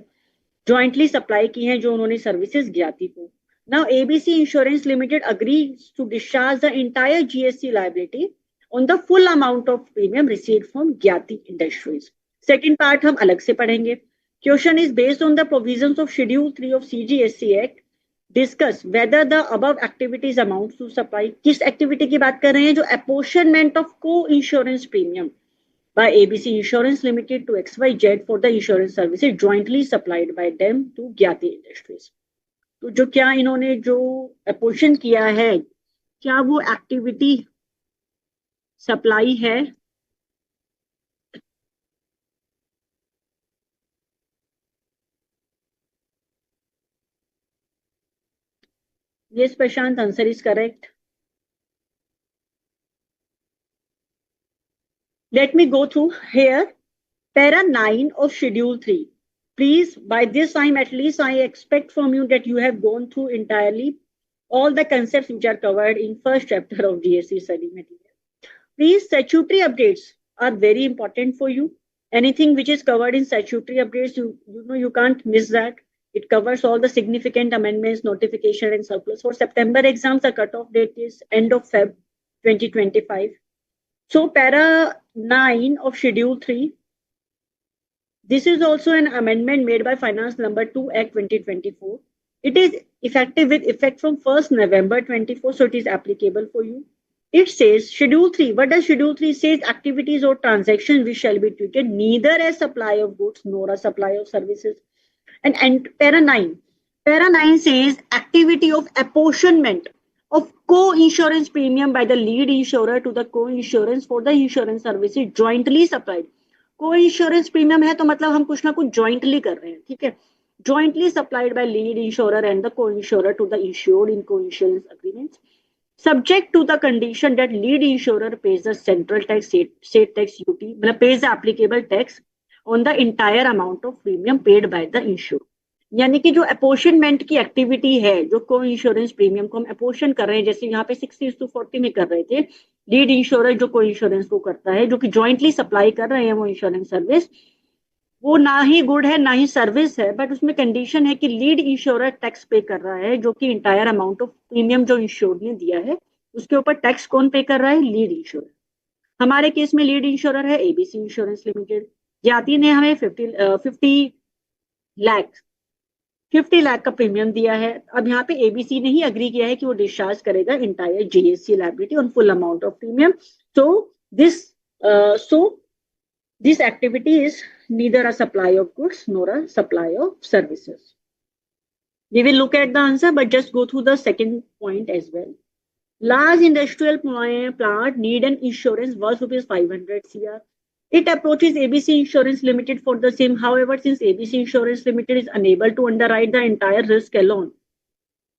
ज्वाइंटली सप्लाई की हैं जो उन्होंने सर्विसेज ज्ञाति को. Now ABC insurance limited agrees to discharge the entire GST liability on the full amount of premium received from Gyati Industries. Second part हम अलग से पढ़ेंगे. Question is based on the provisions of schedule 3 of CGST act. Discuss whether the above activities amount to supply. किस activity की बात कर रहे हैं? जो अपोर्शनमेंट ऑफ को insurance premium by ABC Insurance Limited to XYZ for the insurance services jointly supplied by them to Gyati Industries. तो जो क्या इन्होंने जो अपोर्शन किया है, क्या वो एक्टिविटी सप्लाई है? Yes, Prashant, answer is correct. Let me go through here. Para 9 of Schedule 3. Please, by this time at least, I expect from you that you have gone through entirely all the concepts which are covered in first chapter of GST study material. Please, statutory updates are very important for you. Anything which is covered in statutory updates, you can't miss that. It covers all the significant amendments, notification and surplus. For September exams, the cutoff date is end of Feb 2025. So para 9 of Schedule 3, this is also an amendment made by Finance Number 2 Act 2024. It is effective with effect from 1st November 24, so it is applicable for you. It says Schedule 3. What does Schedule 3 says? Activities or transactions which shall be treated neither as supply of goods nor a supply of services. And para 9. Para 9 says activity of apportionment of co-insurance premium by the lead insurer to the co-insurance for the insurance services jointly supplied. Co-insurance premium है तो मतलब हम कुछ ना कुछ jointly कर रहे हैं, ठीक है? Jointly supplied by lead insurer and the co-insurer to the insured in co-insurance agreements, subject to the condition that lead insurer pays the central tax, state tax duty, मतलब pays the applicable tax on the entire amount of premium paid by the insured. यानी कि जो apportionment की activity है, जो को insurance premium को हम अपोर्शन कर रहे हैं, जैसे यहाँ पे 60:40 में कर रहे थे, लीड इंश्योरेंस जो को इंश्योरेंस को करता है, जो कि ज्वाइंटली सप्लाई कर रहे हैं वो इंश्योरेंस सर्विस, वो ना ही गुड है ना ही सर्विस है, बट उसमें कंडीशन है कि लीड इंश्योरर टैक्स पे कर रहा है, जो कि इंटायर अमाउंट ऑफ प्रीमियम जो इंश्योर्ड ने दिया है उसके ऊपर टैक्स कौन पे कर रहा है? Lead insurer. हमारे केस में लीड इंश्योरर है एबीसी इंश्योरेंस लिमिटेड. ज्ञाति ने हमें 50 लाख का प्रीमियम दिया है. अब यहाँ पे एबीसी ने ही अग्री किया है कि वो डिस्चार्ज करेगा entire GST liability on full amount of premium. So this activity is neither a supply of goods nor a supply of services. We will look at the answer, but just go through the second point as well. Large industrial plant need an insurance worth rupees 500 crore. It approaches ABC Insurance Limited for the same. However, since ABC Insurance Limited is unable to underwrite the entire risk alone,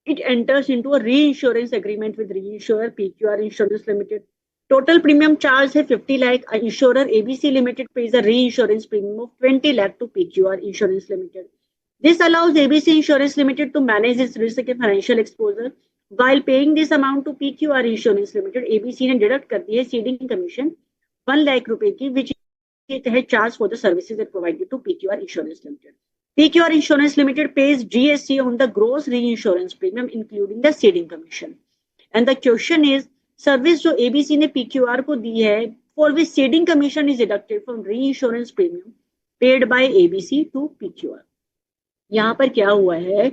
it enters into a reinsurance agreement with reinsurer PQR Insurance Limited. Total premium charge है 50 lakh. Insurer ABC Limited pays a reinsurance premium of 20 lakh to PQR Insurance Limited. This allows ABC Insurance Limited to manage its risk and financial exposure. While paying this amount to PQR Insurance Limited, ABC ने deduct कर दी है ceding commission 1 lakh रुपए की, which it has charged for the services that provided to PQR Insurance Limited. PQR Insurance Limited pays GST on the gross reinsurance premium, including the ceding commission. And the question is, service जो ABC ने PQR को दी है, for which ceding commission is deducted from reinsurance premium paid by ABC to PQR. यहाँ पर क्या हुआ है,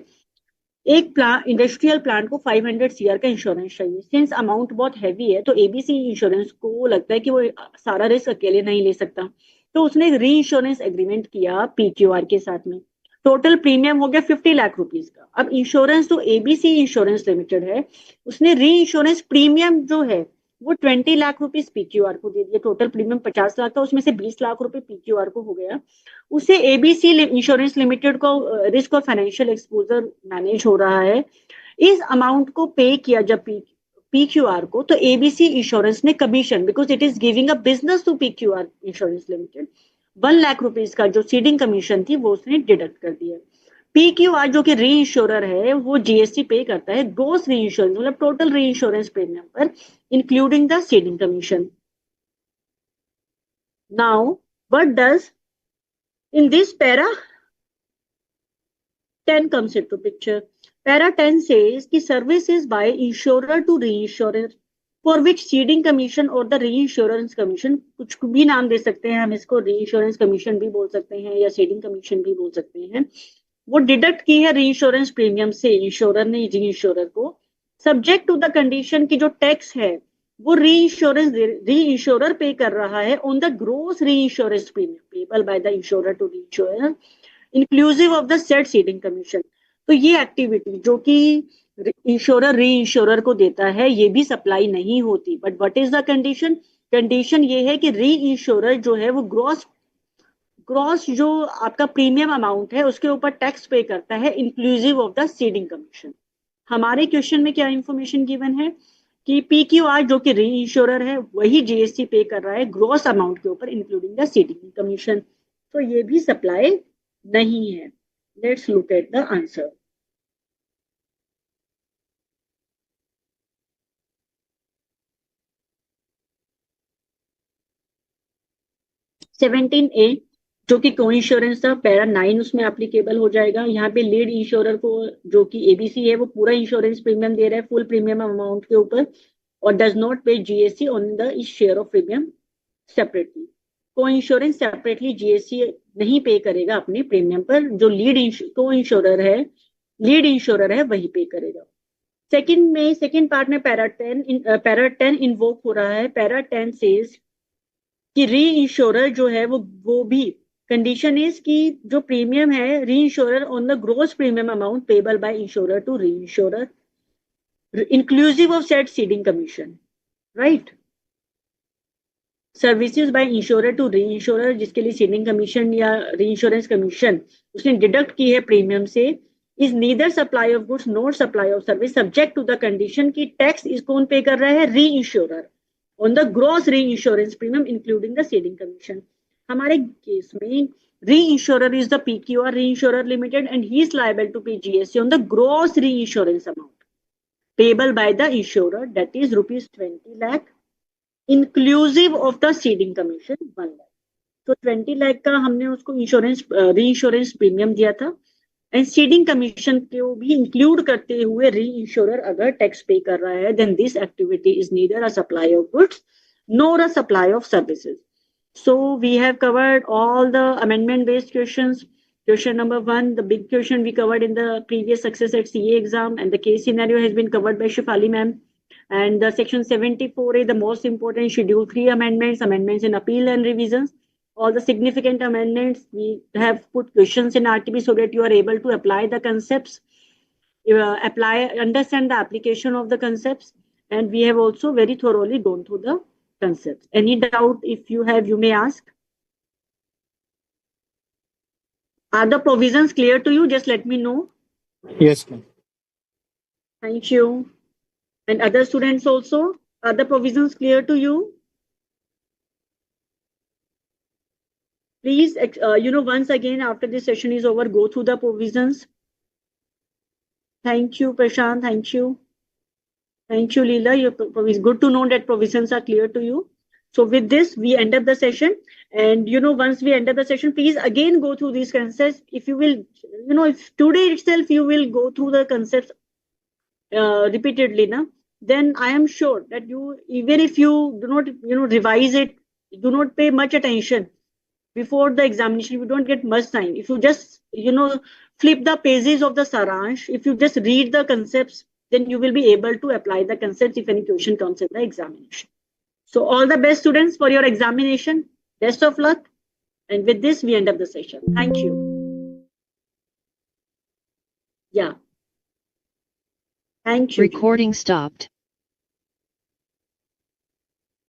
एक इंडस्ट्रियल प्लांट को 500 सीआर का इंश्योरेंस चाहिए. सिंस अमाउंट बहुत हैवी है तो एबीसी इंश्योरेंस को लगता है कि वो सारा रिस्क अकेले नहीं ले सकता, तो उसने री इंश्योरेंस एग्रीमेंट किया पीक्यूआर के साथ में. टोटल प्रीमियम हो गया 50 लाख रुपीज का. अब इंश्योरेंस जो एबीसी इंश्योरेंस लिमिटेड है उसने री इंश्योरेंस प्रीमियम जो है वो 20 लाख रुपीज पीक्यूआर को दे दिया. टोटल प्रीमियम 50 लाख था, उसमें से 20 लाख रुपए पीक्यूआर को हो गया. उससे एबीसी इंश्योरेंस लिमिटेड को रिस्क और फाइनेंशियल एक्सपोजर मैनेज हो रहा है. इस अमाउंट को पे किया जब पीक्यूआर को, तो एबीसी इंश्योरेंस ने commission, because it is giving a business to PQR insurance limited, 1 lakh rupees का जो सीडिंग कमीशन थी वो उसने डिडक्ट कर दिया. पीक्यूआर जो कि री इंश्योरर है वो जीएसटी पे करता है ग्रोस री इंश्योरेंस, मतलब टोटल री इंश्योरेंस प्रीमियम पर, including the ceding commission. Now what does in this para 10 comes into picture. Para 10 says कि services by insurer to reinsurer for which ceding commission or the reinsurance commission, कुछ भी नाम दे सकते हैं हम इसको, reinsurance commission भी बोल सकते हैं या ceding commission भी बोल सकते हैं, वो डिडक्ट की है reinsurance प्रीमियम से इंश्योरर ने री इंश्योरर को, सब्जेक्ट टू द कंडीशन की जो टैक्स है वो री इंश्योरर पे कर रहा है on the gross reinsurance premium payable by the insurer to reinsurer inclusive of the said ceding commission. तो ये एक्टिविटी जो कि इंश्योरर री इंश्योरर को देता है ये भी सप्लाई नहीं होती. But what is the condition? Condition ये है कि री इंश्योरर जो है वो ग्रॉस जो आपका प्रीमियम अमाउंट है उसके ऊपर टैक्स पे करता है inclusive of the ceding commission. हमारे क्वेश्चन में क्या इंफॉर्मेशन गिवन है कि पीक्यूआर जो कि री इंश्योरर है वही जीएसटी पे कर रहा है ग्रॉस अमाउंट के ऊपर इंक्लूडिंग द सीडिंग कमीशन, तो ये भी सप्लाई नहीं है. Let's look at the answer. Seventeen ए जो कि को इंश्योरेंस था, पैरा 9 उसमें एप्लीकेबल हो जाएगा. यहाँ पे लीड इंश्योरर को जो कि एबीसी है वो पूरा इंश्योरेंस प्रीमियम दे रहा है फुल प्रीमियम अमाउंट के ऊपर और डज नॉट पे GST on the share of premium separately. को इंश्योरेंस सेपरेटली जीएसटी नहीं पे करेगा अपने प्रीमियम पर. जो लीड को इंश्योरर है लीड इंश्योरर है वही पे करेगा। सेकंड पार्ट में पैरा 10 इन्वोक हो रहा है। पैरा 10 सेज कि री इंश्योरर जो है वो भी कंडीशन इज कि जो प्रीमियम है reinsurer on the gross premium amount payable by insurer to reinsurer inclusive of said ceding commission, right. Services by insurer to reinsurer, जिसके लिए सीडिंग कमीशन या री इंश्योरेंस कमीशन उसने deduct की है premium से, is neither supply of goods not supply of service subject to the condition की tax इस कौन पे कर रहा है, reinsurer, on the gross reinsurance premium including the ceding commission. हमारे केस में reinsurer is the PQR reinsurer limited and he is liable to pay GST on the gross reinsurance amount payable by the insurer, that is ₹20 lakh inclusive of the ceding commission 1 lakh. तो 20 लाख का हमने उसको insurance री insurance premium दिया था and seeding commission को भी include करते हुए री इंश्योरर अगर टैक्स पे कर रहा है then this activity is neither a supply of goods nor a supply of services. So we have covered all the amendment based questions. Question number 1, the big question we covered in the previous success at CA exam, and the case scenario has been covered by Shifali ma'am. And the section 74A, the most important schedule 3 amendments in appeal and revisions. All the significant amendments, we have put questions in RTP so that you are able to apply the concepts, understand the application of the concepts. And we have also very thoroughly gone through the concepts. Any doubt if you have, you may ask. Are the provisions clear to you? Just let me know. Yes, ma'am. Thank you. And other students also, are the provisions clear to you? Please, once again, after this session is over, go through the provisions. Thank you, Prashant. Thank you. Thank you, Leela. It's good to know that provisions are clear to you. So with this, we end up the session. And, once we end up the session, please again go through these concepts. If you will, if today itself you will go through the concepts repeatedly, then I am sure that you, even if you do not, revise it, do not pay much attention before the examination, you don't get much time. If you just, flip the pages of the Saransh, if you just read the concepts, then you will be able to apply the concepts if any question comes in the examination. So all the best, students, for your examination. Best of luck. And with this, we end up the session. Thank you. Yeah. Thank you. Recording stopped.